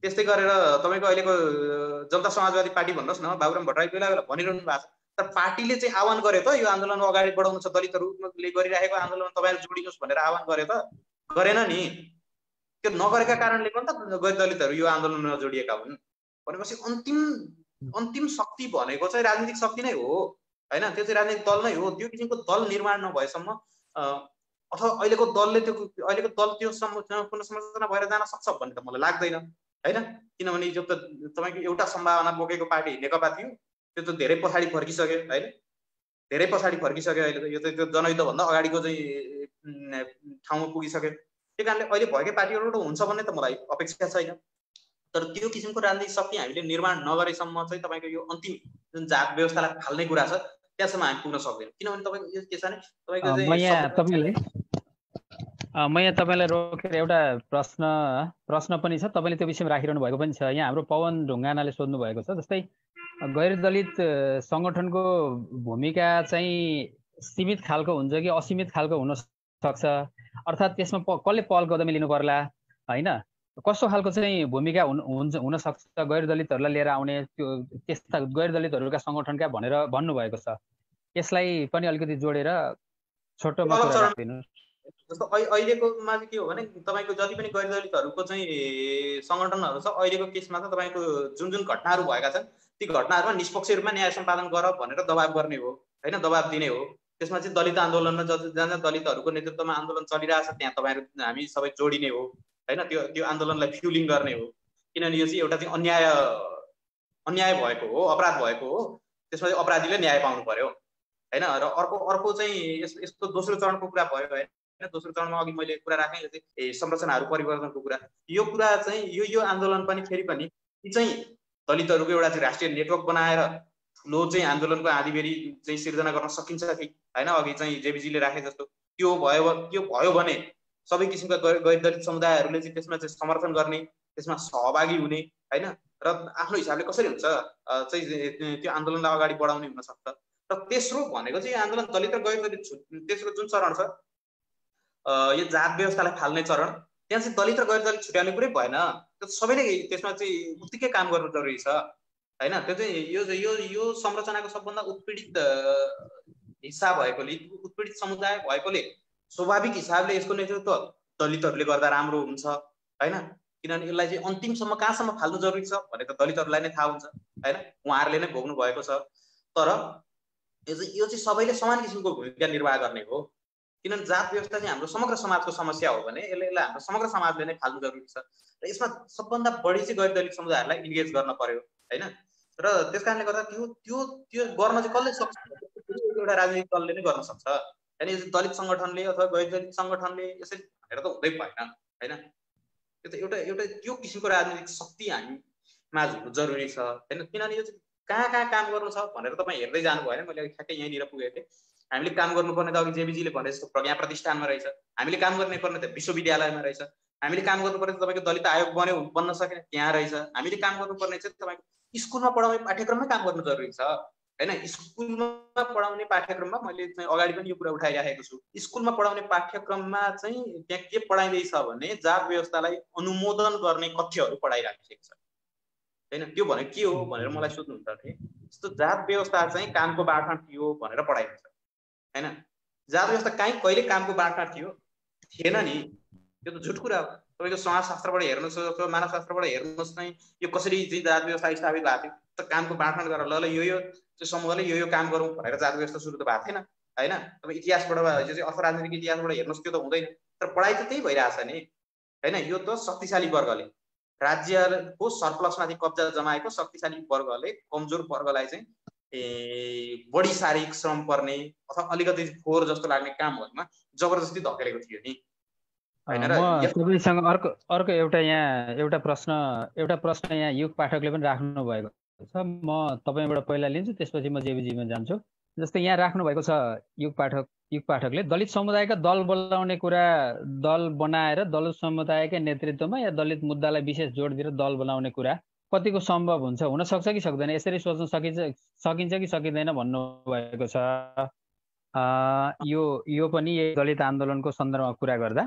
त्यस्तै गरेर तपाईको अहिलेको जनता समाजवादी पार्टी भन्नुहोस् न, बाबुराम भट्टराई बेला बेला भनिरहनु भएको छ, तर पार्टीले चाहिँ आह्वान गर्यो त यो आन्दोलन अगाडि बढाउनु छ, दलितहरूले गरिरहेको आन्दोलन तपाईँहरू जोडिनुहोस् भनेर आह्वान गर्यो त, गरेन नि। त्यो नगरेका कारणले पनि त गैर दलितहरू यो आन्दोलनमा जोडिएका हुन्। भनेपछि अन्तिम शक्ति भनेको चाहिँ राजनीतिक शक्ति नै हो हैन, त्यो चाहिँ राजनीतिक दल नै हो। त्यो किसिमको दल निर्माण नभएसम्म अथवा अहिलेको दल त्यो पुनर्संरचना भएर जान सक्छ भन्ने त मलाई लाग्दैन हैन। किनभने जो त तपाईको एउटा सम्भावना बोकेको पार्टी नेकपा थियो, त्यो त धेरै पछाडि फर्किसक्यो हैन, धेरै पछाडि फर्किसक्यो। अहिले त यो त त्यो जनयुद्धभन्दा अगाडिको चाहिँ ठाउँमा पुगिसक्यो। त्यही कारणले अहिले भएकै पार्टीबाट हुन्छ भन्ने त मलाई अपेक्षा छैन। तर त्यो किसिमको राजनीतिक शक्ति हामीले निर्माण नगरेसम्म चाहिँ तपाईको यो अन्तिम जुन जात व्यवस्थालाई फाल्ने कुरा छ त्यहाँसम्म हामी पुग्न सक्दैनौँ। किनभने तपाईको यो के छ भने म यहाँ तपाईँलाई रोकेर एउटा प्रश्न पनि छ, तपाईँले त्यो विषयमा राखिरहनु भएको पनि छ। यहाँ हाम्रो पवन ढुङ्गानाले सोध्नु भएको छ, जस्तै गैर दलित सङ्गठनको भूमिका चाहिँ सीमित खालको हुन्छ कि असीमित खालको हुन सक्छ, अर्थात् त्यसमा कसले पहल कदमी लिनु पर्ला हैन, कस्तो खालको चाहिँ भूमिका हुन सक्छ गैर दलितहरूलाई लिएर आउने, त्यो त्यस्ता गैर दलितहरूका सङ्गठनका भनेर भन्नुभएको छ। यसलाई पनि अलिकति जोडेर छोटोमा कुरा राखिदिनु। जस्तो अहिलेकोमा चाहिँ के हो भने तपाईँको जति पनि गैर दलितहरूको चाहिँ सङ्गठनहरू छ, अहिलेको केसमा त तपाईँको जुन घटनाहरू भएका छन् ती घटनाहरूमा निष्पक्ष रूपमा न्याय सम्पादन गर भनेर दबाब गर्ने हो हैन, दबाब दिने हो। त्यसमा चाहिँ दलित आन्दोलनमा जहाँ दलितहरूको नेतृत्वमा आन्दोलन चलिरहेछ त्यहाँ तपाईँहरू हामी सबै जोडिने हो हैन, त्यो आन्दोलनलाई फ्युलिङ गर्ने हो। किनभने यो चाहिँ एउटा चाहिँ अन्याय भएको हो, अपराध भएको हो, त्यसमा चाहिँ अपराधीले न्याय पाउनु पर्यो हैन। र अर्को चाहिँ यस्तो दोस्रो चरणको कुरा भयो हैन। दोस्रो चरणमा अघि मैले कुरा राखेँ, यो चाहिँ संरचनाहरू परिवर्तनको कुरा, यो कुरा चाहिँ यो आन्दोलन पनि फेरि पनि चाहिँ दलितहरूको एउटा चाहिँ राष्ट्रिय नेटवर्क बनाएर ठुलो चाहिँ आन्दोलनको आँधीबेरी चाहिँ सिर्जना गर्न सकिन्छ कि हैन। अघि चाहिँ जेबीजीले राखे जस्तो त्यो भयो भने सबै किसिमका गैर दलित समुदायहरूले चाहिँ त्यसमा चाहिँ समर्थन गर्ने, त्यसमा सहभागी हुने हैन, र आफ्नो हिसाबले कसरी हुन्छ चाहिँ त्यो आन्दोलनलाई अगाडि बढाउने हुन सक्छ। र तेस्रो भनेको चाहिँ आन्दोलन दलित र गैर दलित तेस्रो जुन चरण छ यो जात व्यवस्थालाई फाल्ने चरण, त्यहाँ चाहिँ दलित र गैर दलित छुट्याउने कुरै भएन। त्यो सबैले त्यसमा चाहिँ उत्तिकै काम गर्नु जरुरी छ हैन। त्यो चाहिँ यो संरचनाको सबभन्दा उत्पीडित हिस्सा भएकोले, उत्पीडित समुदाय भएकोले स्वाभाविक हिसाबले यसको नेतृत्व दलितहरूले गर्दा राम्रो हुन्छ हैन। किनभने यसलाई चाहिँ अन्तिमसम्म कहाँसम्म फाल्नु जरुरी छ भने त दलितहरूलाई नै थाहा हुन्छ हैन, उहाँहरूले नै भोग्नु भएको छ। तर यो चाहिँ सबैले समान किसिमको भूमिका निर्वाह गर्ने हो। किनभने जात व्यवस्था चाहिँ हाम्रो समग्र समाजको समस्या हो भने यसलाई हाम्रो समग्र समाजले नै फाल्नु जरुरी छ र यसमा सबभन्दा बढी चाहिँ गैर दलित समुदायहरूलाई इन्गेज गर्न पर्यो हैन। र त्यसकारणले गर्दा त्यो गर्न चाहिँ कसले सक्छ? एउटा राजनीतिक दलले नै गर्न सक्छ हैन। यो दलित सङ्गठनले अथवा गैर दलित सङ्गठनले यसरी भनेर त हुँदै भएन हैन। त्यो त एउटा त्यो किसिमको राजनीतिक शक्ति हामी माझ हुनु जरुरी छ हैन। किनभने यो चाहिँ कहाँ काम गर्नु छ भनेर तपाईँ हेर्दै जानु भयो भने मैले ठ्याक्कै यहीँनिर पुगेको थिएँ। हामीले काम गर्नुपर्ने त अघि जेबीजीले भने जस्तो प्रज्ञा प्रतिष्ठानमा रहेछ, हामीले काम गर्नुपर्ने त विश्वविद्यालयमा रहेछ, हामीले काम गर्नुपर्ने त तपाईँको दलित आयोग बन्न सकेन त्यहाँ रहेछ, हामीले काम गर्नुपर्ने चाहिँ तपाईँको स्कुलमा पढाउने पाठ्यक्रममै काम गर्नु जरुरी छ हैन। स्कुलमा पढाउने पाठ्यक्रममा मैले चाहिँ अगाडि पनि यो कुरा उठाइराखेको छु। स्कुलमा पढाउने पाठ्यक्रममा चाहिँ त्यहाँ के पढाइँदैछ भने जात व्यवस्थालाई अनुमोदन गर्ने कथ्यहरू पढाइराखेको छ हैन। त्यो भनेको के हो भनेर मलाई सोध्नुहुन्छ भने जस्तो जात व्यवस्था चाहिँ कामको बाटमा थियो भनेर पढाइन्छ हैन। जात व्यवस्था कहिले कामको बाटमा थिएन नि, त्यो त झुट कुरा हो। तपाईँको समाजशास्त्रबाट हेर्नुहोस् अथवा मानवशास्त्रबाट हेर्नुहोस् चाहिँ यो कसरी चाहिँ जात व्यवस्था स्थापित भएको थियो त कामको बाँडफाँड गरेर ल यो समूहले यो काम गरौँ भनेर जात व्यवस्था सुरु त भएको थिएन हैन। तपाईँ इतिहासबाट यो चाहिँ अर्थ राजनीतिक इतिहासबाट हेर्नुहोस् त्यो त हुँदैन। तर पढाइ त त्यही भइरहेछ नि हैन। यो त शक्तिशाली वर्गले, राज्यको सरप्लसमाथि कब्जा जमाएको शक्तिशाली वर्गले कमजोर वर्गलाई चाहिँ बढी शारीरिक श्रम पर्ने अथवा अलिकति फोहोर जस्तो लाग्ने कामहरूमा जबरजस्ती धकेलेको थियो नि हैन। र तपाईँसँग अर्को एउटा प्रश्न यहाँ युग पाठकले पनि राख्नु भएको छ। म तपाईँबाट पहिला लिन्छु, त्यसपछि म जेबीजीमा जान्छु। जस्तै यहाँ राख्नु भएको छ युग पाठकले दलित समुदायका दल बोलाउने कुरा, दल बनाएर दलित समुदायकै नेतृत्वमा या दलित मुद्दालाई विशेष जोड दिएर दल बनाउने कुरा कतिको सम्भव हुन्छ, हुन सक्छ कि सक्दैन, यसरी सोच्न सकिन्छ कि सकिँदैन भन्नुभएको छ। यो पनि दलित आन्दोलनको सन्दर्भमा कुरा गर्दा।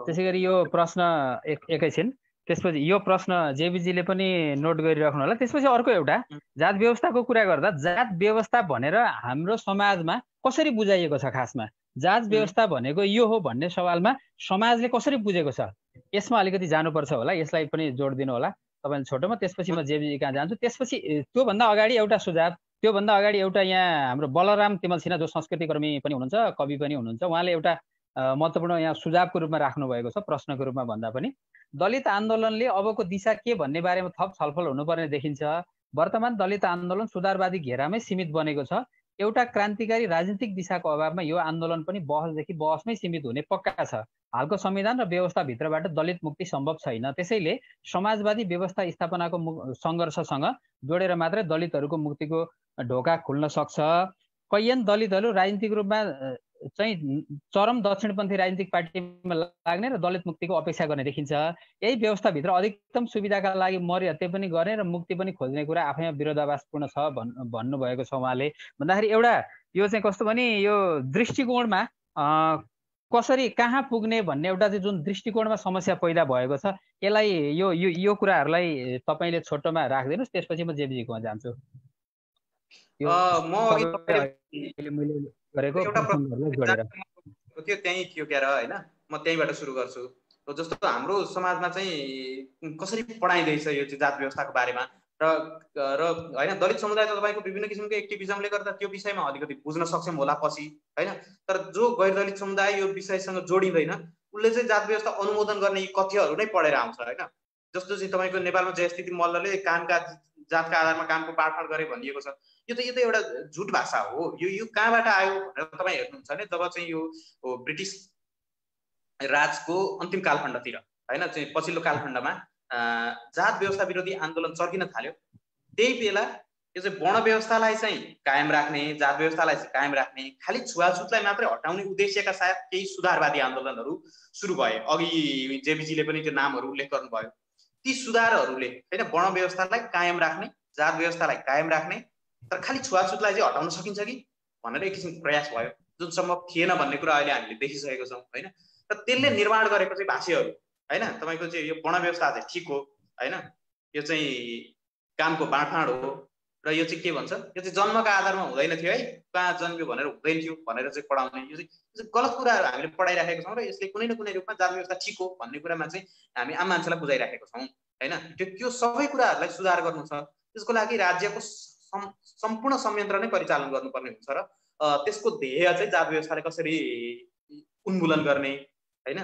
त्यसैगरी यो प्रश्न एकैछिन, त्यसपछि यो प्रश्न जेबीजीले पनि नोट गरिराख्नु होला। त्यसपछि अर्को एउटा जात व्यवस्थाको कुरा गर्दा जात व्यवस्था भनेर हाम्रो समाजमा कसरी बुझाइएको छ? खासमा जात व्यवस्था भनेको यो हो भन्ने सवालमा समाजले कसरी बुझेको छ, यसमा अलिकति जानुपर्छ होला। यसलाई पनि जोड दिनु होला तपाईँले छोटोमा। त्यसपछि म जेबीजी कहाँ जान्छु। त्यसपछि त्योभन्दा अगाडि एउटा सुझाव, त्योभन्दा अगाडि एउटा यहाँ हाम्रो बलराम तिमल सिन्हा जो संस्कृतिकर्मी पनि हुनुहुन्छ, कवि पनि हुनुहुन्छ, उहाँले एउटा महत्त्वपूर्ण यहाँ सुझावको रूपमा राख्नु भएको छ, प्रश्नको रूपमा भन्दा पनि। दलित आन्दोलनले अबको दिशा के भन्ने बारेमा थप छलफल हुनुपर्ने देखिन्छ। वर्तमान दलित आन्दोलन सुधारवादी घेरामै सीमित बनेको छ। एउटा क्रान्तिकारी राजनीतिक दिशाको अभावमा यो आन्दोलन पनि बहसदेखि बहसमै सीमित हुने पक्का छ। हालको संविधान र व्यवस्थाभित्रबाट दलित मुक्ति सम्भव छैन। त्यसैले समाजवादी व्यवस्था स्थापनाको सङ्घर्षसँग जोडेर मात्रै दलितहरूको मुक्तिको ढोका खुल्न सक्छ। कैयन दलितहरू राजनीतिक रूपमा चाहिँ चरम दक्षिणपन्थी राजनीतिक पार्टीमा लाग्ने र दलित मुक्तिको अपेक्षा गर्ने देखिन्छ। यही व्यवस्थाभित्र अधिकतम सुविधाका लागि मरिहत्ते पनि गर्ने र मुक्ति पनि खोज्ने कुरा आफैमा विरोधाभासपूर्ण छ भन्नुभएको छ उहाँले। भन्दाखेरि एउटा यो चाहिँ कस्तो भने यो दृष्टिकोणमा कसरी कहाँ पुग्ने भन्ने एउटा चाहिँ जुन दृष्टिकोणमा समस्या पैदा भएको छ, यसलाई यो कुराहरूलाई तपाईँले छोटोमा राखिदिनुहोस्। त्यसपछि म जेबीजीकोमा जान्छु। त्यो त्यही थियो क्या र हैन। म त्यहीबाट सुरु गर्छु। जस्तो हाम्रो समाजमा चाहिँ कसरी पढाइँदैछ यो चाहिँ जात व्यवस्थाको बारेमा र हैन। दलित समुदाय त तपाईँको विभिन्न किसिमको एक्टिभिजमले गर्दा त्यो विषयमा अलिकति बुझ्न सक्छौँ होला पछि हैन। तर जो गैर दलित समुदाय यो विषयसँग जोडिँदैन उसले चाहिँ जात व्यवस्था अनुमोदन गर्ने यी कथ्यहरू नै पढेर आउँछ हैन। जस्तो चाहिँ तपाईँको नेपालमा जयस्थिति मल्लले कामका जातका आधारमा कामको बाँडफाँड गरे भनिएको छ। यो त एउटा झुट भाषा हो। यो कहाँबाट आयो भनेर तपाईँ हेर्नुहुन्छ भने जब चाहिँ यो ब्रिटिस राजको अन्तिम कालखण्डतिर हैन चाहिँ पछिल्लो कालखण्डमा जात व्यवस्था विरोधी आन्दोलन चर्किन थाल्यो, त्यही बेला यो चाहिँ वर्ण व्यवस्थालाई चाहिँ कायम राख्ने, जात व्यवस्थालाई चाहिँ कायम राख्ने, खालि छुवाछुतलाई मात्रै हटाउने उद्देश्यका साथ केही सुधारवादी आन्दोलनहरू सुरु भए। अघि जेबीजीले पनि त्यो नामहरू उल्लेख गर्नुभयो। ती सुधारहरूले हैन वर्ण व्यवस्थालाई कायम राख्ने, जात व्यवस्थालाई कायम राख्ने, तर खालि छुवाछुतलाई चाहिँ हटाउन सकिन्छ कि भनेर एक किसिमको प्रयास भयो, जुन सम्भव थिएन भन्ने कुरा अहिले हामीले देखिसकेको छौँ होइन। र त्यसले निर्माण गरेको चाहिँ भाषीहरू होइन, तपाईँको चाहिँ यो वर्ण व्यवस्था चाहिँ ठिक हो होइन, यो चाहिँ कामको बाँडफाँड हो र यो चाहिँ के भन्छ, यो चाहिँ जन्मका आधारमा हुँदैन थियो है, कहाँ जन्म्यो भनेर हुँदैन थियो भनेर चाहिँ पढाउने, यो चाहिँ गलत कुराहरू हामीले पढाइराखेको छौँ र यसले कुनै न कुनै रूपमा जात व्यवस्था ठिक हो भन्ने कुरामा चाहिँ हामी आम मान्छेलाई बुझाइराखेको छौँ होइन। त्यो सबै कुराहरूलाई सुधार गर्नु छ, त्यसको लागि राज्यको सम्पूर्ण संयन्त्र नै परिचालन गर्नुपर्ने हुन्छ र त्यसको ध्येय चाहिँ जात व्यवस्थाले कसरी उन्मूलन गर्ने होइन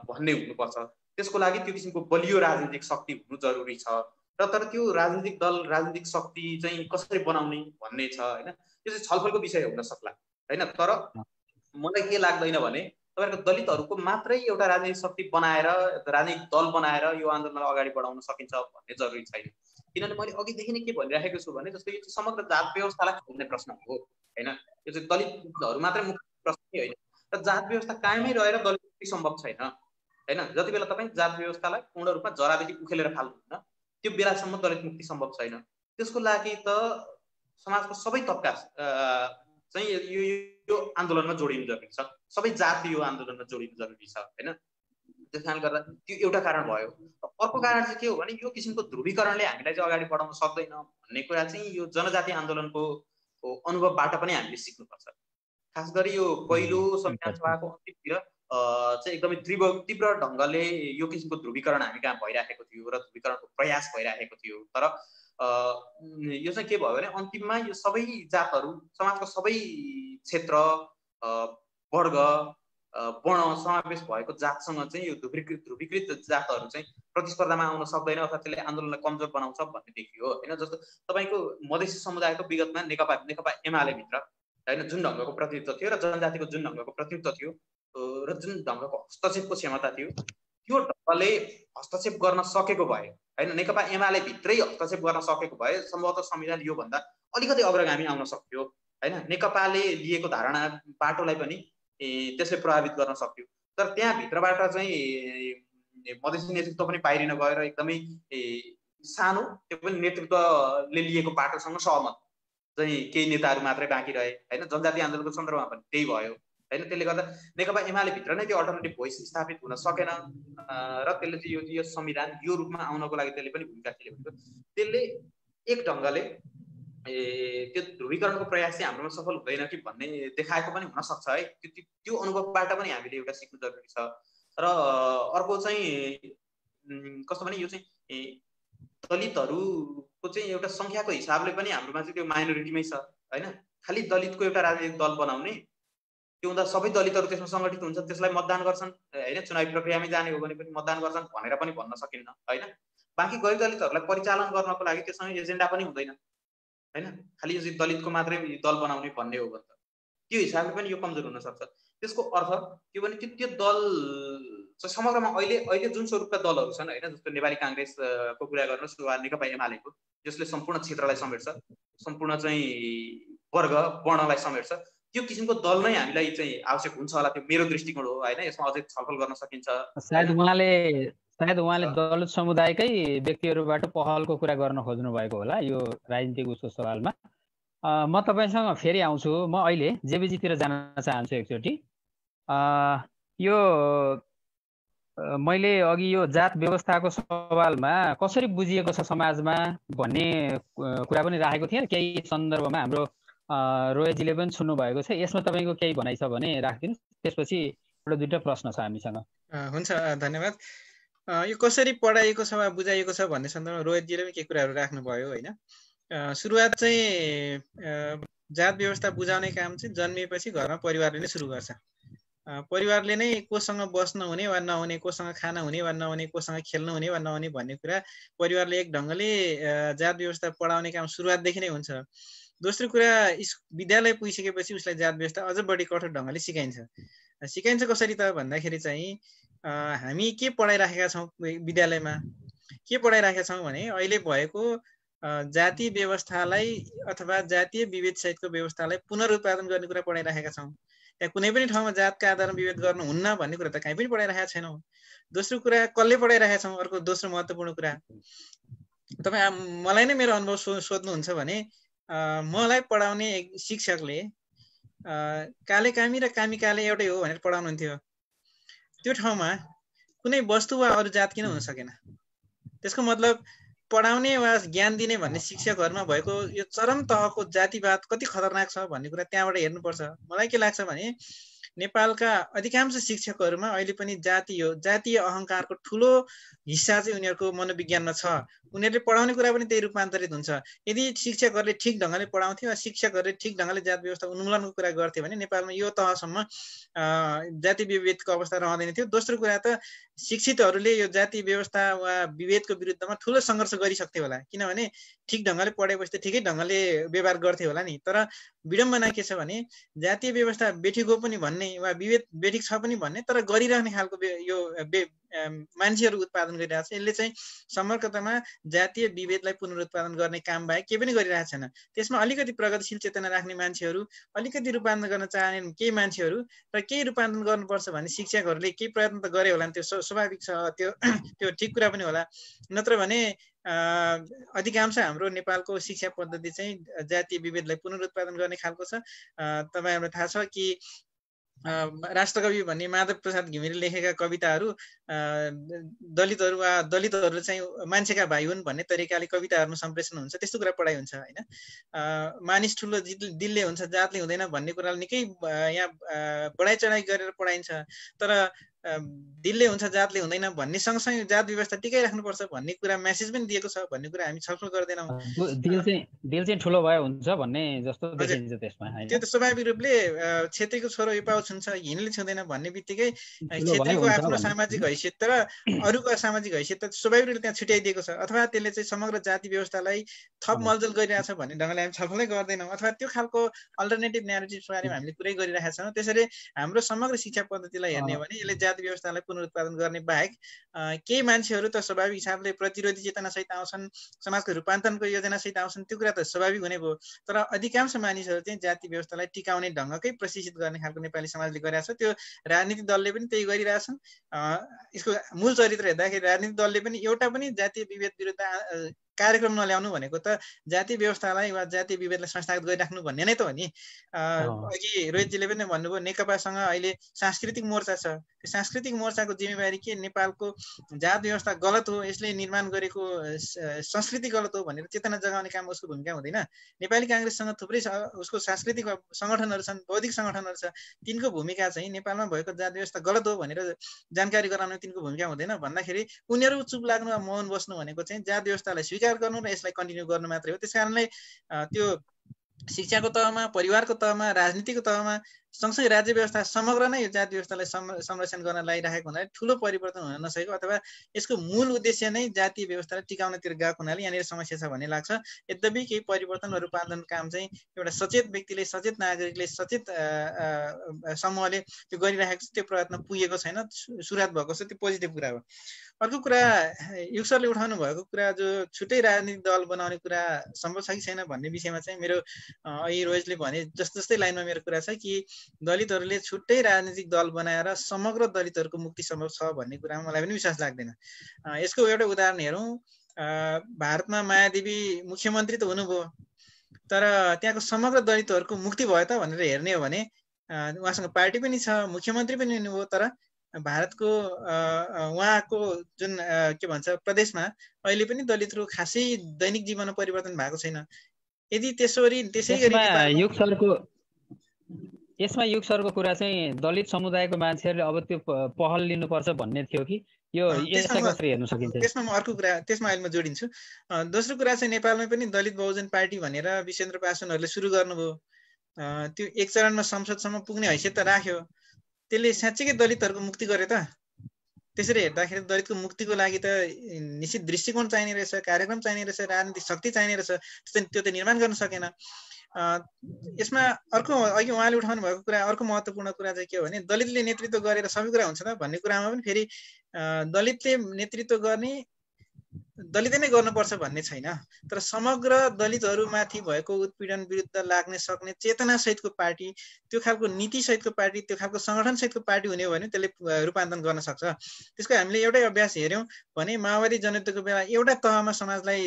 भन्ने हुनुपर्छ। त्यसको लागि त्यो किसिमको बलियो राजनीतिक शक्ति हुनु जरुरी छ र तर त्यो राजनीतिक दल राजनीतिक शक्ति चाहिँ कसरी बनाउने भन्ने छ होइन। त्यो चाहिँ छलफलको विषय हुन सक्ला होइन। तर मलाई के लाग्दैन भने तपाईँको दलितहरूको मात्रै एउटा राजनीतिक शक्ति बनाएर राजनीतिक दल बनाएर यो आन्दोलनलाई अगाडि बढाउन सकिन्छ भन्ने जरुरी छैन। किनभने मैले अघिदेखि नै के भनिराखेको छु भने जस्तो यो चाहिँ समग्र जात व्यवस्थालाई खोल्ने प्रश्न हो होइन। यो चाहिँ दलितहरू मात्रै मुख्य प्रश्न होइन र जात व्यवस्था कायमै रहेर दलित मुक्ति सम्भव छैन होइन। जति बेला तपाईँ जात व्यवस्थालाई पूर्ण रूपमा जरादेखि उखेलेर फाल्नुहुन्न त्यो बेलासम्म दलित मुक्ति सम्भव छैन। त्यसको लागि त समाजको सबै तबका चाहिँ यो आन्दोलनमा जोडिनु जरुरी छ, सबै जाति यो आन्दोलनमा जोडिनु जरुरी छ होइन। त्यस कारणले गर्दा त्यो एउटा कारण भयो। अर्को कारण चाहिँ के हो भने यो किसिमको ध्रुवीकरणले हामीलाई चाहिँ अगाडि बढाउन सक्दैन भन्ने कुरा चाहिँ यो जनजाति आन्दोलनको अनुभवबाट पनि हामीले सिक्नुपर्छ। खास गरी यो पहिलो संविधान सभाको अन्तिमतिर चाहिँ एकदमै तीव्र ढङ्गले यो किसिमको ध्रुवीकरण हामी कहाँ भइराखेको थियो र ध्रुवीकरणको प्रयास भइराखेको थियो। तर यो चाहिँ के भयो भने अन्तिममा यो सबै जातहरू समाजको सबै क्षेत्र वर्ग वर्ण समावेश भएको जातसँग चाहिँ यो ध्रुवीकृत जातहरू चाहिँ प्रतिस्पर्धामा आउन सक्दैन अथवा त्यसले आन्दोलनलाई कमजोर बनाउँछ भन्ने देखियो होइन। जस्तो तपाईँको मधेसी समुदायको विगतमा नेकपा एमाले भित्र होइन जुन ढङ्गको प्रतिनिधित्व थियो र जनजातिको जुन ढङ्गको प्रतिनिधित्व थियो र जुन ढङ्गको हस्तक्षेपको क्षमता थियो त्यो ढङ्गले हस्तक्षेप गर्न सकेको भए होइन, नेकपा एमाले भित्रै हस्तक्षेप गर्न सकेको भए सम्भवतः संविधान योभन्दा अलिकति अग्रगामी आउन सक्थ्यो होइन। नेकपाले लिएको धारणा बाटोलाई पनि त्यसले प्रभावित गर्न सक्थ्यो। तर त्यहाँ भित्रबाट चाहिँ मधेसी नेतृत्व पनि बाहिरिन गएर एकदमै सानो त्यो पनि नेतृत्वले लिएको बाटोसँग सहमत चाहिँ केही नेताहरू मात्रै बाँकी रहे होइन। जनजाति आन्दोलनको सन्दर्भमा पनि त्यही भयो होइन। त्यसले गर्दा नेकपा एमाले भित्र नै त्यो अल्टरनेटिभ भोइस स्थापित हुन सकेन र त्यसले चाहिँ यो संविधान यो रूपमा आउनको लागि त्यसले पनि भूमिका खेलेको थियो। त्यसले एक ढङ्गले त्यो ध्रुवीकरणको प्रयास चाहिँ हाम्रोमा सफल हुँदैन कि भन्ने देखाएको पनि हुनसक्छ है। त्यो अनुभवबाट पनि हामीले एउटा सिक्नु जरुरी छ। र अर्को चाहिँ कस्तो भने यो चाहिँ दलितहरूको चाहिँ एउटा सङ्ख्याको हिसाबले पनि हाम्रोमा चाहिँ त्यो माइनोरिटीमै छ होइन। खालि दलितको एउटा राजनीतिक दल बनाउने त्यो हुँदा सबै दलितहरू त्यसमा सङ्गठित हुन्छ, त्यसलाई मतदान गर्छन् होइन, चुनावी प्रक्रियामै जाने हो भने पनि मतदान गर्छन् भनेर पनि भन्न सकिन्न होइन। बाँकी गैर दलितहरूलाई परिचालन गर्नको लागि त्यससँग एजेन्डा पनि हुँदैन होइन। खालि यो चाहिँ दलितको मात्रै दल बनाउने भन्ने हो भने त त्यो हिसाबले पनि यो कमजोर हुनसक्छ। त्यसको अर्थ के भने त्यो दल चाहिँ समग्रमा अहिले जुन स्वरूपका दलहरू छन् होइन, जस्तो नेपाली काङ्ग्रेसको कुरा गर्नुहोस् वा नेकपा एमालेको जसले सम्पूर्ण क्षेत्रलाई समेट्छ, सम्पूर्ण चाहिँ वर्ग वर्णलाई समेट्छ, त्यो किसिमको दल नै हामीलाई चाहिँ आवश्यक हुन्छ होला। त्यो मेरो दृष्टिकोण हो होइन। यसमा अझै छलफल गर्न सकिन्छ। सायद उहाँले दलित समुदायकै व्यक्तिहरूबाट पहलको कुरा गर्न खोज्नु भएको होला यो राजनीतिक उसको सवालमा। म तपाईँसँग फेरि आउँछु। म अहिले जेबीजीतिर जान चाहन्छु एकचोटि। यो मैले अघि यो जात व्यवस्थाको सवालमा कसरी बुझिएको छ समाजमा भन्ने कुरा पनि राखेको थिएँ। केही सन्दर्भमा हाम्रो रोयजीले पनि सुन्नु भएको छ। यसमा तपाईँको केही भनाइ छ भने राखिदिनुहोस्, त्यसपछि एउटा दुईवटा प्रश्न छ हामीसँग। हुन्छ, धन्यवाद। यो कसरी पढाइएको छ वा बुझाइएको छ भन्ने सन्दर्भमा रोयजीले पनि केही कुराहरू राख्नुभयो होइन। सुरुवात चाहिँ जात व्यवस्था बुझाउने काम चाहिँ जन्मिएपछि घरमा परिवारले नै सुरु गर्छ। परिवारले नै कोसँग बस्न हुने वा नहुने, कोसँग खान हुने वा नहुने, कोसँग खेल्न हुने वा नहुने भन्ने कुरा परिवारले एक ढङ्गले जात व्यवस्था पढाउने काम सुरुवातदेखि नै हुन्छ। दोस्रो कुरा, विद्यालय पुगिसकेपछि उसलाई जात व्यवस्था अझ बढी कठोर ढङ्गले सिकाइन्छ। कसरी त भन्दाखेरि चाहिँ हामी के पढाइराखेका छौँ विद्यालयमा, के पढाइराखेका छौँ भने अहिले भएको जाति व्यवस्थालाई अथवा जातीय विभेद सहितको व्यवस्थालाई पुनरुत्पादन गर्ने कुरा पढाइराखेका छौँ। त्यहाँ कुनै पनि ठाउँमा जातका आधारमा विभेद गर्नुहुन्न भन्ने कुरा त कहीँ पनि पढाइराखेका छैनौँ। दोस्रो कुरा, कसले पढाइराखेका छौँ। अर्को दोस्रो महत्त्वपूर्ण कुरा, तपाईँ मलाई नै मेरो अनुभव सोध्नुहुन्छ भने मलाई पढाउने शिक्षकले काले कामी र कामी काले एउटै हो भनेर पढाउनुहुन्थ्यो। त्यो ठाउँमा कुनै वस्तु वा अरू जात किन हुन सकेन? त्यसको मतलब पढाउने वा ज्ञान दिने भन्ने शिक्षकहरूमा भएको यो चरम तहको जातिवाद कति खतरनाक छ भन्ने कुरा त्यहाँबाट हेर्नुपर्छ। मलाई के लाग्छ भने नेपालका अधिकांश शिक्षकहरूमा अहिले पनि जातीय अहङ्कारको ठुलो हिस्सा चाहिँ उनीहरूको मनोविज्ञानमा छ। उनीहरूले पढाउने कुरा पनि त्यही रूपान्तरित हुन्छ। यदि शिक्षकहरूले ठिक ढङ्गले पढाउँथे वा शिक्षकहरूले ठिक ढङ्गले जात व्यवस्था उन्मूलनको कुरा गर्थे भने नेपालमा यो तहसम्म जाति विभेदको अवस्था रहँदैन थियो। दोस्रो कुरा त शिक्षितहरूले यो जाति व्यवस्था वा विभेदको विरुद्धमा ठुलो सङ्घर्ष गरिसक्थे होला, किनभने ठिक ढङ्गले पढेपछि त ठिकै ढङ्गले व्यवहार गर्थे होला नि। तर विडम्बना के छ भने जातीय व्यवस्था बेठिक हो पनि भन्ने वा विभेद बेठिक छ पनि भन्ने, तर गरिरहने खालको यो मान्छेहरू उत्पादन गरिरहेको छ। यसले चाहिँ समग्रतामा जातीय विभेदलाई पुनरुत्पादन गर्ने काम बाहेक केही पनि गरिरहेको छैन। त्यसमा अलिकति प्रगतिशील चेतना राख्ने मान्छेहरू, अलिकति रूपान्तरण गर्न चाहने केही मान्छेहरू र केही रूपान्तरण गर्नुपर्छ भन्ने शिक्षकहरूले केही प्रयत्न त गरे होला नि, त्यो स्वाभाविक छ, त्यो ठिक कुरा पनि होला। नत्र भने अधिकांश हाम्रो नेपालको शिक्षा पद्धति चाहिँ जातीय विभेदलाई पुनरुत्पादन गर्ने खालको छ। तपाईँहरूलाई थाहा छ कि राष्ट्रकवि भन्ने माधव प्रसाद घिमिरेले लेखेका कविताहरू दलितहरू चाहिँ मान्छेका भाइ हुन् भन्ने तरिकाले कविताहरूमा सम्प्रेषण हुन्छ। त्यस्तो कुरा पढाइ हुन्छ होइन। मानिस ठुलो दिलले हुन्छ जातले हुँदैन भन्ने कुराले निकै यहाँ बढाइ चढाइ गरेर पढाइन्छ। तर दिलले हुन्छ जातले हुँदैन भन्ने सँगसँगै जात व्यवस्था टिकाइ राख्नुपर्छ भन्ने कुरा मेसेज पनि दिएको छ भन्ने कुरा हामी छलफल गर्दैनौँ। दिल चाहिँ ठुलो भए हुन्छ भन्ने जस्तो देखिन्छ त्यसमा हैन। त्यो त स्वाभाविक रूपले क्षेत्रीको छोरो यो पाउ छुन्छ हिँडले छुँदैन भन्ने बित्तिकै क्षेत्रीको आफ्नो सामाजिक हैसियत र अरूको सामाजिक हैसियत त स्वाभाविक रूपले त्यहाँ छुट्याइदिएको छ। अथवा त्यसले चाहिँ समग्र जाति व्यवस्थालाई थप मलजल गरिरहेछ भन्ने ढङ्गले हामी छलफलै गर्दैनौँ। अथवा त्यो खालको अल्टरनेटिभ न्यारेटिभको बारेमा हामीले कुरै गरिरहेका छौँ। त्यसैले हाम्रो समग्र शिक्षा पद्धतिलाई हेर्ने हो भने यसले जाति व्यवस्थालाई पुनरुत्पादन गर्ने बाहेक केही मान्छेहरू त स्वाभाविक हिसाबले प्रतिरोधी चेतनासहित आउँछन्, समाजको रूपान्तरणको योजनासहित आउँछन्, त्यो कुरा त स्वाभाविक हुने भयो। तर अधिकांश मानिसहरू चाहिँ जाति व्यवस्थालाई टिकाउने ढङ्गकै प्रशिक्षित गर्ने खालको नेपाली समाजले गरिरहेको छ। त्यो राजनीतिक दलले पनि त्यही गरिरहेछन्। यसको मूल चरित्र हेर्दाखेरि राजनीतिक दलले पनि एउटा पनि जातीय विभेद विरुद्ध कार्यक्रम नल्याउनु भनेको त जातीय व्यवस्थालाई वा जातीय विभेदलाई संस्थागत गरिराख्नु भन्ने नै त हो नि। अघि रोहितजीले पनि भन्नुभयो नेकपासँग अहिले सांस्कृतिक मोर्चा छ। त्यो सांस्कृतिक मोर्चाको जिम्मेवारी के? नेपालको जात व्यवस्था गलत हो, यसले निर्माण गरेको संस्कृति गलत हो भनेर चेतना जगाउने काम उसको भूमिका हुँदैन। नेपाली काङ्ग्रेससँग थुप्रै उसको सांस्कृतिक सङ्गठनहरू छन्, बौद्धिक सङ्गठनहरू छ, तिनको भूमिका चाहिँ नेपालमा भएको जात व्यवस्था गलत हो भनेर जानकारी गराउने तिनको भूमिका हुँदैन। भन्दाखेरि उनीहरू चुप लाग्नु वा मौन बस्नु भनेको चाहिँ जात व्यवस्थालाई स्वीकार गर्नु र यसलाई कन्टिन्यू गर्नु मात्रै हो। त्यसकारणले त्यो शिक्षाको तहमा, परिवारको तहमा, राजनीतिको तहमा सँगसँगै राज्य व्यवस्था समग्र नै यो जात व्यवस्थालाई संरक्षण गर्न लागिरहेको हुनाले ठुलो परिवर्तन हुन नसकेको अथवा यसको मूल उद्देश्य नै जातीय व्यवस्थालाई टिकाउनतिर गएको हुनाले यहाँनिर समस्या छ भन्ने लाग्छ। यद्यपि केही परिवर्तन वा रूपान्तरण काम चाहिँ एउटा सचेत व्यक्तिले, सचेत नागरिकले, सचेत समूहले त्यो गरिरहेको छ। त्यो प्रयत्न पुगेको छैन, सुरुवात भएको छ, त्यो पोजिटिभ कुरा हो। अर्को कुरा युग सरले उठाउनु भएको कुरा जो छुट्टै राजनीतिक दल बनाउने कुरा सम्भव छ कि छैन भन्ने विषयमा चाहिँ मेरो अहिले रोहितले भने जस्तै लाइनमा मेरो कुरा छ कि दलितहरूले छुट्टै राजनीतिक दल बनाएर समग्र दलितहरूको मुक्ति सम्भव छ भन्ने कुरामा मलाई पनि विश्वास लाग्दैन। यसको एउटा उदाहरण हेरौँ। भारतमा मायादेवी मुख्यमन्त्री त हुनुभयो, तर त्यहाँको समग्र दलितहरूको मुक्ति भयो त भनेर हेर्ने हो भने उहाँसँग पार्टी पनि छ, मुख्यमन्त्री पनि हुनुभयो, तर भारतको उहाँको जुन के भन्छ प्रदेशमा अहिले पनि दलितहरू खासै दैनिक जीवनमा परिवर्तन भएको छैन। यदि त्यसै गरी यसमा युग सरको कुरा चाहिँ दलित समुदायको मान्छेहरूले अब त्यो पहल लिनुपर्छ भन्ने थियो कि यो यसलाई कसरी हेर्न सकिन्छ? त्यसमा म अर्को कुरा त्यसमा अहिले म जोडिन्छु। दोस्रो कुरा चाहिँ नेपालमै पनि दलित बहुजन पार्टी भनेर विश्वेन्द्र पासवानहरूले सुरु गर्नुभयो। त्यो एक चरणमा संसदसम्म पुग्ने हैसियत त राख्यो, त्यसले साँच्चीकै दलितहरूको मुक्ति गरे त? त्यसरी हेर्दाखेरि दलितको मुक्तिको लागि त निश्चित दृष्टिकोण चाहिने रहेछ, कार्यक्रम चाहिने रहेछ, राजनीतिक शक्ति चाहिने रहेछ, त्यो त निर्माण गर्न सकेन। यसमा अर्को अघि उहाँले उठाउनु भएको कुरा, अर्को महत्त्वपूर्ण कुरा चाहिँ के हो भने दलितले नेतृत्व गरेर सबै कुरा हुन्छ त भन्ने कुरामा पनि फेरि दलितले नेतृत्व गर्ने दलितै नै गर्नुपर्छ भन्ने छैन, तर समग्र दलितहरूमाथि भएको उत्पीडन विरुद्ध लाग्ने सक्ने चेतना सहितको पार्टी, त्यो खालको नीति सहितको पार्टी, त्यो खालको संगठन सहितको पार्टी हुने हो भने त्यसले रूपान्तरण गर्न सक्छ। त्यसको हामीले एउटै अभ्यास हेर्यौं भने माओवादी जनयुद्धको बेला एउटा तहमा समाजलाई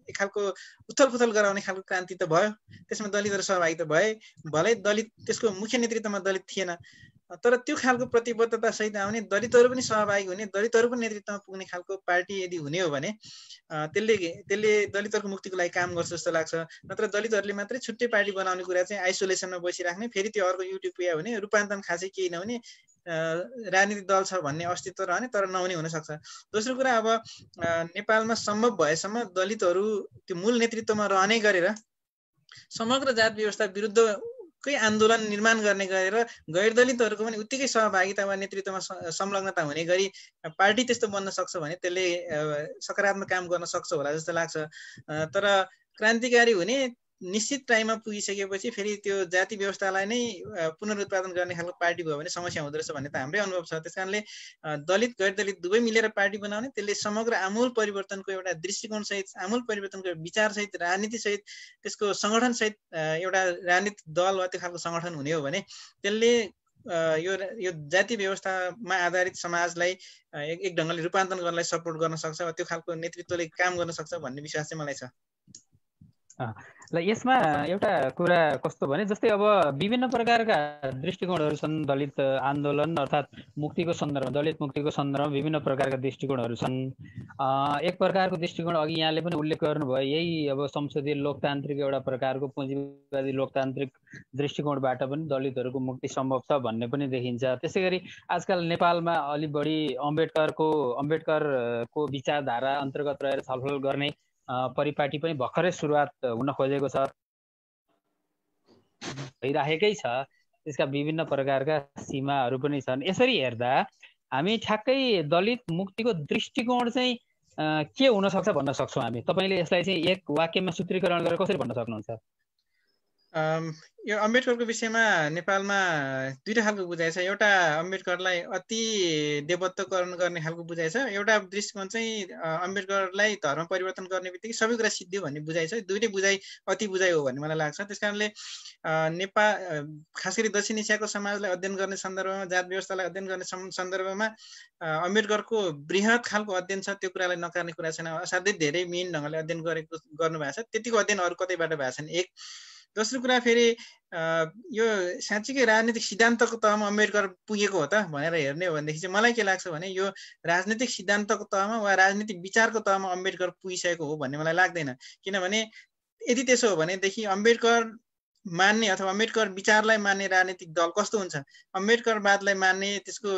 एक खालको उथलपुथल गराउने खालको क्रान्ति त भयो, त्यसमा दलितहरू सहभागी त भए, भलै दलित त्यसको मुख्य नेतृत्वमा दलित थिएन, तर त्यो खालको प्रतिबद्धता सहित आउने, दलितहरू पनि सहभागी हुने, दलितहरूको नेतृत्वमा पुग्ने खालको पार्टी यदि हुने हो भने त्यसले दलितहरूको मुक्तिको लागि काम गर्छ जस्तो लाग्छ। नत्र दलितहरूले मात्रै छुट्टै पार्टी बनाउने कुरा चाहिँ आइसोलेसनमा बसिराख्ने, फेरि त्यो अर्को युटोपिया हुने, रूपान्तरण खासै केही नहुने, राजनीतिक दल छ भन्ने अस्तित्व रहने तर नहुने हुन सक्छ। दोस्रो कुरा, अब नेपालमा सम्भव भएसम्म दलितहरू त्यो मूल नेतृत्वमा रहने गरेर समग्र जात व्यवस्था विरुद्धकै आन्दोलन निर्माण गर्ने गरेर गैर दलितहरूको पनि उत्तिकै सहभागिता वा नेतृत्वमा संलग्नता हुने गरी पार्टी त्यस्तो बन्न सक्छ भने त्यसले सकारात्मक काम गर्न सक्छ होला जस्तो लाग्छ। तर क्रान्तिकारी हुने निश्चित टाइममा पुगिसकेपछि फेरि त्यो जाति व्यवस्थालाई नै पुनरुत्पादन गर्ने खालको पार्टी भयो भने समस्या हुँदो रहेछ भन्ने त हाम्रै अनुभव छ। त्यस कारणले दलित गैर दलित दुवै मिलेर पार्टी बनाउने, त्यसले समग्र आमूल परिवर्तनको एउटा दृष्टिकोण सहित, आमूल परिवर्तनको विचार सहित, राजनीति सहित, त्यसको संगठन सहित एउटा राजनीतिक दल वा त्यो खालको संगठन हुने हो भने त्यसले यो जाति व्यवस्थामा आधारित समाजलाई एक ढङ्गले रूपान्तरण गर्नलाई सपोर्ट गर्न सक्छ, त्यो खालको नेतृत्वले काम गर्न सक्छ भन्ने विश्वास चाहिँ मलाई छ। ल यसमा एउटा कुरा कस्तो भने, जस्तै अब विभिन्न प्रकारका दृष्टिकोणहरू छन् दलित आन्दोलन अर्थात् मुक्तिको सन्दर्भमा, दलित मुक्तिको सन्दर्भमा विभिन्न प्रकारका दृष्टिकोणहरू छन्। एक प्रकारको दृष्टिकोण अघि यहाँले पनि उल्लेख गर्नुभयो, यही अब संसदीय लोकतान्त्रिक एउटा प्रकारको पुँजीवादी लोकतान्त्रिक दृष्टिकोणबाट पनि दलितहरूको मुक्ति सम्भव छ भन्ने पनि देखिन्छ। त्यसै गरी आजकल नेपालमा अलि बढी अम्बेडकरको विचारधारा अन्तर्गत रहेर छलफल गर्ने परिपाटी पनि भर्खरै सुरुवात हुन खोजेको छ, भइराखेकै छ। त्यसका विभिन्न प्रकारका सीमाहरू पनि छन्। यसरी हेर्दा हामी ठ्याक्कै दलित मुक्तिको दृष्टिकोण चाहिँ के हुन सक्छ भन्न सक्छौँ हामी? तपाईँले यसलाई चाहिँ एक वाक्यमा सूत्रीकरण गरेर कसरी भन्न सक्नुहुन्छ? यो अम्बेडकरको विषयमा नेपालमा दुईटा खालको बुझाइ छ। एउटा अम्बेडकरलाई अति देवत्वकरण गर्ने खालको बुझाइ छ, एउटा दृष्टिकोण चाहिँ अम्बेडकरलाई धर्म परिवर्तन गर्ने बित्तिकै सबै कुरा सिद्धियो भन्ने बुझाइ छ। दुईटै बुझाइ अति बुझाइ हो भन्ने मलाई लाग्छ। त्यस कारणले नेपाल खास गरी दक्षिण एसियाको समाजलाई अध्ययन गर्ने सन्दर्भमा, जात व्यवस्थालाई अध्ययन गर्ने सन्दर्भमा अम्बेडकरको बृहत खालको अध्ययन छ, त्यो कुरालाई नकार्ने कुरा छैन। असाध्यै धेरै मिहिन ढङ्गले अध्ययन गर्नुभएको छ, त्यतिको अध्ययन अरू कतैबाट भएको छैन। एक दोस्रो कुरा, फेरि यो साँच्चीकै राजनीतिक सिद्धान्तको तहमा अम्बेडकर पुगेको हो त भनेर हेर्ने हो भनेदेखि चाहिँ मलाई के लाग्छ भने यो राजनीतिक सिद्धान्तको तहमा वा राजनीतिक विचारको तहमा अम्बेडकर पुगिसकेको हो भन्ने मलाई लाग्दैन। किनभने यदि त्यसो हो भनेदेखि अम्बेडकर मान्ने अथवा अम्बेडकर विचारलाई मान्ने राजनीतिक दल कस्तो हुन्छ, अम्बेडकरवादलाई मान्ने त्यसको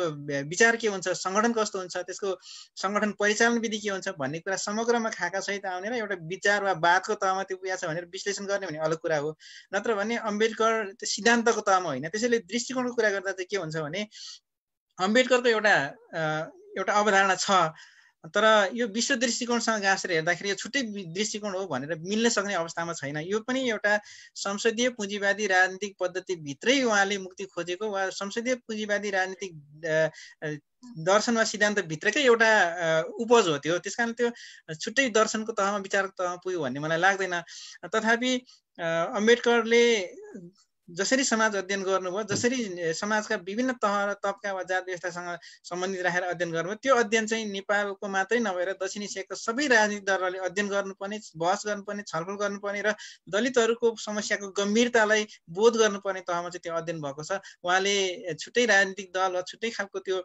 विचार के हुन्छ, संगठन कस्तो हुन्छ, त्यसको संगठन परिचालन विधि के हुन्छ भन्ने कुरा समग्रमा खाका सहित आउने र एउटा विचार वा वादको तहमा त्यो पुगेको छ भनेर विश्लेषण गर्ने भने अलग कुरा हो। नत्र भने अम्बेडकर सिद्धान्तको तहमा होइन। त्यसैले दृष्टिकोणको कुरा गर्दा चाहिँ के हुन्छ भने अम्बेडकरको एउटा अवधारणा छ, तर यो विश्व दृष्टिकोणसँग गाँसेर हेर्दाखेरि यो छुट्टै दृष्टिकोण हो भनेर मिल्न सक्ने अवस्थामा छैन। यो पनि एउटा संसदीय पुँजीवादी राजनीतिक पद्धतिभित्रै उहाँले मुक्ति खोजेको वा संसदीय पुँजीवादी राजनीतिक दर्शन वा सिद्धान्तभित्रकै एउटा उपज हो त्यो। त्यस कारण त्यो छुट्टै दर्शनको तहमा, विचारको तहमा पुग्यो भन्ने मलाई लाग्दैन। तथापि अम्बेडकरले जसरी समाज अध्ययन गर्नुभयो, जसरी समाजका विभिन्न तह तबका वा जात व्यवस्थासँग सम्बन्धित राखेर अध्ययन गर्नुभयो, त्यो अध्ययन चाहिँ नेपालको मात्रै नभएर दक्षिण एसियाको सबै राजनीतिक दलहरूले अध्ययन गर्नुपर्ने, बहस गर्नुपर्ने, छलफल गर्नुपर्ने र दलितहरूको समस्याको गम्भीरतालाई बोध गर्नुपर्ने तहमा चाहिँ त्यो अध्ययन भएको छ। उहाँले छुट्टै राजनीतिक दल वा छुट्टै खालको त्यो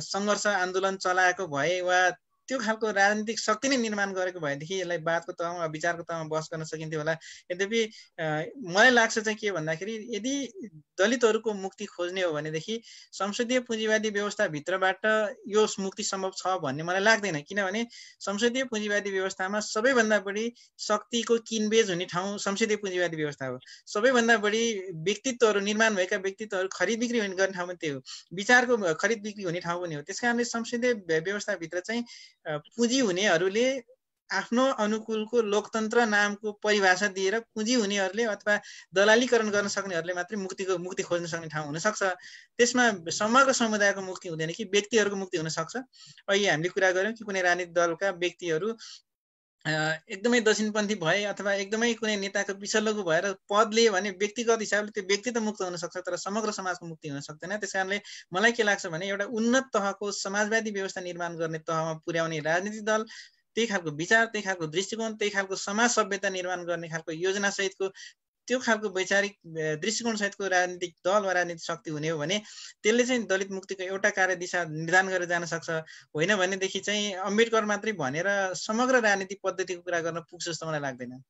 सङ्घर्ष आन्दोलन चलाएको भए वा त्यो खालको राजनीतिक शक्ति नै निर्माण गरेको भएदेखि यसलाई वादको तहमा, विचारको तहमा बहस गर्न सकिन्थ्यो होला। यद्यपि मलाई लाग्छ चाहिँ के भन्दाखेरि यदि दलितहरूको मुक्ति खोज्ने हो भनेदेखि संसदीय पुँजीवादी व्यवस्थाभित्रबाट यो मुक्ति सम्भव छ भन्ने मलाई लाग्दैन। किनभने संसदीय पुँजीवादी व्यवस्थामा सबैभन्दा बढी शक्तिको किनबेच हुने ठाउँ संसदीय पुँजीवादी व्यवस्था हो। सबैभन्दा बढी व्यक्तित्वहरू, निर्माण भएका व्यक्तित्वहरू खरिद बिक्री गर्ने ठाउँ पनि त्यो हो, विचारको खरिद बिक्री हुने ठाउँ पनि हो। त्यस कारणले संसदीय व्यवस्थाभित्र चाहिँ पुँजी हुनेहरूले आफ्नो अनुकूलको लोकतन्त्र नामको परिभाषा दिएर पुँजी हुनेहरूले अथवा दलालीकरण गर्न सक्नेहरूले मात्रै मुक्ति खोज्न सक्ने ठाउँ हुनसक्छ। त्यसमा समग्र समुदायको मुक्ति हुँदैन कि व्यक्तिहरूको मुक्ति हुन सक्छ। अहिले हामीले कुरा गऱ्यौँ कि कुनै राजनीतिक दलका व्यक्तिहरू एकदमै दक्षिणपन्थी भए अथवा एकदमै कुनै नेताको पिछल्लोको भएर पद लिए भने व्यक्तिगत हिसाबले त्यो व्यक्ति त मुक्त हुन सक्छ, तर समग्र समाजको मुक्ति हुन सक्दैन। त्यस कारणले मलाई के लाग्छ भने एउटा उन्नत तहको समाजवादी व्यवस्था निर्माण गर्ने तहमा पुर्याउने राजनीतिक दल, त्यही खालको विचार, त्यही खालको दृष्टिकोण, त्यही खालको समाज सभ्यता निर्माण गर्ने खालको योजना सहितको त्यो खालको वैचारिक दृष्टिकोण सहितको राजनीतिक दल वा राजनीतिक शक्ति हुने हो भने त्यसले चाहिँ दलित मुक्तिको एउटा कार्यदिशा निर्धारण गरेर जान सक्छ। होइन भनेदेखि चाहिँ अम्बेडकर मात्रै भनेर समग्र राजनीतिक पद्धतिको कुरा गर्न पुग्छ जस्तो मलाई लाग्दैन।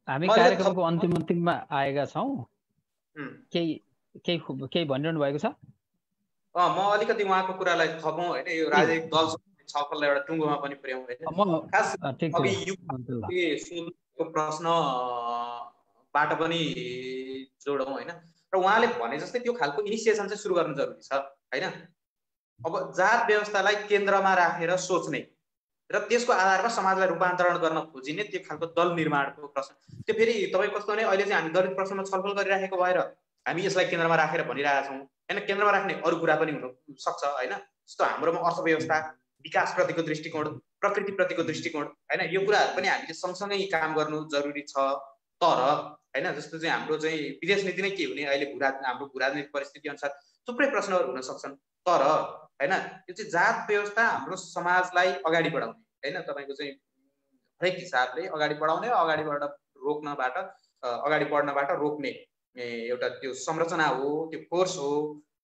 हामी कार्यक्रमको अन्तिममा आएका छौँ। केही भनिरहनु भएको छ? म अलिकति उहाँको कुरालाई थपौँ होइन, यो राजनीतिक दल छलफललाई एउटा टुङ्गोमा पनि पुर्याउँ होइन। खास अघि युवाको प्रश्नबाट पनि जोडौँ होइन। र उहाँले भने जस्तै त्यो खालको इनिसिएसन चाहिँ सुरु गर्नु जरुरी छ होइन। अब जात व्यवस्थालाई केन्द्रमा राखेर सोच्ने र त्यसको आधारमा समाजलाई रूपान्तरण गर्न खोजिने त्यो खालको दल निर्माणको प्रश्न, त्यो फेरि तपाईँ कस्तो भने अहिले चाहिँ हामी दलित प्रश्नमा छलफल गरिराखेको भएर हामी यसलाई केन्द्रमा राखेर भनिरहेका छौँ होइन। केन्द्रमा राख्ने अरू कुरा पनि हुन सक्छ होइन। जस्तो हाम्रोमा अर्थव्यवस्था, विकासप्रतिको दृष्टिकोण, प्रकृतिप्रतिको दृष्टिकोण होइन, यो कुराहरू पनि हामीले सँगसँगै काम गर्नु जरुरी छ। तर होइन जस्तो चाहिँ हाम्रो चाहिँ विदेश नीति नै के हुने, अहिले हाम्रो भूराजनीतिक परिस्थिति अनुसार थुप्रै प्रश्नहरू हुन सक्छन्। तर होइन यो चाहिँ जात व्यवस्था हाम्रो समाजलाई अगाडि बढाउने होइन, तपाईँको चाहिँ हरेक हिसाबले अगाडि बढाउने, अगाडि बढ्नबाट रोक्ने एउटा त्यो संरचना हो, त्यो फोर्स हो।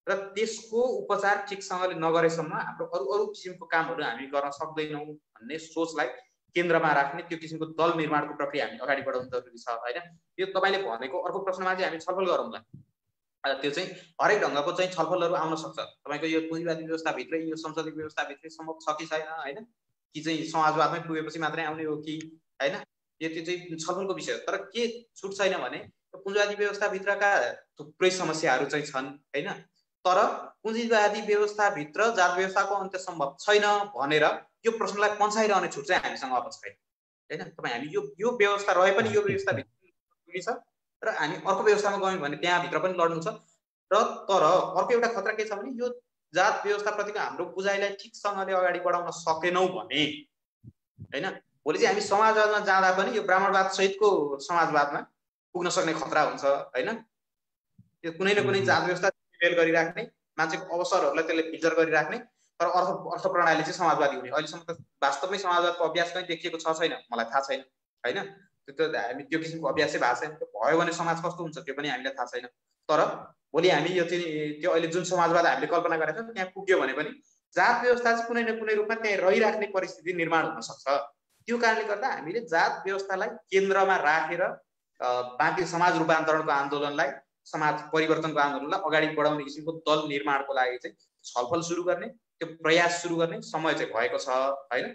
र त्यसको उपचार ठिकसँगले नगरेसम्म हाम्रो अरू किसिमको कामहरू हामी गर्न सक्दैनौँ भन्ने सोचलाई केन्द्रमा राख्ने त्यो किसिमको दल निर्माणको प्रक्रिया हामी अगाडि बढाउनु जरुरी छ होइन। यो तपाईँले भनेको अर्को प्रश्नमा चाहिँ हामी छलफल गरौँला। त्यो चाहिँ हरेक ढङ्गको चाहिँ छलफलहरू आउन सक्छ। तपाईँको यो पुँजीवादी व्यवस्थाभित्रै, यो संसदीय व्यवस्थाभित्रै सम्भव छ कि छैन होइन, कि चाहिँ समाजवादमै पुगेपछि मात्रै आउने हो कि होइन, त्यो चाहिँ छलफलको विषय हो। तर के छुट छैन भने पुँजीवादी व्यवस्थाभित्रका थुप्रै समस्याहरू चाहिँ छन् होइन। तर पुँजीवादी व्यवस्थाभित्र जात व्यवस्थाको अन्त्य सम्भव छैन भनेर यो प्रश्नलाई पन्छाइरहने छुट चाहिँ हामीसँग अब छैन होइन। तपाईँ हामी यो व्यवस्था रहे पनि यो व्यवस्थाभित्र छ र हामी अर्को व्यवस्थामा गयौँ भने त्यहाँभित्र पनि लड्नु छ। र तर अर्को एउटा खतरा के छ भने यो जात व्यवस्थाप्रतिको हाम्रो बुझाइलाई ठिकसँगले अगाडि बढाउन सकेनौँ भने होइन भोलि चाहिँ हामी समाजवादमा जाँदा पनि यो ब्राह्मणवाद सहितको समाजवादमा पुग्न सक्ने खतरा हुन्छ होइन। त्यो कुनै न कुनै जात व्यवस्था फेल गरिराख्ने, मान्छेको अवसरहरूलाई त्यसले फिल्टर गरिराख्ने, तर अर्थ प्रणाली चाहिँ समाजवादी हुने। अहिलेसम्म त वास्तवमै समाजवादको अभ्यास कहीँ देखिएको छ छैन, मलाई थाहा छैन होइन। त्यो हामी त्यो किसिमको अभ्यासै भएको छैन। त्यो भयो भने समाज कस्तो हुन्छ त्यो पनि हामीलाई थाहा छैन। तर भोलि हामी यो चाहिँ त्यो अहिले जुन समाजवाद हामीले कल्पना गरेका छौँ त्यहाँ पुग्यो भने पनि जात व्यवस्था चाहिँ कुनै न कुनै रूपमा त्यहाँ रहिराख्ने परिस्थिति निर्माण हुन सक्छ। त्यो कारणले गर्दा हामीले जात व्यवस्थालाई केन्द्रमा राखेर बाँकी समाज रूपान्तरणको आन्दोलनलाई, समाज परिवर्तनको आन्दोलनलाई अगाडि बढाउने किसिमको दल निर्माणको लागि चाहिँ छलफल सुरु गर्ने, त्यो प्रयास सुरु गर्ने समय चाहिँ भएको छ होइन।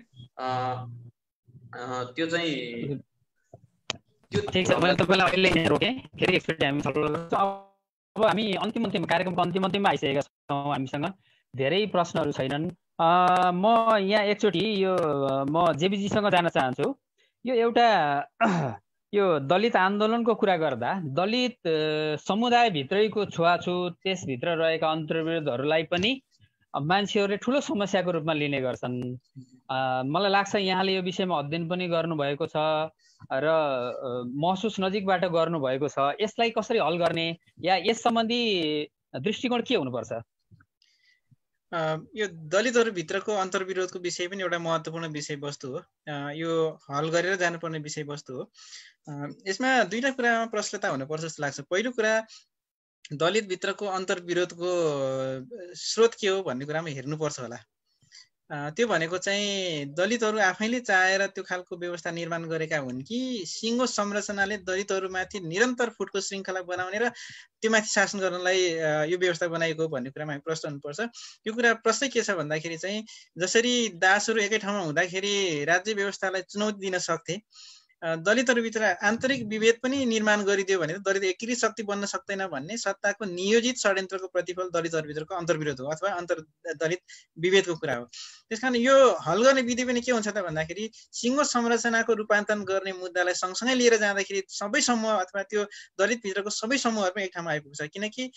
त्यो चाहिँ ठिक छ। मैले तपाईँलाई अहिले यहाँ रोकेँ, फेरि एकचोटि हामी छलफल गर्छौँ। अब हामी कार्यक्रमको अन्तिममा आइसकेका छौँ। हामीसँग धेरै प्रश्नहरू छैनन्। म यहाँ एकचोटि यो म जेबीजीसँग जान चाहन्छु। यो एउटा यो दलित आन्दोलनको कुरा गर्दा दलित समुदायभित्रैको छुवाछुत, त्यसभित्र रहेका अन्तर्विरोधहरूलाई पनि मान्छेहरूले ठुलो समस्याको रूपमा लिने गर्छन्। मलाई लाग्छ यहाँले यो विषयमा अध्ययन पनि गर्नुभएको छ र महसुस नजिकबाट गर्नुभएको छ। यसलाई कसरी हल गर्ने या यस सम्बन्धी दृष्टिकोण के हुनुपर्छ? यो दलितहरूभित्रको अन्तर्विरोधको विषय पनि एउटा महत्त्वपूर्ण विषयवस्तु हो। यो हल गरेर जानुपर्ने विषयवस्तु हो। यसमा दुईटा कुरामा प्रश्नता हुनुपर्छ जस्तो लाग्छ। पहिलो कुरा, दलितभित्रको अन्तर्विरोधको स्रोत के हो भन्ने कुरामा हेर्नुपर्छ होला। त्यो भनेको चाहिँ दलितहरू आफैले चाहेर त्यो खालको व्यवस्था निर्माण गरेका हुन् कि सिङ्गो संरचनाले दलितहरूमाथि निरन्तर फुटको श्रृङ्खला बनाउने र त्योमाथि शासन गर्नलाई यो व्यवस्था बनाएको भन्ने कुरामा हामी प्रश्न हुनुपर्छ। यो कुरा प्रश्न के छ भन्दाखेरि चाहिँ जसरी दासहरू एकै ठाउँमा हुँदाखेरि राज्य व्यवस्थालाई चुनौती दिन सक्थे, दलितहरूभित्र आन्तरिक विभेद पनि निर्माण गरिदियो भने दलित एकीकृत शक्ति बन्न सक्दैन भन्ने सत्ताको नियोजित षड्यन्त्रको प्रतिफल दलितहरूभित्रको अन्तर्विरोध हो अथवा दलित विभेदको कुरा हो। त्यसकारण यो हल गर्ने विधि पनि के हुन्छ त भन्दाखेरि सिङ्गो संरचनाको रूपान्तरण गर्ने मुद्दालाई सँगसँगै लिएर जाँदाखेरि सबै समूह अथवा त्यो दलितभित्रको सबै समूहहरूमा एक ठाउँमा आइपुग्छ। किनकि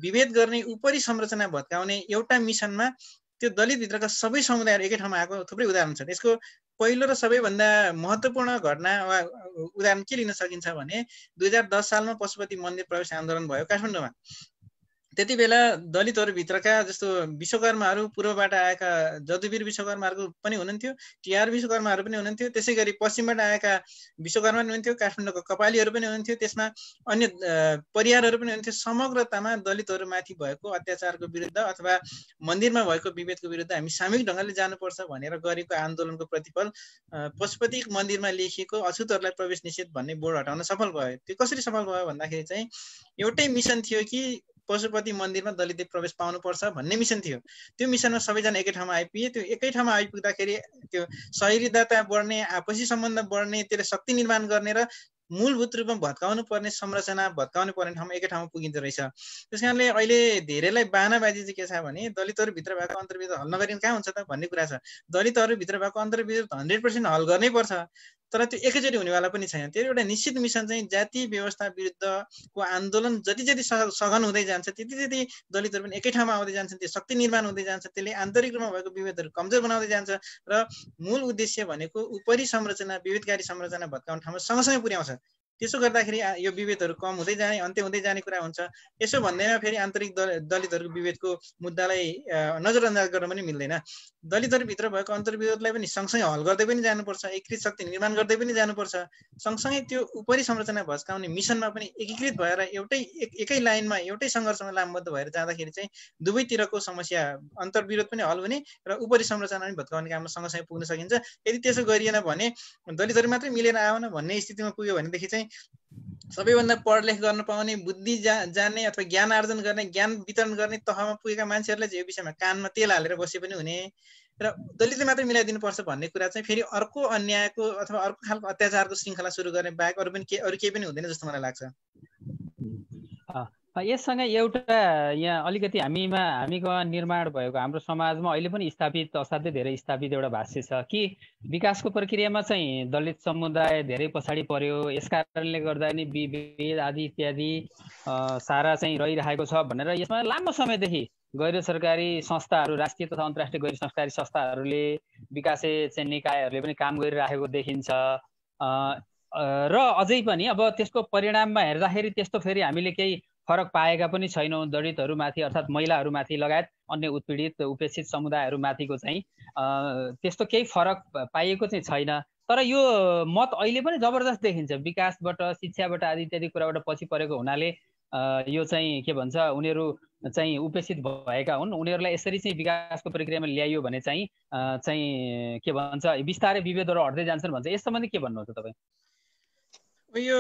विभेद गर्ने उपरी संरचना भत्काउने एउटा मिसनमा त्यो दलितभित्रका सबै समुदायहरू एकै ठाउँमा आएको थुप्रै उदाहरण छन्। यसको पहिलो र सबैभन्दा महत्त्वपूर्ण घटना वा उदाहरण के लिन सकिन्छ भने 2010 सालमा पशुपति मन्दिर प्रवेश आन्दोलन भयो काठमाडौँमा। त्यति बेला दलितहरूभित्रका जस्तो विश्वकर्माहरू पूर्वबाट आएका जदुवीर विश्वकर्माहरू पनि हुनुहुन्थ्यो, टिआर विश्वकर्माहरू पनि हुनुहुन्थ्यो, त्यसै गरी पश्चिमबाट आएका विश्वकर्मा पनि हुनुहुन्थ्यो, काठमाडौँको कपालीहरू पनि हुनुहुन्थ्यो, त्यसमा अन्य परिवारहरू पनि हुनुहुन्थ्यो। समग्रतामा दलितहरूमाथि भएको अत्याचारको विरुद्ध अथवा मन्दिरमा भएको विभेदको विरुद्ध हामी सामूहिक ढङ्गले जानुपर्छ भनेर गरेको आन्दोलनको प्रतिफल पशुपति मन्दिरमा लेखिएको अछुतहरूलाई प्रवेश निषेध भन्ने बोर्ड हटाउन सफल भयो। त्यो कसरी सफल भयो भन्दाखेरि चाहिँ एउटै मिसन थियो कि पशुपति मन्दिरमा दलितले प्रवेश पाउनुपर्छ भन्ने मिसन थियो। त्यो मिसनमा सबैजना एकै ठाउँमा आइपुगे। त्यो एकै ठाउँमा आइपुग्दाखेरि त्यो सहृदयता बढ्ने, आपसी सम्बन्ध बढ्ने, त्यसले शक्ति निर्माण गर्ने र मूलभूत रूपमा भत्काउनु पर्ने संरचना भत्काउनु पर्ने ठाउँमा एकै ठाउँमा पुगिँदो रहेछ। त्यस कारणले अहिले धेरैलाई बानाबाजी चाहिँ के छ भने दलितहरूभित्र भएको अन्तर्विरोध हल नगरिन कहाँ हुन्छ त भन्ने कुरा छ। दलितहरूभित्र भएको अन्तर्विरोध 100% हल गर्नै पर्छ, तर त्यो एकैचोटि हुनेवाला पनि छैन। त्यो एउटा निश्चित मिसन चाहिँ जातीय व्यवस्था विरुद्धको आन्दोलन जति जति सघन हुँदै जान्छ त्यति त्यति दलितहरू पनि एकै ठाउँमा आउँदै जान्छन्, त्यो शक्ति निर्माण हुँदै जान्छ, त्यसले आन्तरिक रूपमा भएको विभेदहरू कमजोर बनाउँदै जान्छ र मूल उद्देश्य भनेको उपरी संरचना विभेदकारी संरचना भत्काउने ठाउँमा सँगसँगै पुर्याउँछ। त्यसो गर्दाखेरि यो विभेदहरू कम हुँदै जाने, अन्त्य हुँदै जाने कुरा हुन्छ। यसो भन्दैमा फेरि आन्तरिक दलितहरूको विभेदको मुद्दालाई नजरअन्दाज गर्न पनि मिल्दैन। दलितहरूभित्र भएको अन्तर्विरोधलाई पनि सँगसँगै हल गर्दै पनि जानुपर्छ, एकीकृत शक्ति निर्माण गर्दै पनि जानुपर्छ। सँगसँगै त्यो उपरी संरचना भत्काउने मिसनमा पनि एकीकृत भएर एकै लाइनमा एउटै सङ्घर्षमा लामबद्ध भएर जाँदाखेरि चाहिँ दुवैतिरको समस्या अन्तर्विरोध पनि हल हुने र उपरी संरचना पनि भत्काउने काममा सँगसँगै पुग्न सकिन्छ। यदि त्यसो गरिएन भने दलितहरू मात्रै मिलेर आउन भन्ने स्थितिमा पुग्यो भनेदेखि चाहिँ सबैभन्दा पढलेख गर्न पाउने, बुद्धि जान्ने अथवा ज्ञान आर्जन गर्ने, ज्ञान वितरण गर्ने तहमा पुगेका मान्छेहरूलाई चाहिँ यो विषयमा कानमा तेल हालेर बसे पनि हुने र दलितले मात्रै मिलाइदिनुपर्छ भन्ने कुरा चाहिँ फेरि अर्को अन्यायको अथवा अर्को खालको अत्याचारको श्रृङ्खला सुरु गर्ने बाहेक अरू केही पनि हुँदैन जस्तो मलाई लाग्छ। यससँग एउटा यहाँ अलिकति हामीको निर्माण भएको हाम्रो समाजमा अहिले पनि स्थापित असाध्यै धेरै स्थापित एउटा भाष्य छ कि विकासको प्रक्रियामा चाहिँ दलित समुदाय धेरै पछाडि पर्यो, यस कारणले गर्दा नि विभेद आदि इत्यादि सारा चाहिँ रहिरहेको छ भनेर यसमा लामो समयदेखि गैर सरकारी संस्थाहरू, राष्ट्रिय तथा अन्तर्राष्ट्रिय गैर सरकारी संस्थाहरूले, विकासे चाहिँ निकायहरूले पनि काम गरिराखेको देखिन्छ। र अझै पनि अब त्यसको परिणाममा हेर्दाखेरि त्यस्तो फेरि हामीले केही फरक पाएका पनि छैनौँ। दलितहरूमाथि अर्थात् महिलाहरूमाथि लगायत अन्य उत्पीडित उपेक्षित समुदायहरूमाथिको चाहिँ त्यस्तो केही फरक पाइएको चाहिँ छैन। तर यो मत अहिले पनि जबरजस्त देखिन्छ। विकासबाट, शिक्षाबाट आदि इत्यादि कुराबाट पछि परेको हुनाले यो चाहिँ के भन्छ, उनीहरू चाहिँ उपेक्षित भएका हुन्। उनीहरूलाई यसरी चाहिँ विकासको प्रक्रियामा ल्याइयो भने चाहिँ के भन्छ बिस्तारै विभेदहरू हट्दै जान्छन् भन्छ। यस सम्बन्धी के भन्नुहुन्छ तपाईँ? यो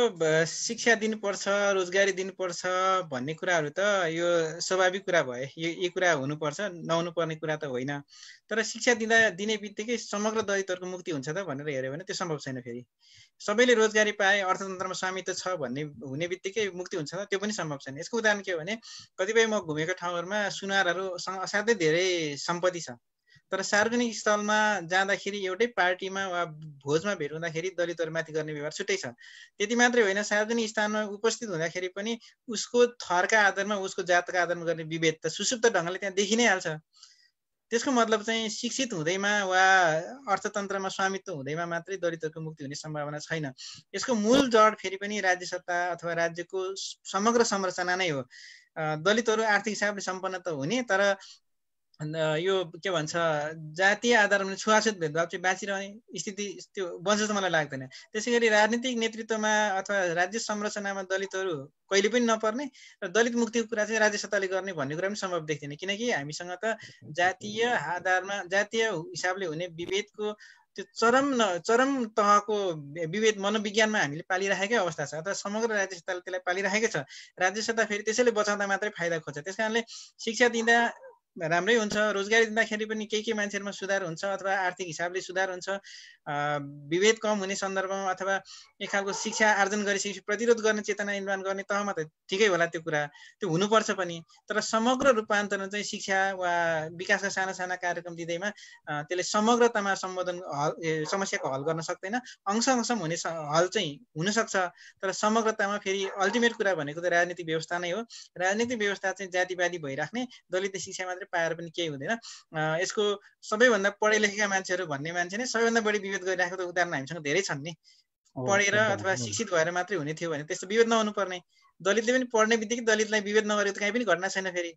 शिक्षा दिनुपर्छ, रोजगारी दिनुपर्छ भन्ने कुराहरू त यो स्वाभाविक कुरा भए, यो कुरा हुनुपर्छ, नहुनुपर्ने कुरा त होइन। तर शिक्षा दिने बित्तिकै समग्र दलितहरूको मुक्ति हुन्छ त भनेर हेऱ्यो भने त्यो सम्भव छैन। फेरि सबैले रोजगारी पाए, अर्थतन्त्रमा स्वामित्व छ भन्ने हुने बित्तिकै मुक्ति हुन्छ त त्यो पनि सम्भव छैन। यसको उदाहरण के हो भने कतिपय म घुमेको ठाउँहरूमा सुनारहरूसँग असाध्यै धेरै सम्पत्ति छ, तर सार्वजनिक स्थलमा जाँदाखेरि एउटै पार्टीमा वा भोजमा भेट हुँदाखेरि दलितहरूमाथि गर्ने व्यवहार छुट्टै छ। त्यति मात्रै होइन, सार्वजनिक स्थानमा उपस्थित हुँदाखेरि पनि उसको थरका आधारमा, उसको जातका आधारमा गर्ने विभेद त सुसुप्त ढङ्गले त्यहाँ देखि नै हाल्छ। त्यसको मतलब चाहिँ शिक्षित हुँदैमा वा अर्थतन्त्रमा स्वामित्व हुँदैमा मात्रै दलितहरूको मुक्ति हुने सम्भावना छैन। यसको मूल जड फेरि पनि राज्य सत्ता अथवा राज्यको समग्र संरचना नै हो। दलितहरू आर्थिक हिसाबले सम्पन्न त हुने, तर यो के भन्छ जातीय आधारमा छुवाछुत भेदभाव चाहिँ बाँचिरहने स्थिति त्यो बन्छ जस्तो मलाई लाग्दैन। त्यसै गरी राजनीतिक नेतृत्वमा अथवा राज्य संरचनामा दलितहरू कहिले पनि नपर्ने र दलित मुक्तिको कुरा चाहिँ राज्य सत्ताले गर्ने भन्ने कुरा पनि सम्भव देख्दैन। किनकि हामीसँग त जातीय आधारमा, जातीय हिसाबले हुने विभेदको त्यो चरम तहको विभेद मनोविज्ञानमा हामीले पालिराखेकै अवस्था छ, अथवा समग्र राज्य सत्ताले त्यसलाई पालिराखेकै छ। राज्य सत्ता फेरि त्यसैले बचाउँदा मात्रै फाइदा खोज्छ। त्यस कारणले शिक्षा दिँदा राम्रै हुन्छ, रोजगारी दिँदाखेरि पनि केही मान्छेहरूमा सुधार हुन्छ अथवा आर्थिक हिसाबले सुधार हुन्छ, विभेद कम हुने सन्दर्भमा अथवा एक खालको शिक्षा आर्जन गरिसकेपछि प्रतिरोध गर्ने चेतना निर्माण गर्ने तहमा त ठिकै होला, त्यो कुरा त्यो हुनुपर्छ पनि। तर समग्र रूपान्तरण चाहिँ शिक्षा वा विकासका साना साना कार्यक्रम दिँदैमा त्यसले समग्रतामा सम्बोधन समस्याको हल गर्न सक्दैन। अंश हुने हल चाहिँ हुनसक्छ, तर समग्रतामा फेरि अल्टिमेट कुरा भनेको त राजनीतिक व्यवस्था नै हो। राजनीतिक व्यवस्था चाहिँ जातिवादी भइराख्ने, दलित शिक्षा मात्रै मात्रै पाएर पनि केही हुँदैन। यसको सबैभन्दा पढे लेखेका मान्छेहरू भन्ने मान्छे नै सबैभन्दा बढी विभेद गरिरहेको त उदाहरण हामीसँग धेरै छन् नि। पढेर अथवा शिक्षित भएर मात्रै हुने थियो भने त्यस्तो विभेद नहुनु पर्ने। दलितले पनि पढ्ने बित्तिकै दलितलाई विभेद नगरेको त कहीँ पनि घटना छैन। फेरि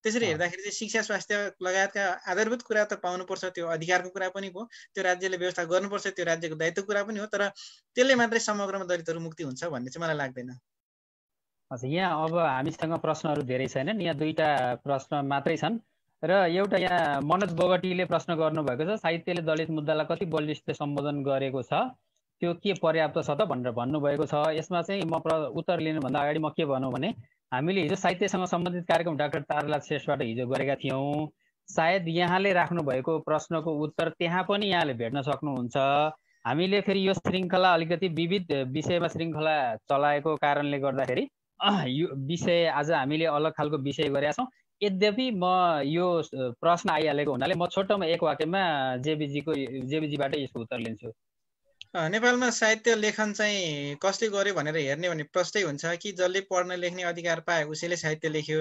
त्यसरी हेर्दाखेरि चाहिँ शिक्षा स्वास्थ्य लगायतका आधारभूत कुरा त पाउनुपर्छ, त्यो अधिकारको कुरा पनि हो, त्यो राज्यले व्यवस्था गर्नुपर्छ, त्यो राज्यको दायित्वको कुरा पनि हो। तर त्यसले मात्रै समग्रमा दलितहरू मुक्ति हुन्छ भन्ने चाहिँ मलाई लाग्दैन। अच्छा, यहाँ अब हामीसँग प्रश्नहरू धेरै छैनन्, यहाँ 2टा प्रश्न मात्रै छन् र एउटा यहाँ मनोज बोगटीले प्रश्न गर्नुभएको छ, साहित्यले दलित मुद्दालाई कति बलिष्ठ सम्बोधन गरेको छ, त्यो के पर्याप्त छ त भनेर भन्नुभएको छ। यसमा चाहिँ म उत्तर लिनुभन्दा अगाडि म के भनौँ भने हामीले हिजो साहित्यसँग सम्बन्धित कार्यक्रम डाक्टर तारालाल श्रेष्ठबाट हिजो गरेका थियौँ। सायद यहाँले राख्नु भएको प्रश्नको उत्तर त्यहाँ पनि यहाँले भेट्न सक्नुहुन्छ। हामीले फेरि यो श्रृङ्खला अलिकति विविध विषयमा श्रृङ्खला चलाएको कारणले गर्दाखेरि यो विषय आज हामीले अलग खालको विषय गरेका छौँ। यद्यपि म यो प्रश्न आइहालेको हुनाले म छोटोमा एक वाक्यमा जेबीजीबाट यसको उत्तर लिन्छु। नेपालमा साहित्य लेखन चाहिँ कसले गर्यो भनेर हेर्ने भने प्रश्नै हुन्छ कि जसले पढ्न लेख्ने अधिकार पाए उसैले साहित्य लेख्यो।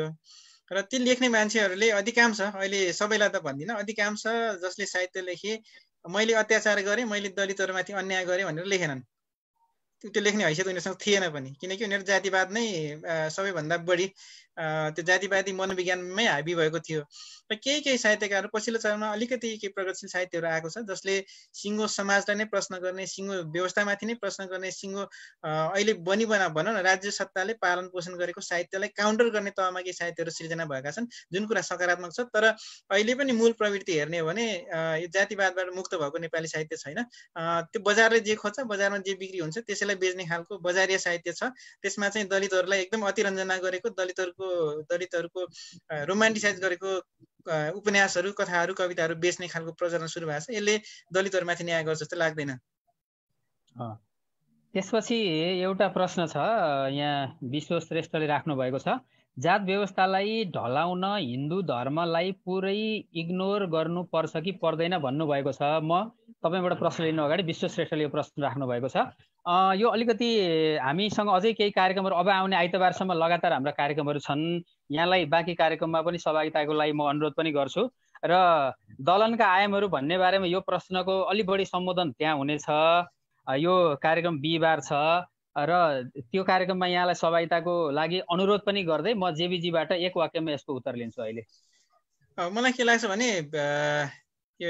र ती लेख्ने मान्छेहरूले अधिकांश, अहिले सबैलाई त भन्दिनँ, अधिकांश जसले साहित्य लेखे मैले अत्याचार गरेँ, मैले दलितहरूमाथि अन्याय गरेँ भनेर लेखेनन्। त्यो लेख्ने हैसियत उनीहरूसँग थिएन पनि, किनकि उनीहरू जातिवाद नै सबैभन्दा बढी त्यो जातिवादी मनोविज्ञानमै हाबी भएको थियो। र केही साहित्यकारहरू पछिल्लो चरणमा अलिकति केही प्रगतिशील साहित्यहरू आएको छ जसले सिङ्गो समाजलाई नै प्रश्न गर्ने, सिङ्गो व्यवस्थामाथि नै प्रश्न गर्ने, सिङ्गो अहिले भनौँ न राज्य सत्ताले पालन पोषण गरेको साहित्यलाई काउन्टर गर्ने तहमा केही साहित्यहरू सिर्जना भएका छन्, जुन कुरा सकारात्मक छ। तर अहिले पनि मूल प्रवृत्ति हेर्ने हो भने यो जातिवादबाट मुक्त भएको नेपाली साहित्य छैन। त्यो बजारले जे खोज्छ, बजारमा जे बिक्री हुन्छ त्यसैलाई बेच्ने खालको बजारिया साहित्य छ। त्यसमा चाहिँ दलितहरूलाई एकदम अतिरञ्जना गरेको, दलितहरूको रोमान्टिसाइज गरेको उपन्यासहरू, कथाहरू, कविताहरू बेच्ने खालको प्रचलन सुरु भएको छ। यसले दलितहरूमाथि न्याय गर्छ जस्तो लाग्दैन। त्यसपछि एउटा प्रश्न छ यहाँ विश्व श्रेष्ठले राख्नु भएको छ, जात व्यवस्थालाई ढलाउन हिन्दू धर्मलाई पुरै इग्नोर गर्नुपर्छ कि पर्दैन भन्नुभएको छ। म तपाईँबाट प्रश्न लिनु अगाडि विश्व श्रेष्ठले यो प्रश्न राख्नु भएको छ। यो अलिकति हामीसँग अझै केही कार्यक्रमहरू अब आउने आइतबारसम्म लगातार हाम्रा कार्यक्रमहरू छन्। यहाँलाई बाँकी कार्यक्रममा पनि सहभागिताको लागि म अनुरोध पनि गर्छु। र दलनका आयामहरू भन्ने बारेमा यो प्रश्नको अलि बढी सम्बोधन त्यहाँ हुनेछ। यो कार्यक्रम बिहिबार छ र त्यो कार्यक्रममा यहाँलाई सहभागिताको लागि अनुरोध पनि गर्दै म जेबीजीबाट एक वाक्यमा यसको उत्तर लिन्छु। अहिले मलाई के लाग्छ भने यो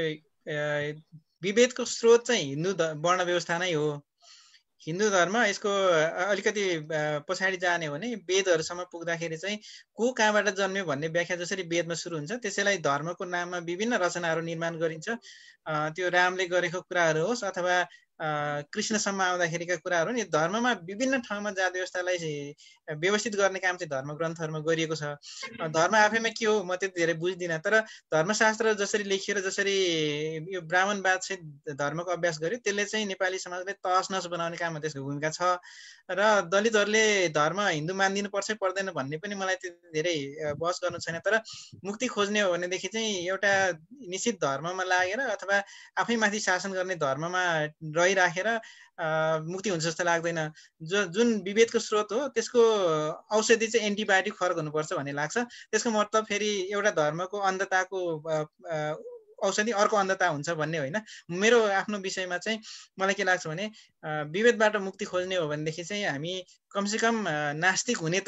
विभेदको स्रोत चाहिँ हिन्दू वर्ण व्यवस्था नै हो। हिन्दू धर्म यसको अलिकति पछाडि जाने हो भने वेदहरूसम्म पुग्दाखेरि चाहिँ को कहाँबाट जन्म्यो भन्ने व्याख्या जसरी वेदमा सुरु हुन्छ त्यसैलाई धर्मको नाममा विभिन्न रचनाहरू निर्माण गरिन्छ। त्यो रामले गरेको कुराहरू होस् अथवा कृष्णसम्म आउँदाखेरिका कुराहरू नि, धर्ममा विभिन्न ठाउँमा जात व्यवस्थालाई व्यवस्थित गर्ने काम चाहिँ धर्म ग्रन्थहरूमा गरिएको छ। धर्म आफैमा के हो म त्यति धेरै बुझ्दिनँ, तर धर्मशास्त्र जसरी लेखिएर जसरी यो ब्राह्मणवाद चाहिँ धर्मको अभ्यास गर्यो त्यसले चाहिँ नेपाली समाजलाई तहस नहस बनाउने काममा त्यसको भूमिका छ। र दलितहरूले धर्म हिन्दू मानिदिनुपर्छ पर्दैन भन्ने पनि मलाई त्यति धेरै बहस गर्नु छैन। तर मुक्ति खोज्ने हो भनेदेखि चाहिँ एउटा निश्चित धर्ममा लागेर अथवा आफैमाथि शासन गर्ने धर्ममा राखेर मुक्ति हुन्छ जस्तो लाग्दैन। जुन विभेदको स्रोत हो त्यसको औषधि चाहिँ एन्टिबायोटिक फरक हुनुपर्छ भन्ने लाग्छ। त्यसको मतलब फेरि एउटा धर्मको अन्धताको औषधि अर्को अन्धता हुन्छ भन्ने होइन। मेरो आफ्नो विषयमा चाहिँ मलाई के लाग्छ भने विभेदबाट मुक्ति खोज्ने हो भनेदेखि चाहिँ हामी कमसेकम नास्तिक हुने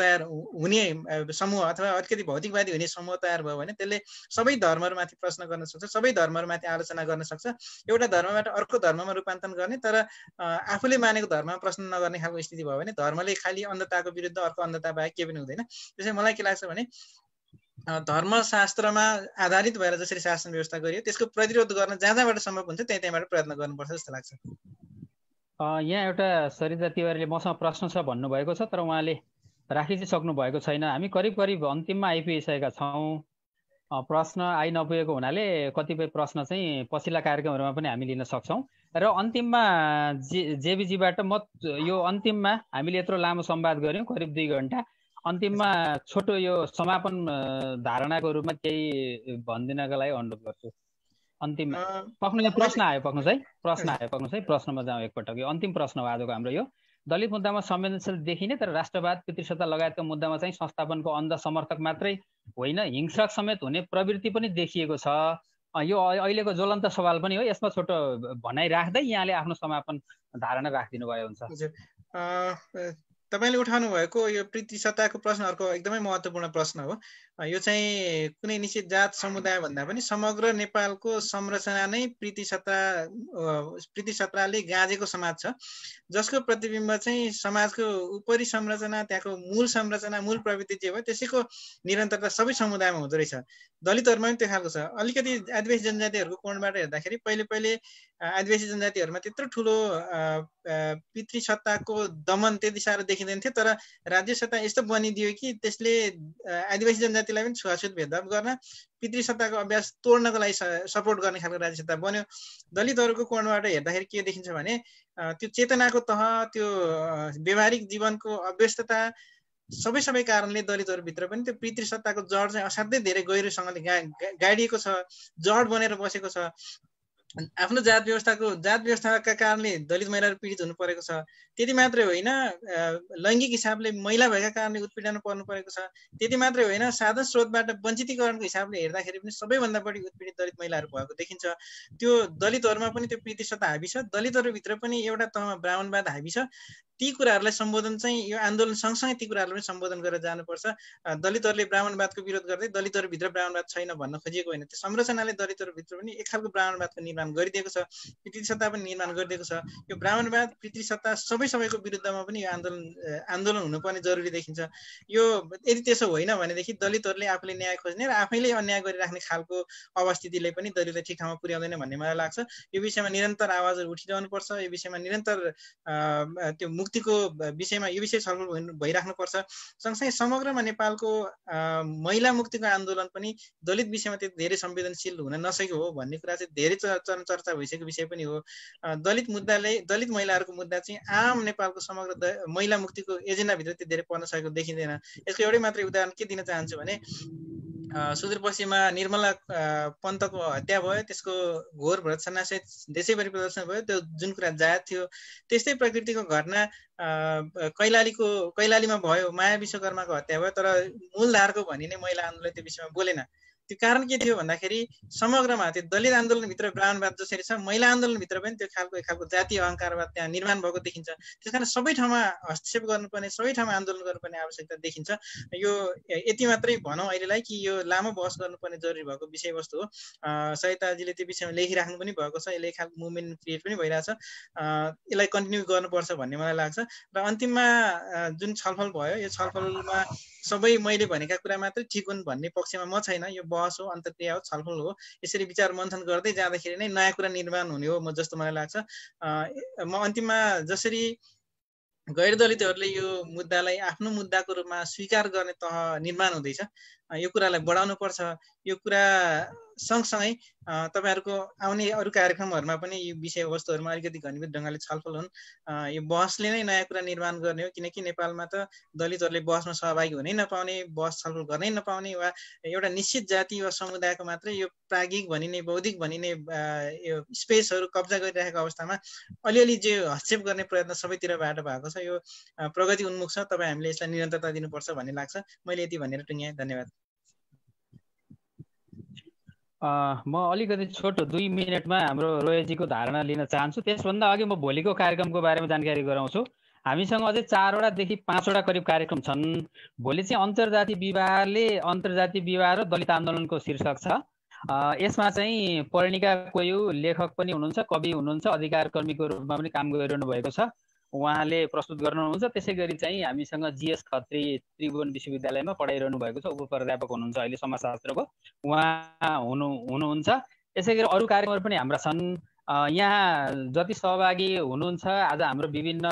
समूह अथवा अलिकति भौतिकवादी हुने समूह तयार भयो भने त्यसले सबै धर्महरूमाथि प्रश्न गर्न सक्छ, सबै धर्महरूमाथि आलोचना गर्न सक्छ। एउटा धर्मबाट अर्को धर्ममा रूपान्तरण गर्ने तर आफूले मानेको धर्ममा प्रश्न नगर्ने खालको स्थिति भयो भने धर्मले खालि अन्धताको विरुद्ध अर्को अन्धता बाहेक केही पनि हुँदैन। त्यसैले मलाई के लाग्छ भने धर्मशास्त्रमा आधारित भएर जसरी शासन व्यवस्था गरियो त्यसको प्रतिरोध गर्न जहाँबाट सम्भव हुन्छ त्यहाँबाट प्रयत्न गर्नुपर्छ जस्तो लाग्छ। यहाँ एउटा सरिता तिवारीले मसँग प्रश्न छ भन्नुभएको छ तर उहाँले राखि चाहिँ सक्नु भएको छैन। हामी करिब करिब अन्तिममा आइपुगिसकेका छौँ। प्रश्न आइ नपुगेको हुनाले कतिपय प्रश्न चाहिँ पछिल्ला कार्यक्रमहरूमा पनि हामी लिन सक्छौँ। र अन्तिममा जेबीजीबाट म यो अन्तिममा हामीले यत्रो लामो संवाद गऱ्यौँ करिब 2 घन्टा, अन्तिममा छोटो यो समापन धारणाको रूपमा केही भनिदिनका लागि अनुरोध गर्छु। अन्तिममा प्रश्न आयो प्रश्नमा जाउँ एकपटक। यो अन्तिम प्रश्न हो आजको हाम्रो। यो दलित मुद्दामा संवेदनशील देखिने तर राष्ट्रवाद पितृसत्ता लगायतका मुद्दामा चाहिँ संस्थापनको अन्ध समर्थक मात्रै होइन, हिंसक समेत हुने प्रवृत्ति पनि देखिएको छ। यो अहिलेको ज्वलन्त सवाल पनि हो। यसमा छोटो भनाइ राख्दै यहाँले आफ्नो समापन धारणा राखिदिनु भयो हुन्छ। तपाईले उठाउनु भएको यो प्रीतिसत्ताको प्रश्न अर्को एकदमै महत्त्वपूर्ण प्रश्न हो। यो चाहिँ कुनै निश्चित जात समुदाय भन्दा पनि समग्र नेपालको संरचना नै प्रीतिसत्ताले गाँजेको समाज छ, जसको प्रतिबिम्ब चाहिँ समाजको उपरी संरचना, त्यहाँको मूल संरचना, मूल प्रवृत्ति जे भयो त्यसैको निरन्तरता सबै समुदायमा हुँदो रहेछ। दलितहरूमा पनि त्यो खालको छ। अलिकति आदिवासी जनजातिहरूको कोणबाट हेर्दाखेरि पहिले आदिवासी जनजातिहरूमा त्यत्रो ठुलो पितृसत्ताको दमन त्यति साह्रो देखिँदैन थियो, तर राज्य सत्ता यस्तो बनिदियो कि त्यसले आदिवासी जनजातिलाई पनि छुवाछुत भेदभाव गर्न, पितृसत्ताको अभ्यास तोड्नको लागि सपोर्ट गर्ने खालको राज्य सत्ता बन्यो। दलितहरूको कोणबाट हेर्दाखेरि के देखिन्छ भने त्यो चेतनाको तह, त्यो व्यवहारिक जीवनको अव्यस्तता सबै कारणले दलितहरूभित्र पनि त्यो पितृसत्ताको जड चाहिँ असाध्यै धेरै गहिरोसँगले गाडिएको छ, जड बनेर बसेको छ। आफ्नो जात व्यवस्थाका कारणले दलित महिलाहरू पीडित हुनु परेको छ। त्यति मात्रै होइन, लैङ्गिक हिसाबले महिला भएका कारणले उत्पीडन पर्नु परेको छ। त्यति मात्रै होइन, साधन स्रोतबाट वञ्चितीकरणको हिसाबले हेर्दाखेरि पनि सबैभन्दा बढी उत्पीडित दलित महिलाहरू भएको देखिन्छ। त्यो दलितहरूमा पनि त्यो पितृसत्ता हाबी छ, दलितहरूभित्र पनि एउटा तहमा ब्राह्मणवाद हाबी छ। ती कुराहरूलाई सम्बोधन चाहिँ यो आन्दोलन सँगसँगै ती कुराहरूलाई पनि सम्बोधन गरेर जानुपर्छ। दलितहरूले ब्राह्मणवादको विरोध गर्दै दलितहरूभित्र ब्राह्मणवाद छैन भन्न खोजिएको होइन। त्यो संरचनाले दलितहरूभित्र पनि एक खालको ब्राह्मणवादको निर्माण गरिदिएको छ, पितृसत्ता पनि निर्माण गरिदिएको छ। यो ब्राह्मणवाद, पितृसत्ता सबैको विरुद्धमा पनि यो आन्दोलन हुनुपर्ने जरुरी देखिन्छ। यो यदि त्यसो होइन भनेदेखि दलितहरूले आफूले न्याय खोज्ने र आफैले अन्याय गरिराख्ने खालको अवस्थितिले पनि दलितलाई ठिक ठाउँमा पुर्याउँदैन भन्ने मलाई लाग्छ। यो विषयमा निरन्तर आवाजहरू उठिरहनुपर्छ। यो विषयमा निरन्तर त्यो मुक्तिको विषयमा यो विषय छलफल भइराख्नुपर्छ। सँगसँगै समग्रमा नेपालको महिला मुक्तिको आन्दोलन पनि दलित विषयमा त्यति धेरै संवेदनशील हुन नसकेको हो भन्ने कुरा चाहिँ धेरै चर्चा भइसकेको विषय पनि हो। दलित महिलाहरूको मुद्दा चाहिँ आम नेपालको समग्र महिला मुक्तिको एजेन्डाभित्र त्यति धेरै पर्न सकेको देखिँदैन। यसको एउटै मात्रै उदाहरण के दिन चाहन्छु भने सुदूरपश्चिममा निर्मला पन्तको हत्या भयो, त्यसको घोर भर्त्सनासहित देशैभरि प्रदर्शन भयो। त्यो जुन कुरा जायज थियो, त्यस्तै प्रकृतिको घटना कैलालीमा भयो। माया विश्वकर्माको हत्या भयो, तर मूलधारको भनिने महिला आन्दोलनले त्यो विषयमा बोलेन। त्यो कारण के थियो भन्दाखेरि समग्रमा त्यो दलित आन्दोलनभित्र ब्राह्मणवाद जसरी छ, महिला आन्दोलनभित्र पनि त्यो एक खालको जातीय अहङ्कारवाद त्यहाँ निर्माण भएको देखिन्छ। त्यसकारण सबै ठाउँमा हस्तक्षेप गर्नुपर्ने, सबै ठाउँमा आन्दोलन गर्नुपर्ने आवश्यकता देखिन्छ। यो यति मात्रै भनौँ अहिलेलाई कि यो लामो बहस गर्नुपर्ने जरुरी भएको विषयवस्तु हो। सहिताजीले त्यो विषयमा लेखिराख्नु पनि भएको छ। यसले एक खालको मुभमेन्ट क्रिएट पनि भइरहेछ। यसलाई कन्टिन्यू गर्नुपर्छ भन्ने मलाई लाग्छ। र अन्तिममा जुन छलफल भयो, यो छलफलमा सबै मैले भनेका कुरा मात्रै ठिक हुन् भन्ने पक्षमा म छैन। यो बहस हो, अन्तर्क्रिया हो, छलफल हो। यसरी विचार मन्थन गर्दै जाँदाखेरि नै नयाँ कुरा निर्माण हुने हो जस्तो मलाई लाग्छ। म अन्तिममा जसरी गैर दलितहरूले यो मुद्दालाई आफ्नो मुद्दाको रूपमा स्वीकार गर्ने तह निर्माण हुँदैछ, यो कुरालाई बढाउनु पर्छ। यो कुरा सँगसँगै तपाईहरुको आउने अरू कार्यक्रमहरुमा पनि यो विषयवस्तुहरुमा अलिकति घनीभूत ढंगले छलफल हुन्। यो बहसले नै नयाँ कुरा निर्माण गर्ने हो, किनकि नेपालमा त दलितहरूले बहसमा सहभागी हुनै नपाउने, बहस छलफल गर्नै नपाउने वा एउटा निश्चित जाति वा समुदायको मात्रै यो प्राज्ञिक भनिने, बौद्धिक भनिने यो स्पेसहरु कब्जा गरिरहेको अवस्थामा अलिअलि जे हस्तक्षेप गर्ने प्रयत्न सबैतिरबाट भएको छ। यो प्रगति उन्मुख छ। तपाई हामीले यसलाई निरन्तरता दिनुपर्छ भन्ने लाग्छ। मैले यति भनेर टुङ्ग्याएँ। धन्यवाद। म अलिकति छोटो 2 मिनेटमा हाम्रो रोयजीको धारणा लिन चाहन्छु। त्यसभन्दा अघि म भोलिको कार्यक्रमको बारेमा जानकारी गराउँछु। हामीसँग अझै 4 वटादेखि 5 वटा करिब कार्यक्रम छन्। भोलि चाहिँ अन्तर्जातीय विवाह र दलित आन्दोलनको शीर्षक छ। यसमा चाहिँ पर्णिका कोयु लेखक पनि हुनुहुन्छ, कवि हुनुहुन्छ, अधिकार कर्मीको रूपमा पनि काम गरिरहनु भएको छ। उहाँले प्रस्तुत गर्नुहुन्छ। त्यसैगरी चाहिँ हामीसँग जीएस खत्री त्रिभुवन विश्वविद्यालयमा पढाइरहनु भएको छ, उपप्राध्यापक हुनुहुन्छ अहिले समाजशास्त्रको, उहाँ हुनुहुन्छ। यसैगरी अरू कार्यक्रमहरू पनि हाम्रा छन्। यहाँ जति सहभागी हुनुहुन्छ आज हाम्रो विभिन्न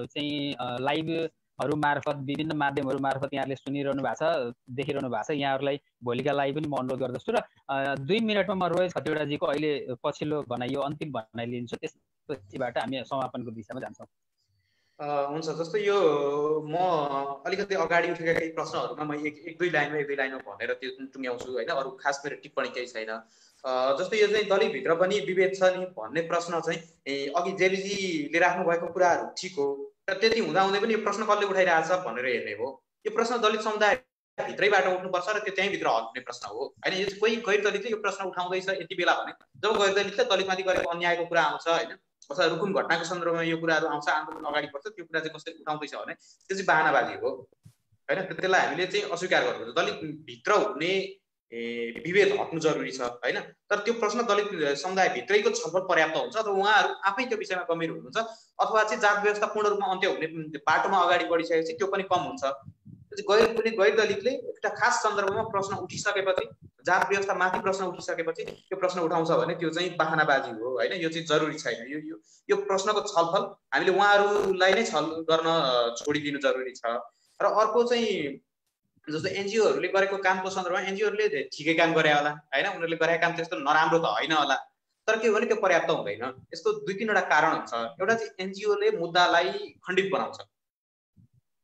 चाहिँ लाइभहरू मार्फत, विभिन्न माध्यमहरू मार्फत यहाँले सुनिरहनु भएको छ, देखिरहनु भएको छ। यहाँहरूलाई भोलिका लागि पनि म अनुरोध गर्दछु। र 2 मिनेटमा म रोय खतिवडाजीको अहिले पछिल्लो भनाइ, यो अन्तिम भनाइ लिन्छु। त्यसपछिबाट हामी समापनको दिशामा जान्छौँ। हुन्छ। जस्तो यो म अलिकति अगाडि उठेका केही प्रश्नहरूमा म एक दुई लाइनमा भनेर त्यो टुङ्ग्याउँछु होइन। अरू खास मेरो टिप्पणी केही छैन। जस्तो यो चाहिँ दलितभित्र पनि विभेद छ नि भन्ने प्रश्न चाहिँ अघि जेबीजीले राख्नु भएको कुराहरू ठिक हो, तर त्यति हुँदाहुँदै पनि यो प्रश्न कसले उठाइरहेछ भनेर हेर्ने हो। यो प्रश्न दलित समुदाय भित्रैबाट उठ्नुपर्छ र त्यो त्यहीँभित्र हल्ने प्रश्न हो होइन। यो कोही गैर दलितले यो प्रश्न उठाउँदैछ यति बेला भने जब गैर दलितले दलितमाथि गरेको अन्यायको कुरा आउँछ होइन, अथवा रुकुम घटनाको सन्दर्भमा यो कुराहरू आउँछ, आन्दोलन अगाडि बढ्छ, त्यो कुरा चाहिँ कसैले उठाउँदैछ भने त्यो चाहिँ बहानाबाजी हो होइन। त्यसलाई हामीले चाहिँ अस्वीकार गर्नुपर्छ। दलित भित्र हुने विभेद हट्नु जरुरी छ होइन। तर त्यो प्रश्न दलित समुदायभित्रैको छलफल पर्याप्त हुन्छ अथवा उहाँहरू आफै त्यो विषयमा गम्भीर हुनुहुन्छ अथवा चाहिँ जात व्यवस्था पूर्ण रूपमा अन्त्य हुने बाटोमा अगाडि बढिसकेपछि त्यो पनि कम हुन्छ। गैर दलितले एउटा खास सन्दर्भमा प्रश्न उठिसकेपछि, जात व्यवस्था माथि प्रश्न उठिसकेपछि त्यो प्रश्न उठाउँछ भने त्यो चाहिँ बहानाबाजी हो होइन। यो चाहिँ जरुरी छैन। यो प्रश्नको छलफल हामीले उहाँहरूलाई नै छल गर्न छोडिदिनु जरुरी छ। र अर्को चाहिँ जस्तो एनजिओहरूले गरेको कामको सन्दर्भमा एनजिओहरूले ठिकै काम गरे होला होइन, उनीहरूले गरेको काम त्यस्तो नराम्रो त होइन होला, तर के हो भने त्यो पर्याप्त हुँदैन। यसको 2-3वटा कारण हुन्छ। एउटा चाहिँ एनजिओले मुद्दालाई खण्डित बनाउँछ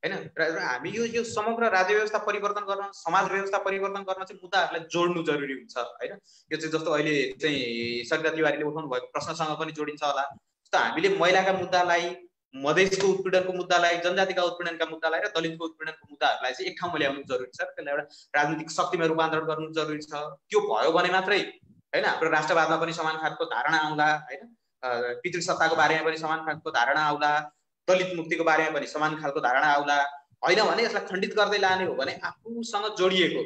होइन। र हामी यो समग्र राज्य व्यवस्था परिवर्तन गर्न, समाज व्यवस्था परिवर्तन गर्न चाहिँ मुद्दाहरूलाई जोड्नु जरुरी हुन्छ होइन। यो चाहिँ जस्तो अहिले चाहिँ सरिता तिवारीले उठाउनु भएको प्रश्नसँग पनि जोडिन्छ होला। जस्तो हामीले महिलाका मुद्दालाई, मधेसको उत्पीडनको मुद्दालाई, जनजातिका उत्पीडनका मुद्दालाई र दलितको उत्पीडनको मुद्दाहरूलाई चाहिँ एक ठाउँमा ल्याउनु जरुरी छ। त्यसलाई एउटा राजनीतिक शक्तिमा रूपान्तरण गर्नु जरुरी छ। त्यो भयो भने मात्रै होइन हाम्रो राष्ट्रवादमा पनि समान खालको धारणा आउला होइन, पितृसत्ताको बारेमा पनि समान खालको धारणा आउला, दलित मुक्तिको बारेमा पनि समान खालको धारणा आउला। होइन भने यसलाई खण्डित गर्दै लाने हो भने आफूसँग जोडिएको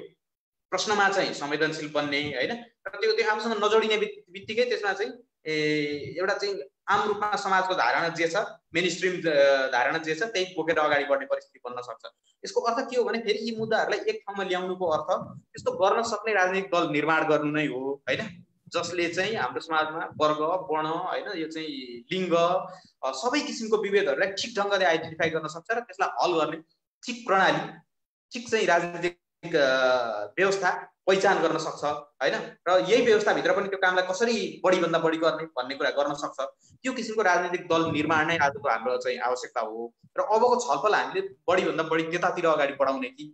प्रश्नमा चाहिँ संवेदनशील बन्ने होइन। र त्यो आफूसँग नजोडिने बित्तिकै त्यसमा चाहिँ एउटा चाहिँ आम रूपमा समाजको धारणा जे छ, मेन स्ट्रिम धारणा जे छ त्यही बोकेर अगाडि बढ्ने परिस्थिति बन्न सक्छ। यसको अर्थ के हो भने फेरि यी मुद्दाहरूलाई एक ठाउँमा ल्याउनुको अर्थ त्यस्तो गर्न सक्ने राजनीतिक दल निर्माण गर्नु नै हो होइन, जसले चाहिँ हाम्रो समाजमा वर्ग, वर्ण होइन, यो चाहिँ लिङ्ग सबै किसिमको विभेदहरूलाई ठिक ढङ्गले आइडेन्टिफाई गर्न सक्छ र त्यसलाई हल गर्ने ठिक प्रणाली, ठिक चाहिँ राजनीतिक व्यवस्था पहिचान गर्न सक्छ होइन। र यही व्यवस्थाभित्र पनि त्यो कामलाई कसरी बढीभन्दा बढी गर्ने भन्ने कुरा गर्न सक्छ। त्यो किसिमको राजनीतिक दल निर्माण नै आजको हाम्रो चाहिँ आवश्यकता हो। र अबको छलफल हामीले बढीभन्दा बढी त्यतातिर अगाडि बढाउने कि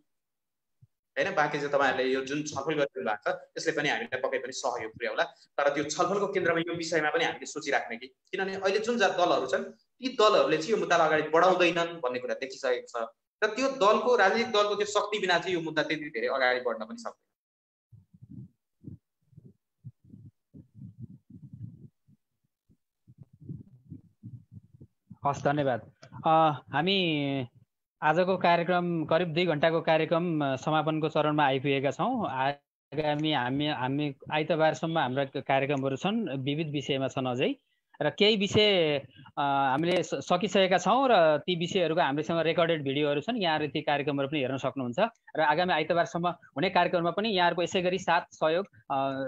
होइन, बाँकी चाहिँ तपाईँहरूले यो जुन छलफल गरिरहनु भएको छ त्यसले पनि हामीलाई पक्कै पनि सहयोग पुर्याउला। तर त्यो छलफलको केन्द्रमा यो विषयमा पनि हामीले सोचिराख्ने कि किनभने अहिले जुन दलहरू छन् ती दलहरूले चाहिँ यो मुद्दालाई अगाडि बढाउँदैनन् भन्ने कुरा देखिसकेको छ। र त्यो दलको, राजनीतिक दलको त्यो शक्ति बिना चाहिँ यो मुद्दा त्यति धेरै अगाडि बढ्न पनि सक्दैन। हस्, धन्यवाद। हामी आजको कार्यक्रम करिब 2 घण्टाको कार्यक्रम समापनको चरणमा आइपुगेका छौँ। आगामी हामी आइतबारसम्म हाम्रा कार्यक्रमहरू छन्, विविध विषयमा छन् अझै, र केही विषय हामीले सकिसकेका छौँ र ती विषयहरूको हामीसँग रेकर्डेड भिडियोहरू छन्। यहाँहरू ती कार्यक्रमहरू पनि हेर्न सक्नुहुन्छ र आगामी आइतबारसम्म हुने कार्यक्रममा पनि यहाँहरूको यसै गरी साथ सहयोग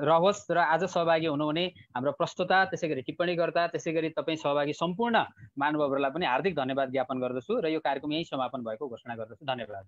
रहोस्। र आज सहभागी हुनुहुने हाम्रो प्रस्तुता, त्यसै गरी टिप्पणीकर्ता, त्यसै गरी तपाईँ सहभागी सम्पूर्ण महानुभावहरूलाई पनि हार्दिक धन्यवाद ज्ञापन गर्दछु र यो कार्यक्रम यहीँ समापन भएको घोषणा गर्दछु। धन्यवाद।